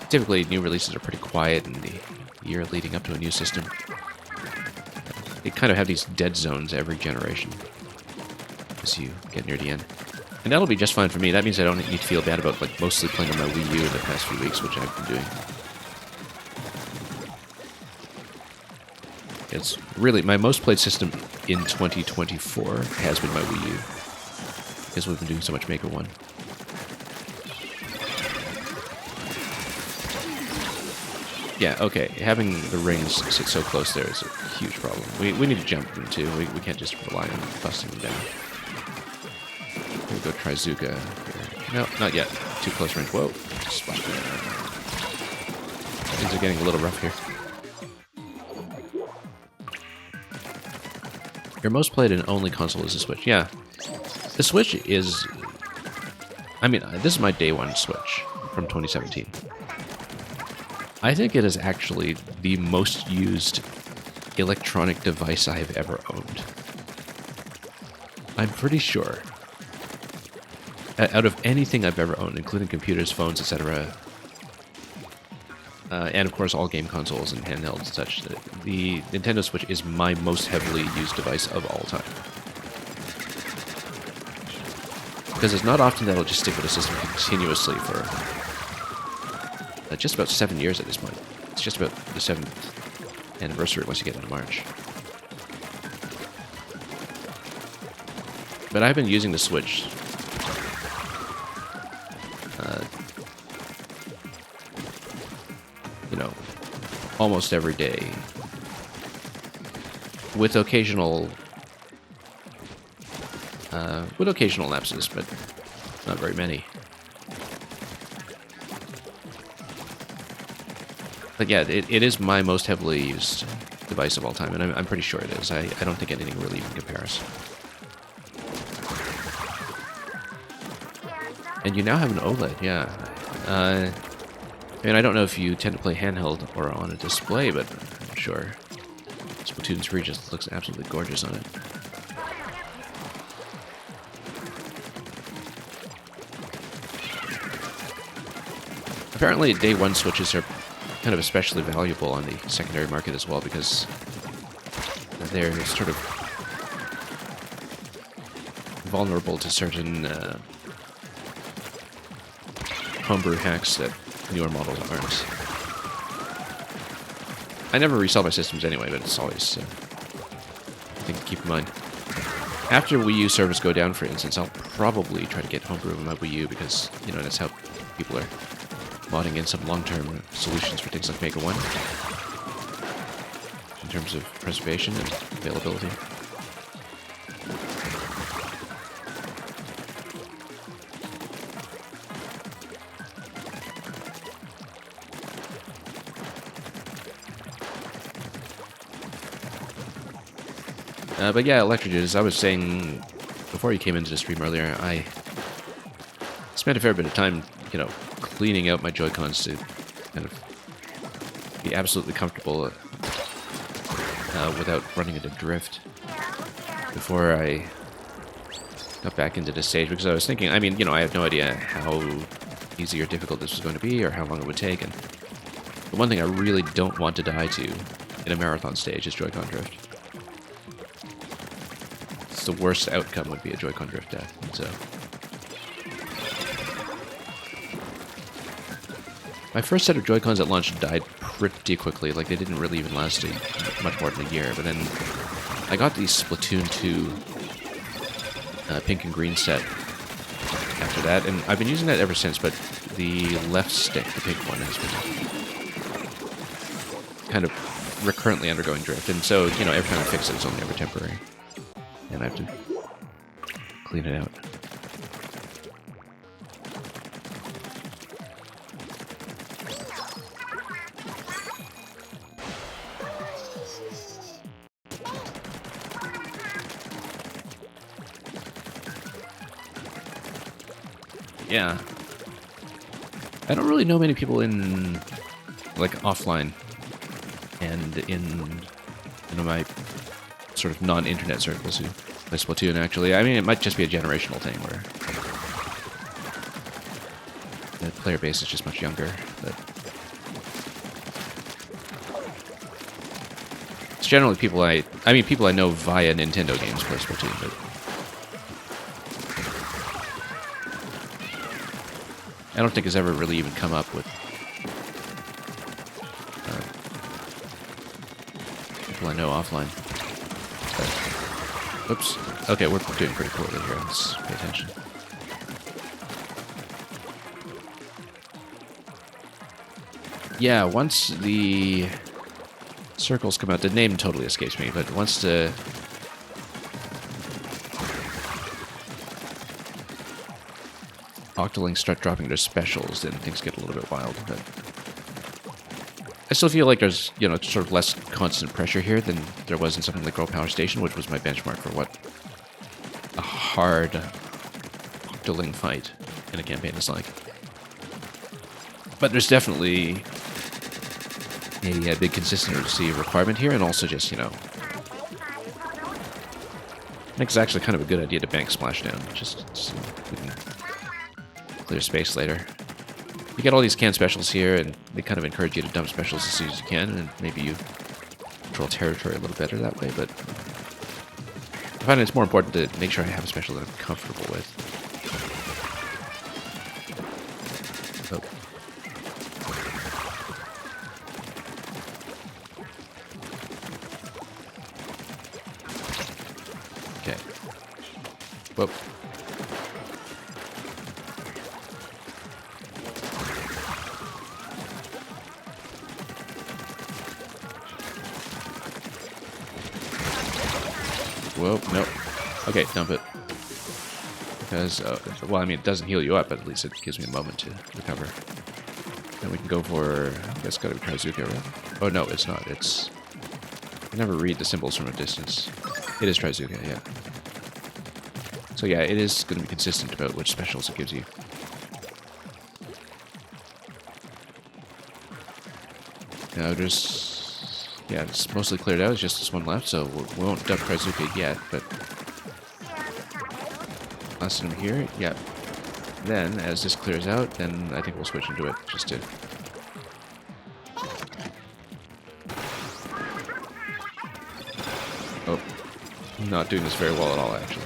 typically new releases are pretty quiet in the year leading up to a new system. They kind of have these dead zones every generation as you get near the end. And that'll be just fine for me. That means I don't need to feel bad about like mostly playing on my Wii U in the past few weeks, which I've been doing. It's really my most played system in 2024 has been my Wii U, because we've been doing so much Maker 1. Yeah, okay. Having the rings sit so close there is a huge problem. We need to jump them too. We can't just rely on busting them down. We'll go try Zuka here. No, not yet. Too close range. Whoa. Splash. Things are getting a little rough here. Your most played and only console is the Switch. Yeah. The Switch is... I mean, this is my day one Switch from 2017. I think it is actually the most used electronic device I've ever owned. I'm pretty sure. Out of anything I've ever owned, including computers, phones, etc., and of course all game consoles and handhelds and such, the Nintendo Switch is my most heavily used device of all time. Because it's not often that I'll just stick with a system continuously for just about 7 years at this point. It's just about the 7th anniversary once you get into March. But I've been using the Switch you know, almost every day, with occasional lapses, but not very many. But yeah, it is my most heavily used device of all time, and I'm pretty sure it is. I don't think anything really even compares. And you now have an OLED, yeah. I mean, I don't know if you tend to play handheld or on a display, but I'm sure Splatoon 3 just looks absolutely gorgeous on it. Apparently, day one Switches are kind of especially valuable on the secondary market as well, because they're sort of vulnerable to certain homebrew hacks that newer models aren't. I never resell my systems anyway, but it's always a thing to keep in mind. After Wii U servers go down, for instance, I'll probably try to get homebrew on my Wii U, because, you know, that's how people are modding in some long-term solutions for things like Maker 1 in terms of preservation and availability. But yeah, Electroid, as I was saying before you came into the stream earlier, I spent a fair bit of time, you know, cleaning out my Joy-Cons to kind of be absolutely comfortable without running into drift before I got back into this stage, because I was thinking, I mean, you know, I have no idea how easy or difficult this was going to be or how long it would take, and the one thing I really don't want to die to in a marathon stage is Joy-Con drift. The worst outcome would be a Joy-Con drift death, and so my first set of Joy-Cons at launch died pretty quickly. Like, they didn't really even last much more than a year. But then I got the Splatoon 2 pink and green set after that, and I've been using that ever since, but the left stick, the pink one, has been kind of recurrently undergoing drift. And so, you know, every time I fix it, it's only ever temporary. And I have to clean it out. Yeah. I don't really know many people in, like, offline and in, you know, my sort of non-internet circles who play Splatoon, actually. I mean, it might just be a generational thing where the player base is just much younger, but it's generally people I mean, people I know via Nintendo games play Splatoon, but I don't think has ever really even come up with people I know offline. But, oops. Okay, we're doing pretty poorly here. Let's pay attention. Yeah, once the circles come out, the name totally escapes me, but once the Octolings start dropping their specials, then things get a little bit wild. But I still feel like there's, you know, sort of less constant pressure here than there was in something like Girl Power Station, which was my benchmark for what a hard Octoling fight in a campaign is like. But there's definitely a big consistency requirement here, and also just, you know, I think it's actually kind of a good idea to bank Splashdown, just so we can clear space later. You get all these can specials here, and they kind of encourage you to dump specials as soon as you can, and maybe you control territory a little better that way, but I find it's more important to make sure I have a special that I'm comfortable with. Oh. Okay. Whoop. Whoa, no. Okay, dump it. Because, well, I mean, it doesn't heal you up, but at least it gives me a moment to recover. Then we can go for, that's gotta be Trizuka, right? Oh, no, it's not. It's, I never read the symbols from a distance. It is Trizuka, yeah. So yeah, it is gonna be consistent about which specials it gives you. Now there's, yeah, it's mostly cleared out. It's just this one left, so we won't dump Trizuka yet, but last item here, yeah. Then, as this clears out, then I think we'll switch into it, just to... Oh, I'm not doing this very well at all, actually.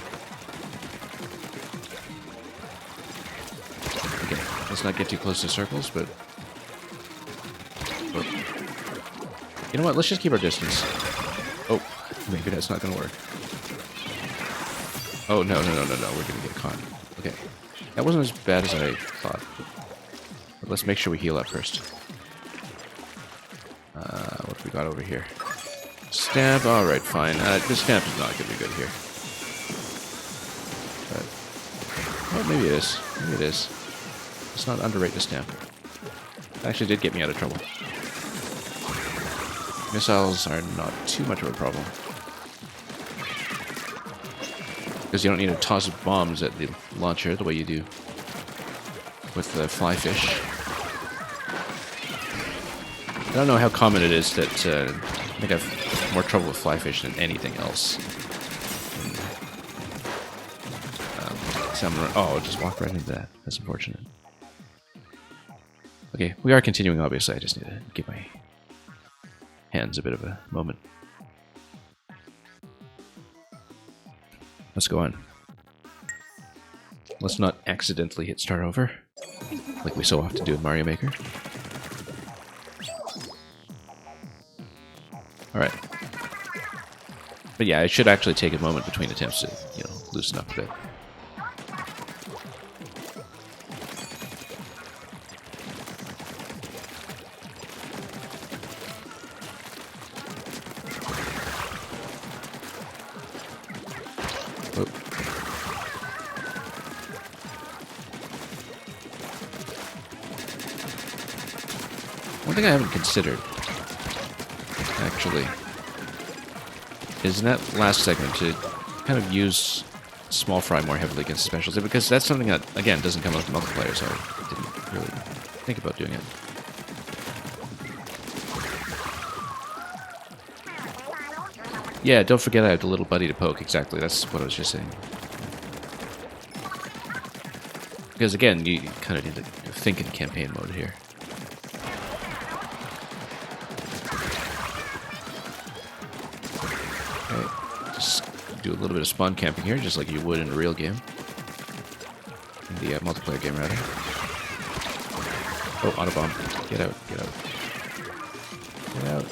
Okay, let's not get too close to circles, but... Oh. You know what, let's just keep our distance. Oh, maybe that's not gonna work. Oh, no, we're gonna get caught. Okay. That wasn't as bad as I thought. But let's make sure we heal up first. What have we got over here? Stamp, alright, fine. This stamp is not gonna be good here. But, well, maybe it is. Maybe it is. Let's not underrate the stamp. It actually did get me out of trouble. Missiles are not too much of a problem. Because you don't need to toss bombs at the launcher the way you do with the fly fish. I don't know how common it is that I think I've more trouble with fly fish than anything else. Oh, I'll just walk right into that. That's unfortunate. Okay, we are continuing, obviously. I just need to give my hands a bit of a moment. Let's go on. Let's not accidentally hit start over, like we so often do in Mario Maker. Alright. But yeah, I should actually take a moment between attempts to, you know, loosen up a bit. One thing I haven't considered, actually, is in that last segment to kind of use small fry more heavily against specials, because that's something that, again, doesn't come out with multiplayer, so I didn't really think about doing it. Yeah, don't forget I have the little buddy to poke, exactly, that's what I was just saying. Because again, you kind of need to think in campaign mode here. Do a little bit of spawn camping here, just like you would in a real game. In the multiplayer game, rather. Oh, auto bomb. Get out, get out. Get out.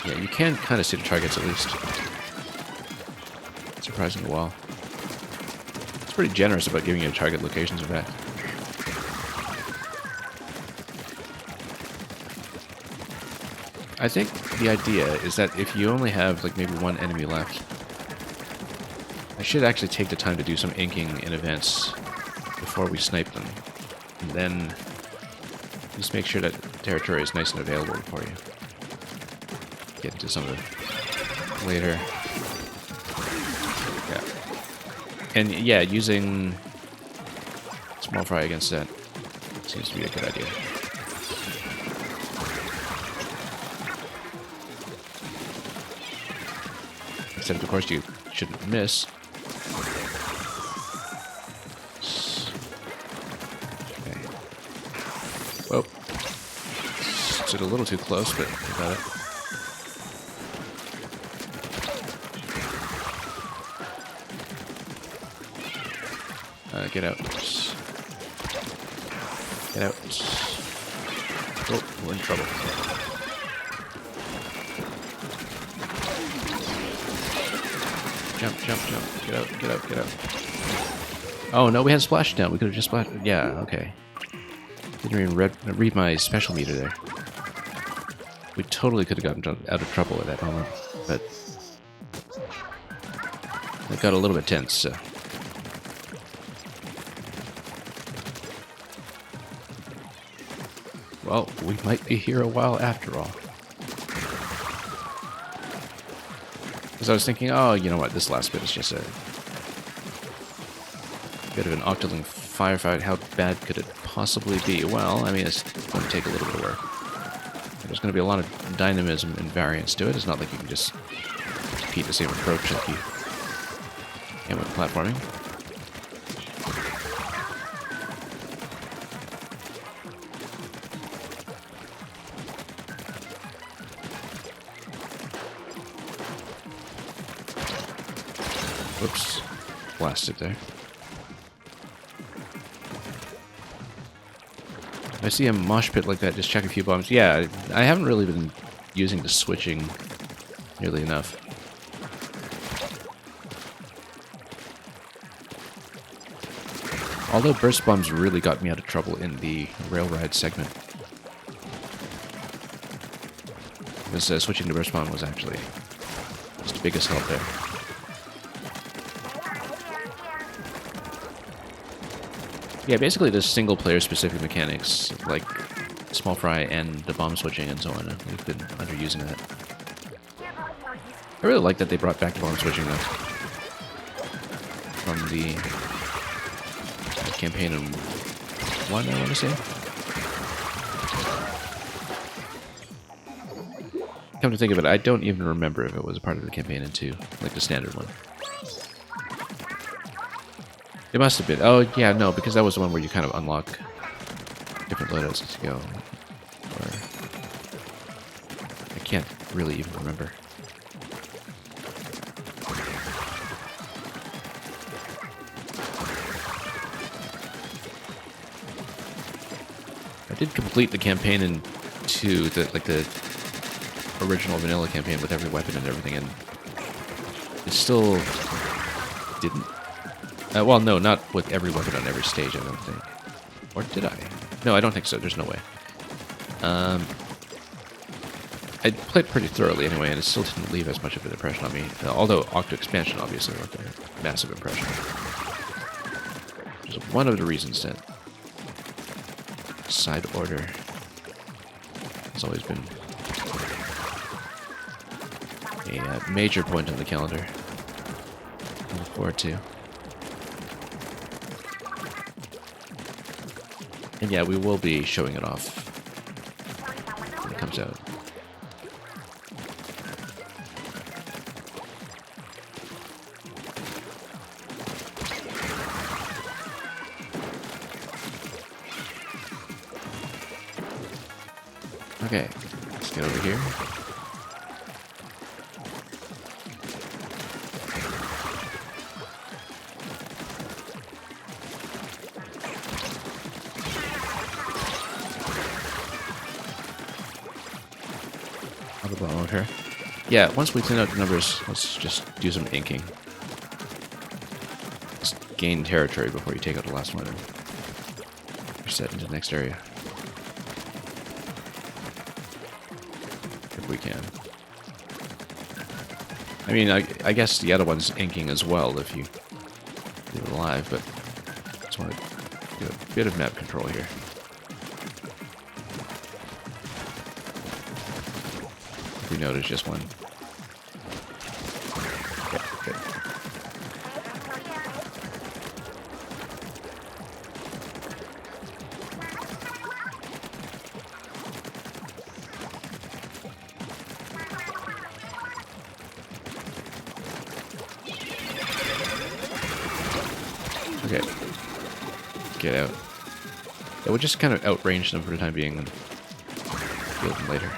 Yeah, you can kind of see the targets at least. Surprisingly well. It's pretty generous about giving you target locations, in fact. I think the idea is that if you only have like maybe one enemy left, I should actually take the time to do some inking in advance before we snipe them. And then just make sure that territory is nice and available for you. Get into some of it later. Yeah. And yeah, using small fry against that seems to be a good idea. Except, of course, you shouldn't miss. Okay. Whoa. Stood a little too close, but we got it. Get out. Get out. Oh, we're in trouble. Jump, jump, jump. Get out, get out, get out. Oh, no, we had splashdown. We could have just splashed. Yeah, okay. Didn't even read my special meter there. We totally could have gotten out of trouble at that moment, but it got a little bit tense, so. Well, we might be here a while after all. Because I was thinking, oh, you know what, this last bit is just a bit of an Octoling firefight. How bad could it possibly be? Well, I mean, it's going to take a little bit of work. There's going to be a lot of dynamism and variance to it. It's not like you can just repeat the same approach like you can with platforming. Whoops. Blasted there. I see a mosh pit like that, just check a few bombs. Yeah, I haven't really been using the switching nearly enough. Although burst bombs really got me out of trouble in the rail ride segment. Because switching to burst bomb was actually just the biggest help there. Yeah, basically the single-player specific mechanics, like small fry and the bomb switching and so on. We've been underusing that. I really like that they brought back the bomb switching, though. From the campaign in 1, I want to say. Come to think of it, I don't even remember if it was a part of the campaign in 2, like the standard one. It must have been. Oh, yeah, no, because that was the one where you kind of unlock different loadouts as you go. Or I can't really even remember. I did complete the campaign in 2, like the original vanilla campaign with every weapon and everything, and it still didn't. Well, no, not with every weapon on every stage, I don't think. Or did I? No, I don't think so. There's no way. I played pretty thoroughly anyway, and it still didn't leave as much of an impression on me. Although Octo Expansion obviously left a massive impression. Which is one of the reasons that side order has always been a major point on the calendar to look forward to. And yeah, we will be showing it off when it comes out. Okay, let's get over here. order. Yeah, once we clean out the numbers, let's just do some inking. Just gain territory before you take out the last one and reset into the next area. If we can. I mean, I guess the other one's inking as well if you leave it alive, but I just want to do a bit of map control here. If we know there's just one. Okay, good. Okay. Get out. Yeah, we'll just kind of outrange them for the time being and field them later.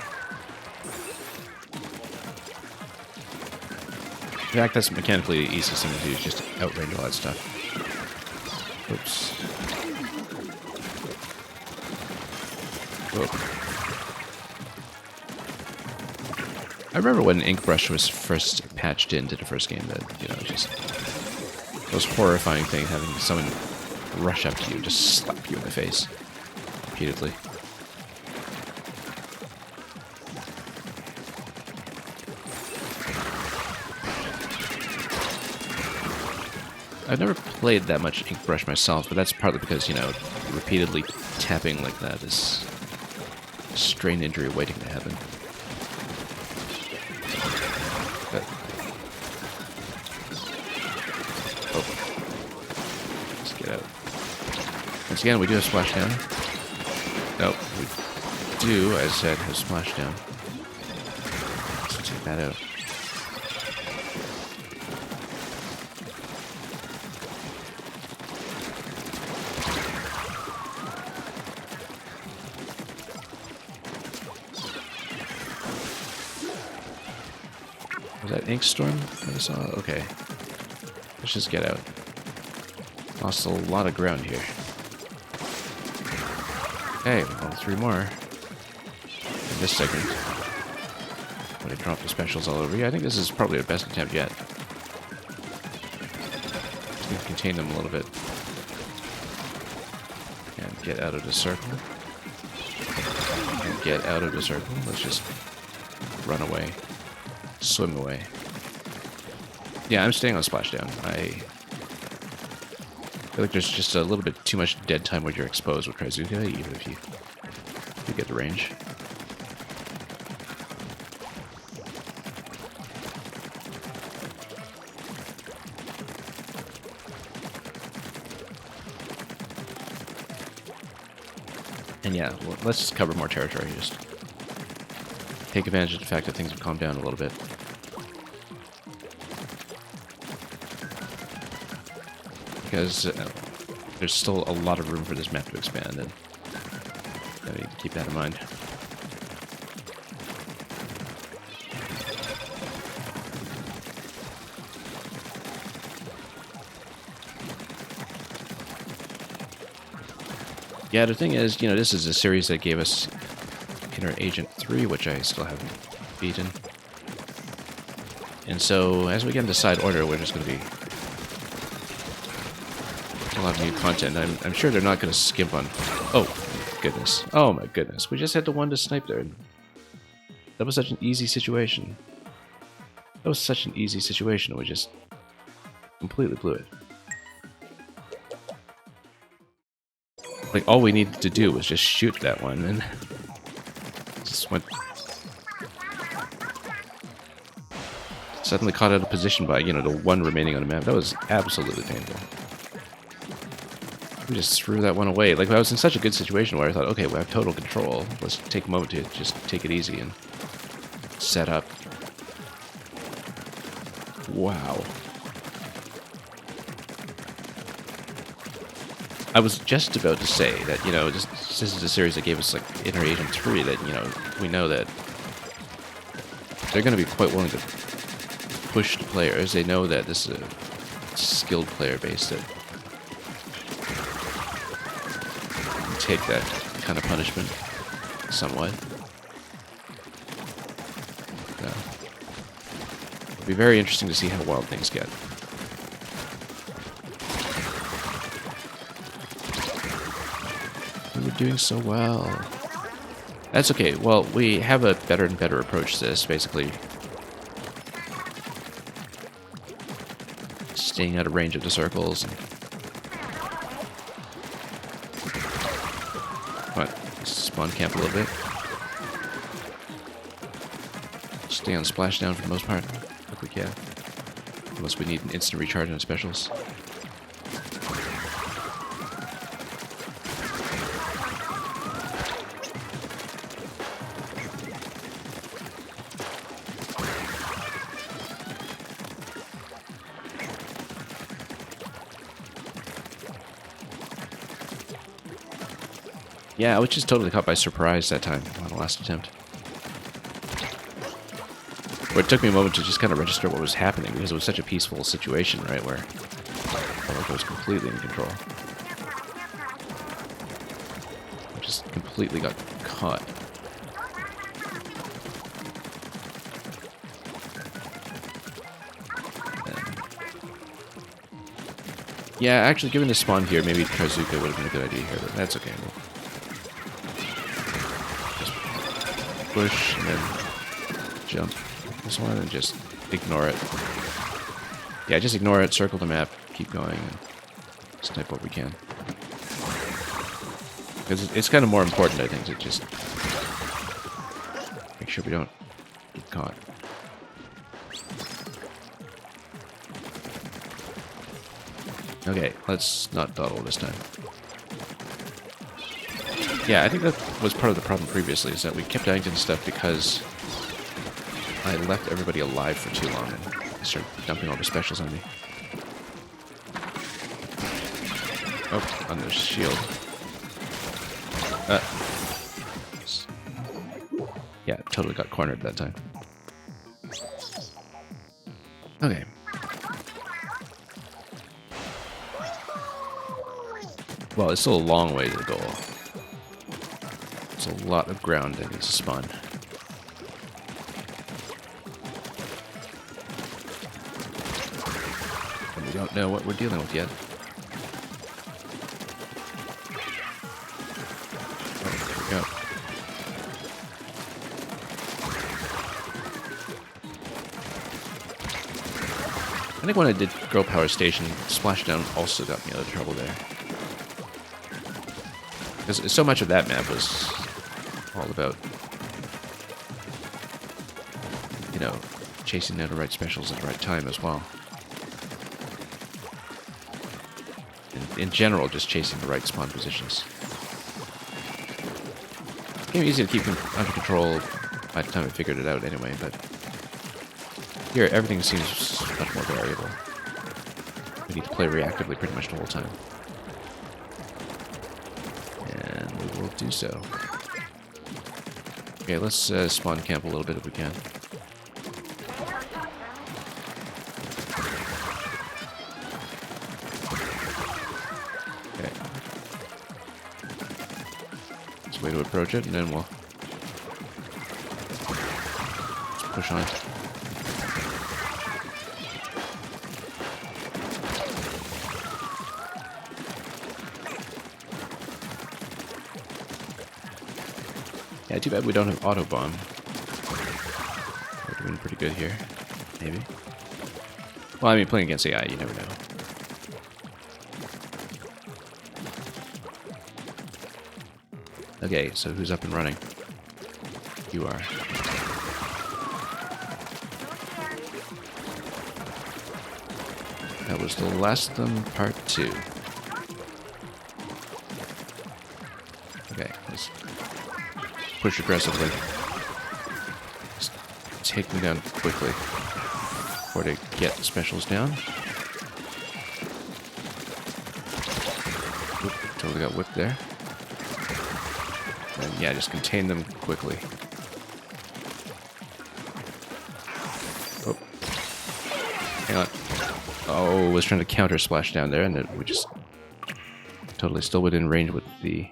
In fact, that's mechanically the easiest thing to do, is just outrange all that stuff. Oops. Whoa. I remember when Inkbrush was first patched into the first game, that, you know, just those horrifying things, having someone rush up to you, just slap you in the face repeatedly. I've never played that much Inkbrush myself, but that's partly because, you know, repeatedly tapping like that is a strain injury waiting to happen. But, oh. Let's get out. Once again, we do have splashdown. No, we do, as I said, have splashdown. Let's take that out. Was that Ink Storm that I saw? Okay. Let's just get out. Lost a lot of ground here. Okay, well, 3 more in this segment. When I drop the specials all over you. I think this is probably the best attempt yet. Just need to contain them a little bit. And get out of the circle. And get out of the circle. Let's just run away. Swim away. Yeah, I'm staying on splashdown. I feel like there's just a little bit too much dead time when you're exposed with Kraizuka, even if you get the range. And yeah, well, let's just cover more territory. Just take advantage of the fact that things have calmed down a little bit. Because there's still a lot of room for this map to expand, and I need to keep that in mind. Yeah, the thing is, you know, this is a series that gave us Inner Agent 3, which I still haven't beaten. And so, as we get into side order, we're just going to be a lot of new content. I'm sure they're not going to skimp on... Oh, goodness. Oh my goodness. We just had the one to snipe there. That was such an easy situation. That was such an easy situation, and we just completely blew it. Like, all we needed to do was just shoot that one, and just went... Suddenly caught out of position by, you know, the one remaining on the map. That was absolutely painful. We just threw that one away. Like, I was in such a good situation where I thought, okay, we have total control. Let's take a moment to just take it easy and set up. Wow. I was just about to say that, you know, this is a series that gave us, like, Inner Agent 3, that, you know, we know that they're going to be quite willing to push the players. They know that this is a skilled player base that can take that kind of punishment somewhat. it'll be very interesting to see how wild things get. We were doing so well. That's okay. Well, we have a better and better approach to this, basically. Staying out of range of the circles. What? Spawn camp a little bit. Stay on splashdown for the most part, if we can. Unless we need an instant recharge on specials. Yeah, I was just totally caught by surprise that time on the last attempt. Where it took me a moment to just kind of register what was happening, because it was such a peaceful situation, right, where I felt like I was completely in control. I just completely got caught. Yeah, actually, given the spawn here, maybe Karzuka would have been a good idea here, but that's okay. We'll just push and then jump this one and just ignore it. Yeah, just ignore it, circle the map, keep going, and snipe what we can. Because it's kind of more important, I think, to just make sure we don't get caught. Okay, let's not dawdle this time. Yeah, I think that was part of the problem previously, is that we kept dying to stuff because I left everybody alive for too long and they started dumping all the specials on me. Oh, on their shield. Yeah, totally got cornered that time. Okay. Well, it's still a long way to the goal. There's a lot of ground that needs to spawn. And we don't know what we're dealing with yet. Oh, there we go. I think when I did Girl Power Station, Splashdown also got me out of trouble there. Because so much of that map was all about, you know, chasing down the right specials at the right time as well. In general, just chasing the right spawn positions. It became easy to keep under control by the time I figured it out anyway, but here everything seems much more variable. We need to play reactively pretty much the whole time. We'll do so. Okay, let's spawn camp a little bit if we can. Okay. That's the way to approach it, and then we'll let's push on. Yeah, too bad we don't have auto bomb. We're doing pretty good here. Maybe. Well, I mean, playing against AI, you never know. Okay, so who's up and running? You are. That was the last of them, part 2. Okay, let's push aggressively. Just take them down quickly before they get the specials down. Oop, totally got whipped there. And yeah, just contain them quickly. Oh. Hang on. Oh, I was trying to counter splash down there, and we just totally still within range with the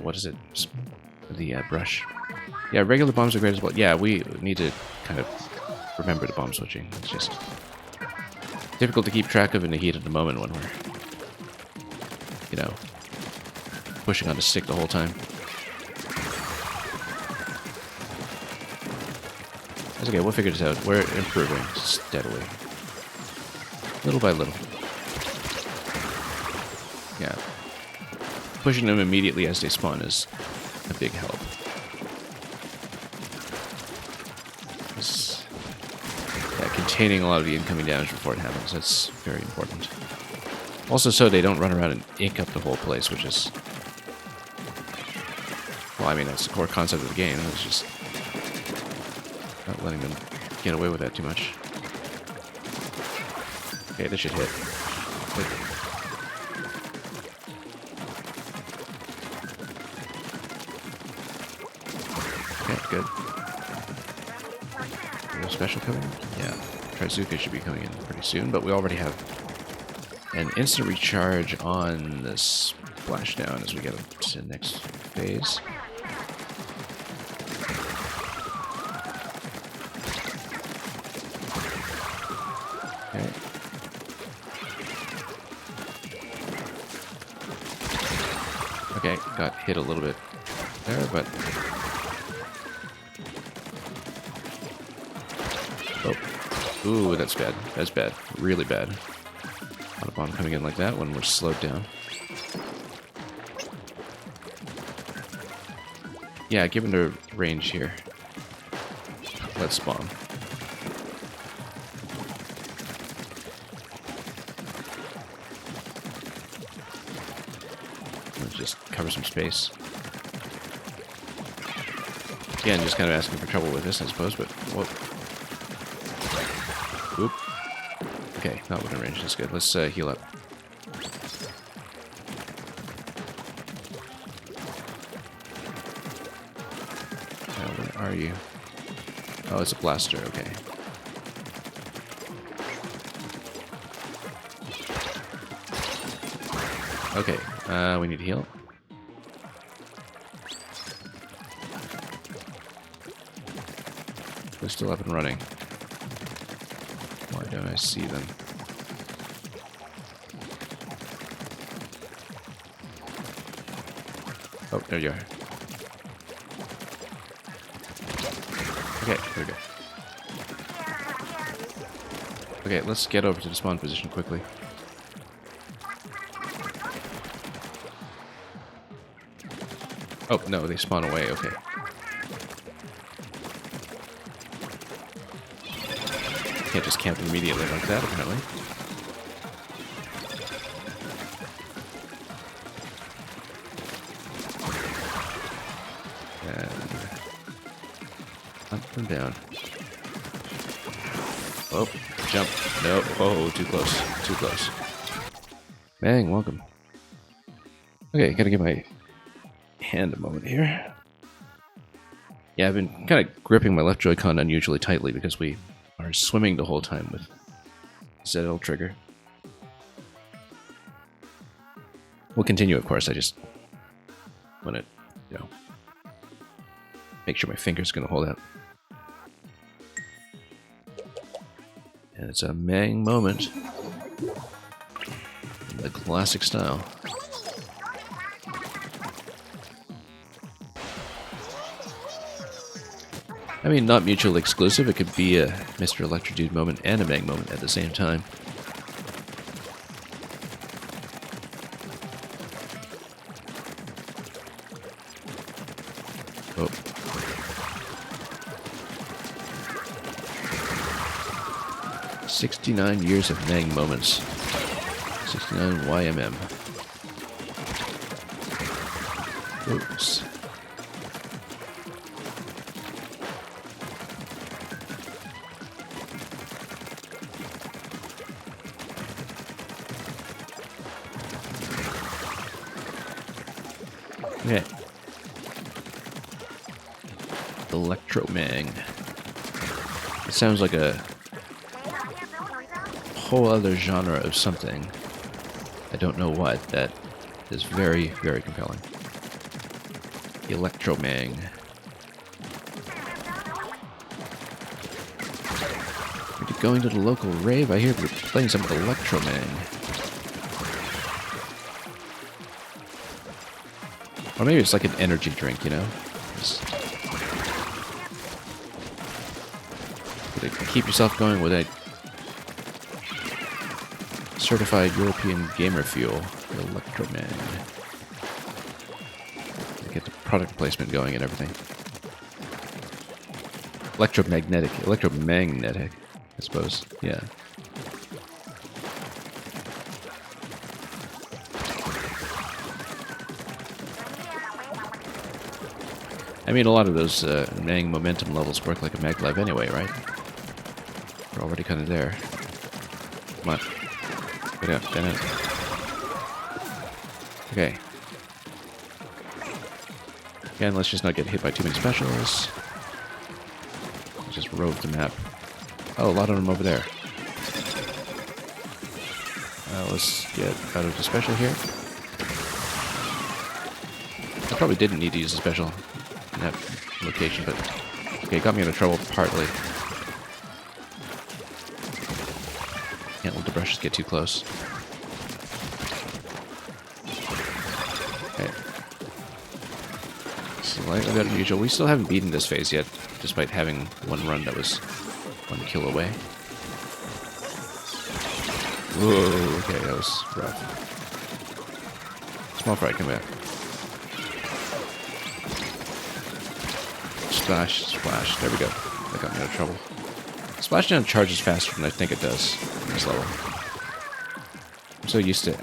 what is it? The brush. Yeah, regular bombs are great as well. Yeah, we need to kind of remember the bomb switching. It's just difficult to keep track of in the heat of the moment when we're, you know, pushing on the stick the whole time. That's okay, we'll figure this out. We're improving steadily. Little by little. Yeah. Pushing them immediately as they spawn is a big help. Containing a lot of the incoming damage before it happens, that's very important. Also so they don't run around and ink up the whole place, which is... Well, I mean, that's the core concept of the game. It's just not letting them get away with that too much. Okay, this should hit. Okay, good. No special coming? Yeah. Trizuka should be coming in pretty soon, but we already have an instant recharge on the splashdown as we get to the next phase. Okay. Okay, got hit a little bit there, but... Oh. Ooh, that's bad. That's bad. Really bad. Not a bomb coming in like that when we're slowed down. Yeah, given the range here. Let's bomb. Let's just cover some space. Again, just kind of asking for trouble with this, I suppose, but... Whoa. Oop. Okay, not within range. That's good. Let's heal up. Where are you? Oh, it's a blaster. Okay. Okay. We need to heal. We're still up and running. Why don't I see them? Oh, there you are. Okay, there we go. Okay, let's get over to the spawn position quickly. Oh, no, they spawn away, okay. Can't just camp immediately like that, apparently. And up and down. Oh, jump. No, oh, too close. Too close. Bang, welcome. Okay, gotta give my hand a moment here. Yeah, I've been kind of gripping my left Joy-Con unusually tightly because we are swimming the whole time with ZL trigger. We'll continue, of course. I just want to, you know, make sure my finger's going to hold out. And it's a Mang moment in the classic style. I mean, not mutually exclusive. It could be a Mr. Electrodude moment and a Mang moment at the same time. Oh. "69 years of Mang moments. 69 YMM. Oops. Okay. Electro Mang. It sounds like a whole other genre of something. I don't know what. That is very, very compelling. Electro Mang. going to the local rave. I hear you're playing some Electromang. Or maybe it's like an energy drink, you know? Just keep yourself going with a certified European gamer fuel, Electromang. Get the product placement going and everything. Electromagnetic, I suppose. Yeah. I mean, a lot of those Mang momentum levels work like a maglev anyway, right? We're already kind of there. Come on. Get out, get out. Okay. Again, let's just not get hit by too many specials. Just rove the map. Oh, a lot of them over there. Let's get out of the special here. I probably didn't need to use a special in that location, but okay, it got me into trouble partly. Can't let the brushes get too close. Okay. Slightly better than usual. We still haven't beaten this phase yet, despite having one run that was 1 kill away. Whoa, okay, that was rough. Small fry, come back. Splash, splash. There we go. That got me out of trouble. Splashdown charges faster than I think it does in this level. I'm so used to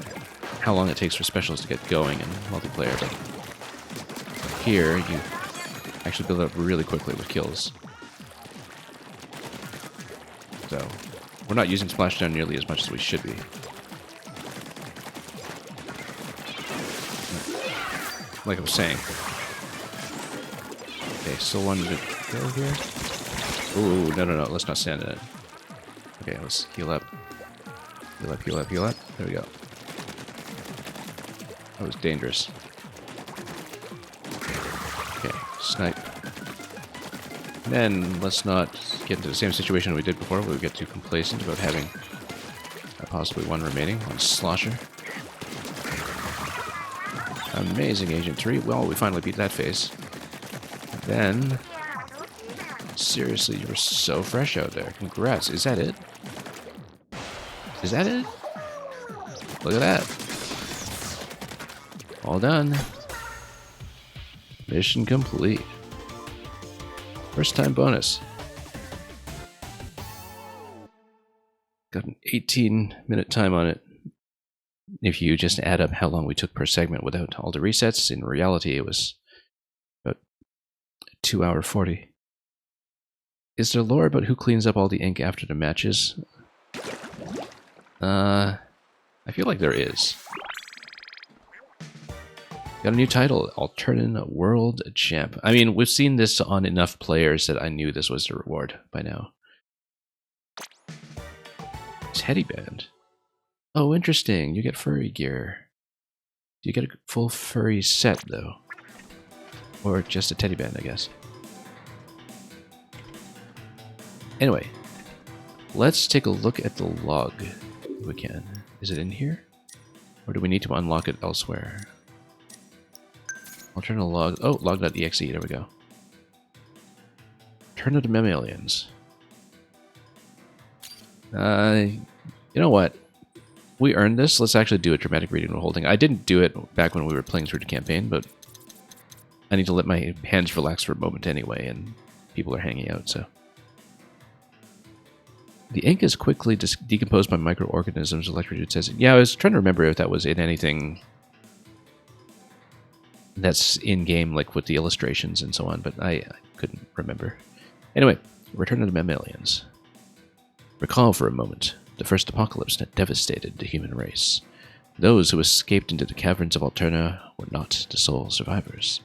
how long it takes for specials to get going in multiplayer, but here you actually build up really quickly with kills. So, we're not using Splashdown nearly as much as we should be. Like I was saying. Okay, still wanted to go here. Ooh, no, let's not stand in it. Okay, let's heal up. Heal up, heal up, heal up. There we go. That was dangerous. Okay, snipe. And then, let's not get into the same situation we did before, where we get too complacent about having possibly one remaining on Slosher. Amazing Agent 3. Well, we finally beat that phase. And then, seriously, you were so fresh out there. Congrats. Is that it? Is that it? Look at that. All done. Mission complete. First time bonus. Got an 18-minute time on it. If you just add up how long we took per segment without all the resets, in reality it was about 2 hour 40. Is there lore about who cleans up all the ink after the matches? I feel like there is. Got a new title, Alterna World Champ. I mean, we've seen this on enough players that I knew this was the reward by now. Teddy Band. Oh, interesting. You get furry gear. Do you get a full furry set, though? Or just a teddy band, I guess. Anyway, let's take a look at the log, if we can. Is it in here? Or do we need to unlock it elsewhere? Alterna log. Oh, log.exe. There we go. Turn of the Mammalians. You know what? We earned this. Let's actually do a dramatic reading and holding. I didn't do it back when we were playing through the campaign, but I need to let my hands relax for a moment anyway, and people are hanging out, so. The ink is quickly decomposed by microorganisms, Electrodude says. Yeah, I was trying to remember if that was in anything that's in-game, like with the illustrations and so on, but I couldn't remember. Anyway, Return of the Mammalians. Recall for a moment the first apocalypse that devastated the human race. Those who escaped into the caverns of Alterna were not the sole survivors.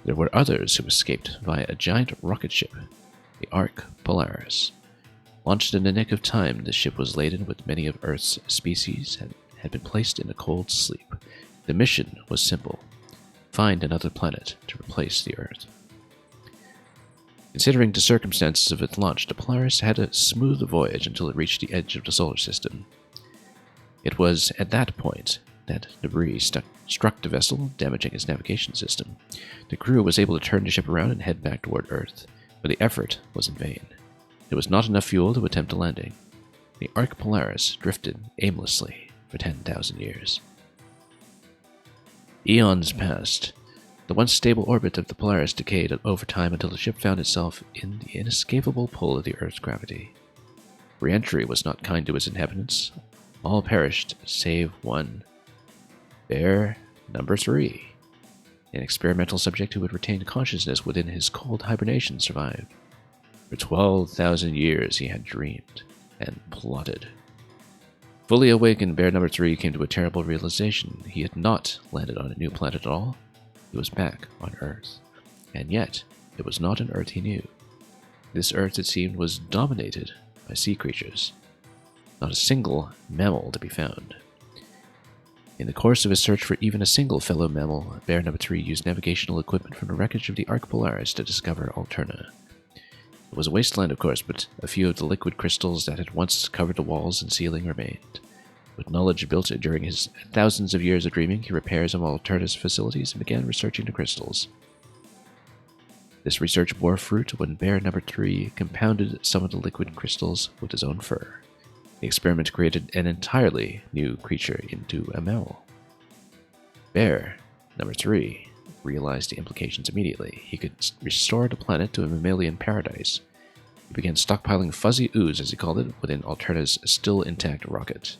There were others who escaped via a giant rocket ship, the Ark Polaris. Launched in the nick of time, the ship was laden with many of Earth's species and had been placed in a cold sleep. The mission was simple: find another planet to replace the Earth. Considering the circumstances of its launch, the Polaris had a smooth voyage until it reached the edge of the solar system. It was at that point that debris struck the vessel, damaging its navigation system. The crew was able to turn the ship around and head back toward Earth, but the effort was in vain. There was not enough fuel to attempt a landing. The Ark Polaris drifted aimlessly for 10,000 years. Eons passed. The once stable orbit of the Polaris decayed over time until the ship found itself in the inescapable pull of the Earth's gravity. Re-entry was not kind to its inhabitants. All perished, save one. Bear number 3. An experimental subject who had retained consciousness within his cold hibernation survived. For 12,000 years he had dreamed and plotted. Fully awakened, Bear number 3 came to a terrible realization. He had not landed on a new planet at all. He was back on Earth. And yet, it was not an Earth he knew. This Earth, it seemed, was dominated by sea creatures. Not a single mammal to be found. In the course of his search for even a single fellow mammal, Bear number 3 used navigational equipment from the wreckage of the Ark Polaris to discover Alterna. It was a wasteland, of course, but a few of the liquid crystals that had once covered the walls and ceiling remained. With knowledge built during his thousands of years of dreaming, he repaired some of Alterna's facilities and began researching the crystals. This research bore fruit when Bear number 3 compounded some of the liquid crystals with his own fur. The experiment created an entirely new creature into a mammal. Bear number 3 realized the implications immediately. He could restore the planet to a mammalian paradise. He began stockpiling fuzzy ooze, as he called it, within Alterna's still intact rocket.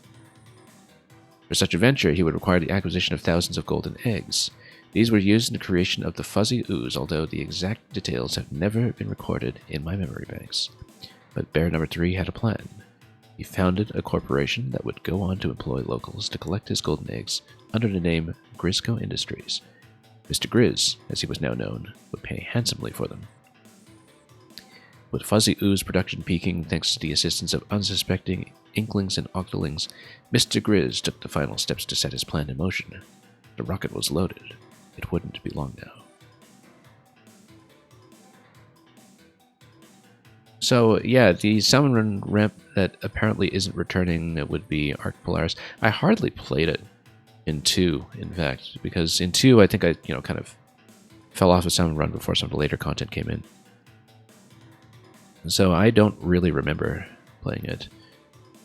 For such a venture, he would require the acquisition of thousands of golden eggs. These were used in the creation of the fuzzy ooze, although the exact details have never been recorded in my memory banks. But Bear number 3 had a plan. He founded a corporation that would go on to employ locals to collect his golden eggs under the name Grisco Industries. Mr. Grizz, as he was now known, would pay handsomely for them. With fuzzy ooze production peaking thanks to the assistance of unsuspecting inklings and octolings, Mr. Grizz took the final steps to set his plan in motion. The rocket was loaded. It wouldn't be long now. So, yeah, the Salmon Run ramp that apparently isn't returning would be Ark Polaris. I hardly played it in 2, in fact, because in 2 I think I, kind of fell off of Salmon Run before some of the later content came in. So I don't really remember playing it.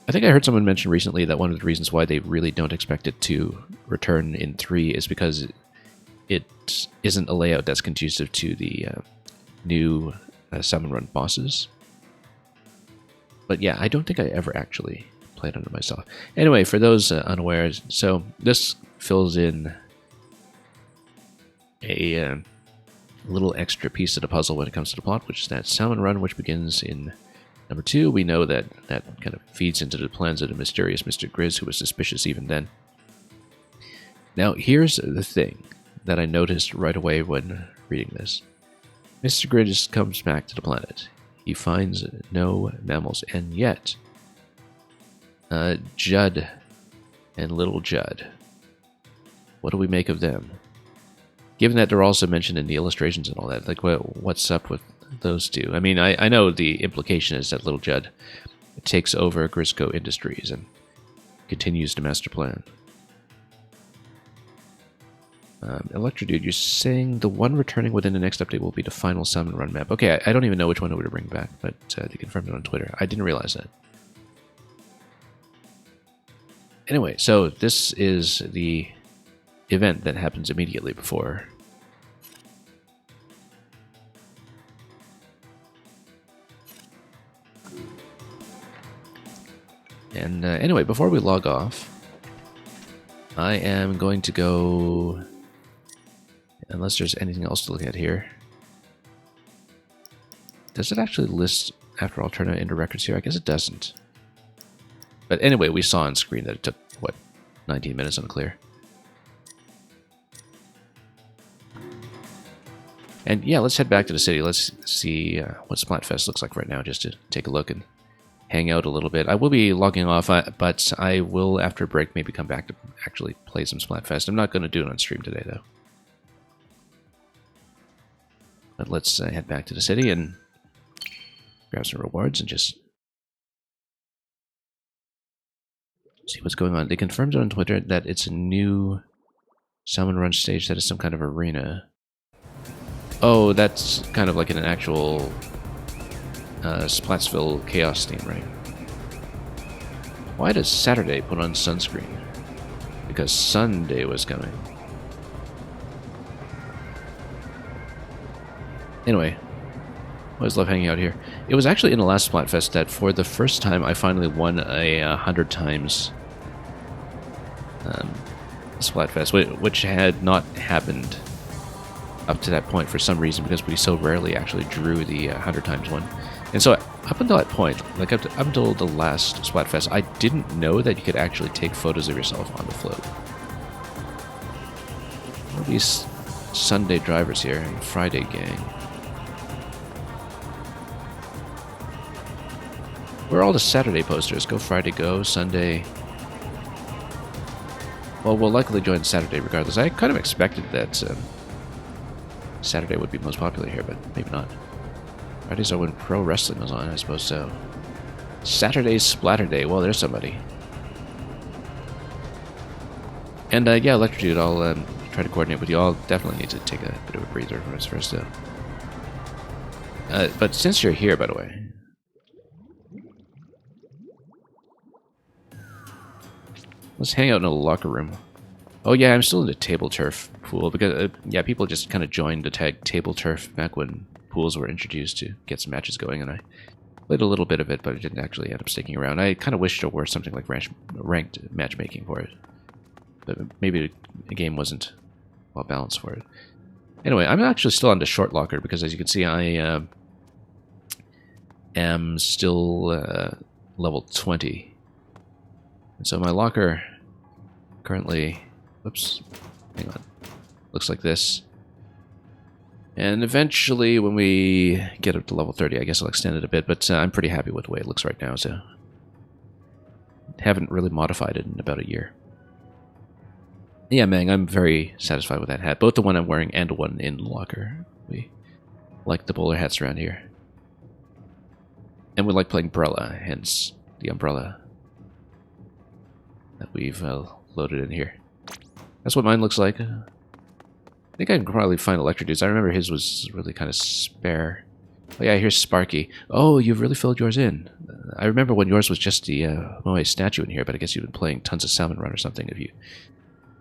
I think I heard someone mention recently that one of the reasons why they really don't expect it to return in 3 is because it isn't a layout that's conducive to the new Salmon Run bosses. But yeah, I don't think I ever actually played under myself. Anyway, for those unaware, so this fills in a little extra piece of the puzzle when it comes to the plot, which is that Salmon Run, which begins in number 2. We know that kind of feeds into the plans of the mysterious Mr. Grizz, who was suspicious even then. Now, here's the thing that I noticed right away when reading this. Mr. Grizz comes back to the planet. He finds no mammals, and yet Judd and Little Judd. What do we make of them? Given that they're also mentioned in the illustrations and all that, like what's up with those two? I mean, I know the implication is that Little Judd takes over Grisco Industries and continues the master plan. Electrodude, you're saying the one returning within the next update will be the final Salmon Run map. Okay, I don't even know which one it would bring back, but they confirmed it on Twitter. I didn't realize that. Anyway, so this is the event that happens immediately before. And anyway, before we log off, I am going to go... Unless there's anything else to look at here. Does it actually list after Alterna into records here? I guess it doesn't. But anyway, we saw on screen that it took, 19 minutes on clear. And yeah, let's head back to the city. Let's see what Splatfest looks like right now, just to take a look and hang out a little bit. I will be logging off, but I will, after a break, maybe come back to actually play some Splatfest. I'm not going to do it on stream today, though. But let's head back to the city and grab some rewards and just see what's going on. They confirmed on Twitter that it's a new Salmon Run stage that is some kind of arena. Oh, that's kind of like an actual Splatsville Chaos theme, right? Why does Saturday put on sunscreen? Because Sunday was coming. Anyway, I always love hanging out here. It was actually in the last Splatfest that for the first time I finally won a 100 times Splatfest, which had not happened up to that point for some reason, because we so rarely actually drew the 100 times one. And so up until that point, like up until the last Splatfest, I didn't know that you could actually take photos of yourself on the float. All these Sunday drivers here, and Friday gang. Where are all the Saturday posters? Go Friday, go Sunday. Well, we'll likely join Saturday regardless. I kind of expected that Saturday would be most popular here, but maybe not. Fridays are when pro wrestling was on, I suppose so. Saturday's Splatter Day. Well, there's somebody. And yeah, Electrodude, I'll try to coordinate with you. I'll definitely need to take a bit of a breather from us first, though. But since you're here, by the way, let's hang out in a locker room. Oh yeah, I'm still in the table turf pool because yeah, people just kind of joined the tag table turf back when pools were introduced to get some matches going, and I played a little bit of it, but I didn't actually end up sticking around. I kind of wish there were something like ranked matchmaking for it, but maybe the game wasn't well balanced for it. Anyway, I'm actually still on the short locker because, as you can see, I am still level 20, and so my locker currently, whoops, hang on, looks like this. And eventually, when we get up to level 30, I guess I'll extend it a bit, but I'm pretty happy with the way it looks right now, so haven't really modified it in about a year. Yeah, Mang, I'm very satisfied with that hat, both the one I'm wearing and the one in the locker. We like the bowler hats around here. And we like playing Brella, hence the umbrella that we've loaded in here. That's what mine looks like. I think I can probably find Electrodude's. I remember his was really kind of spare. Oh yeah, here's Sparky. Oh, you've really filled yours in. I remember when yours was just the Moe statue in here, but I guess you've been playing tons of Salmon Run or something if you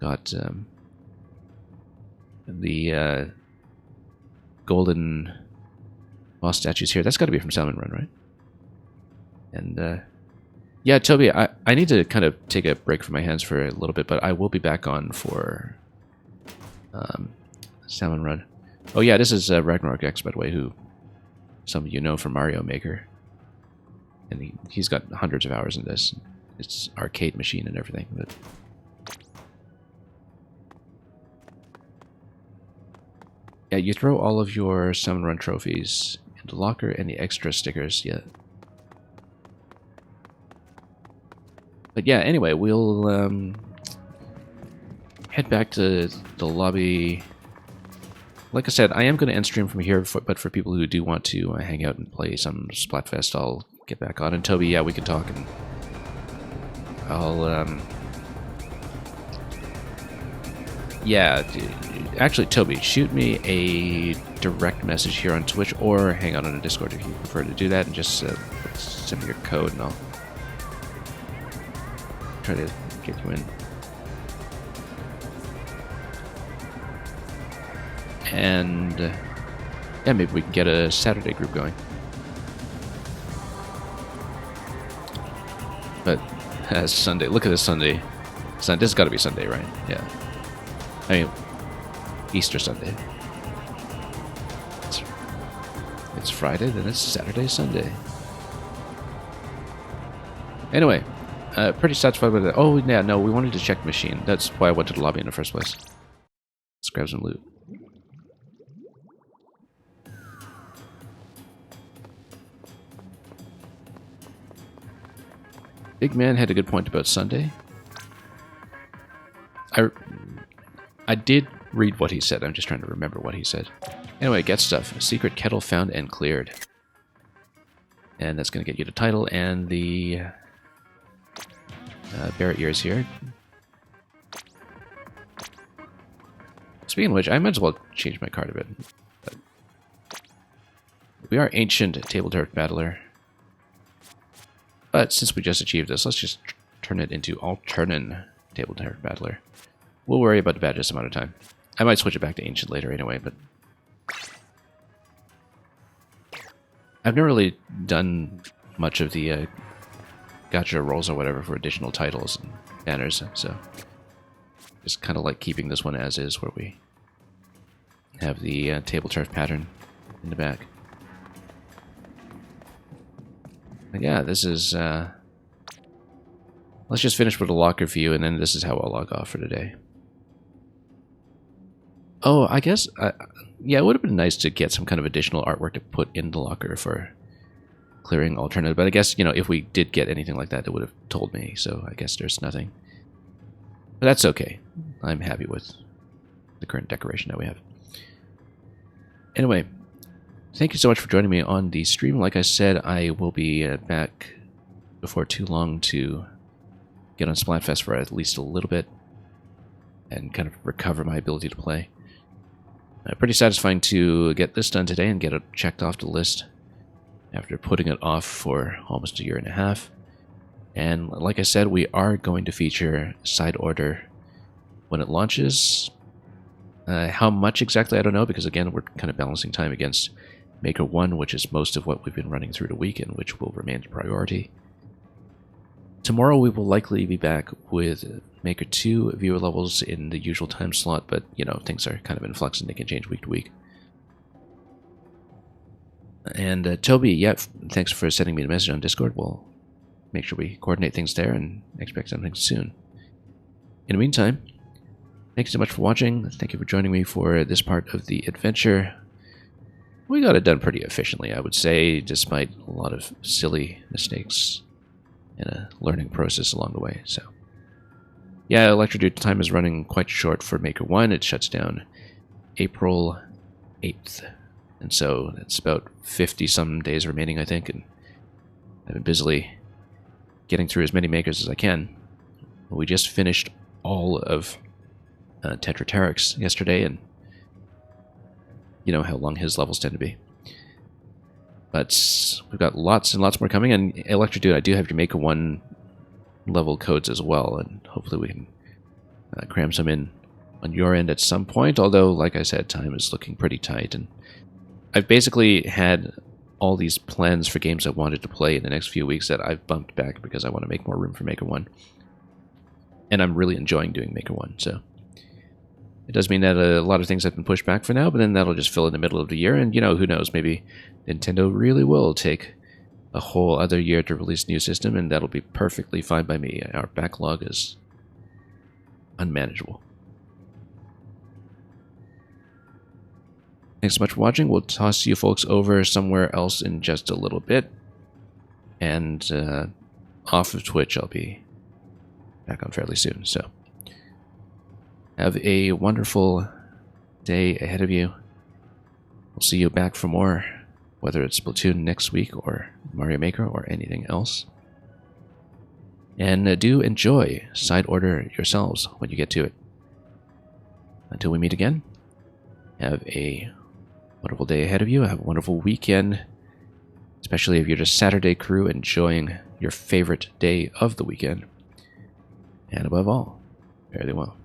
got the golden boss statues here. That's got to be from Salmon Run, right? And yeah, Toby, I need to kind of take a break from my hands for a little bit, but I will be back on for Salmon Run. Oh yeah, this is Ragnarok X, by the way, who some of you know from Mario Maker. And he's got hundreds of hours in this. It's arcade machine and everything. But yeah, you throw all of your Salmon Run trophies into the locker and the extra stickers, yeah. But yeah, anyway, we'll head back to the lobby. Like I said, I am going to end stream from here, but for people who do want to hang out and play some Splatfest, I'll get back on. And Toby, yeah, we can talk, and I'll yeah, actually, Toby, shoot me a direct message here on Twitch, or hang out on a Discord if you prefer to do that, and just send me your code, and I'll try to get you in. And yeah, maybe we can get a Saturday group going. But Sunday, look at this Sunday. This has got to be Sunday, right? Yeah. I mean, Easter Sunday. It's Friday, then it's Saturday, Sunday. Anyway, pretty satisfied with it. Oh, yeah, no, we wanted to check the machine. That's why I went to the lobby in the first place. Let's grab some loot. Big Man had a good point about Sunday. I did read what he said. I'm just trying to remember what he said. Anyway, get stuff. A secret kettle found and cleared. And that's going to get you the title and the bear ears here. Speaking of which, I might as well change my card a bit. But we are Ancient Table Turf Battler. But since we just achieved this, let's just turn it into Alterna Table Turf Battler. We'll worry about the badges some other time. I might switch it back to Ancient later anyway, but I've never really done much of the gacha rolls or whatever for additional titles and banners, so just kind of like keeping this one as is, where we have the table turf pattern in the back. But yeah, this is... let's just finish with a locker view, and then this is how I'll log off for today. Oh, I guess... yeah, it would have been nice to get some kind of additional artwork to put in the locker for clearing Alterna. But I guess, you know, if we did get anything like that, it would have told me. So I guess there's nothing. But that's okay. I'm happy with the current decoration that we have. Anyway, thank you so much for joining me on the stream. Like I said, I will be back before too long to get on Splatfest for at least a little bit and kind of recover my ability to play. Pretty satisfying to get this done today and get it checked off the list after putting it off for almost a year and a half. And like I said, we are going to feature Side Order when it launches. How much exactly, I don't know, because again, we're kind of balancing time against Maker 1, which is most of what we've been running through the weekend, which will remain a priority. Tomorrow we will likely be back with Maker 2 viewer levels in the usual time slot, but, you know, things are kind of in flux and they can change week to week. And Toby, yeah, thanks for sending me the message on Discord. We'll make sure we coordinate things there and expect something soon. In the meantime, thank you so much for watching. Thank you for joining me for this part of the adventure. We got it done pretty efficiently, I would say, despite a lot of silly mistakes and a learning process along the way. So, yeah, Electrodude time is running quite short for Maker 1. It shuts down April 8th. And so it's about 50-some days remaining, I think. And I've been busily getting through as many makers as I can. We just finished all of Tetrateryx yesterday, and you know how long his levels tend to be. But we've got lots and lots more coming, and Electrodude, I do have your Maker 1 level codes as well, and hopefully we can cram some in on your end at some point, although, like I said, time is looking pretty tight, and I've basically had all these plans for games I wanted to play in the next few weeks that I've bumped back because I want to make more room for Maker 1. And I'm really enjoying doing Maker 1, so it does mean that a lot of things have been pushed back for now, but then that'll just fill in the middle of the year, and, you know, who knows, maybe Nintendo really will take a whole other year to release a new system, and that'll be perfectly fine by me. Our backlog is unmanageable. Thanks so much for watching. We'll toss you folks over somewhere else in just a little bit. And off of Twitch, I'll be back on fairly soon. So have a wonderful day ahead of you. We'll see you back for more, whether it's Splatoon next week or Mario Maker or anything else. And do enjoy Side Order yourselves when you get to it. Until we meet again, have a wonderful day ahead of you. Have a wonderful weekend, especially if you're just Saturday crew enjoying your favorite day of the weekend. And above all, fare thee well.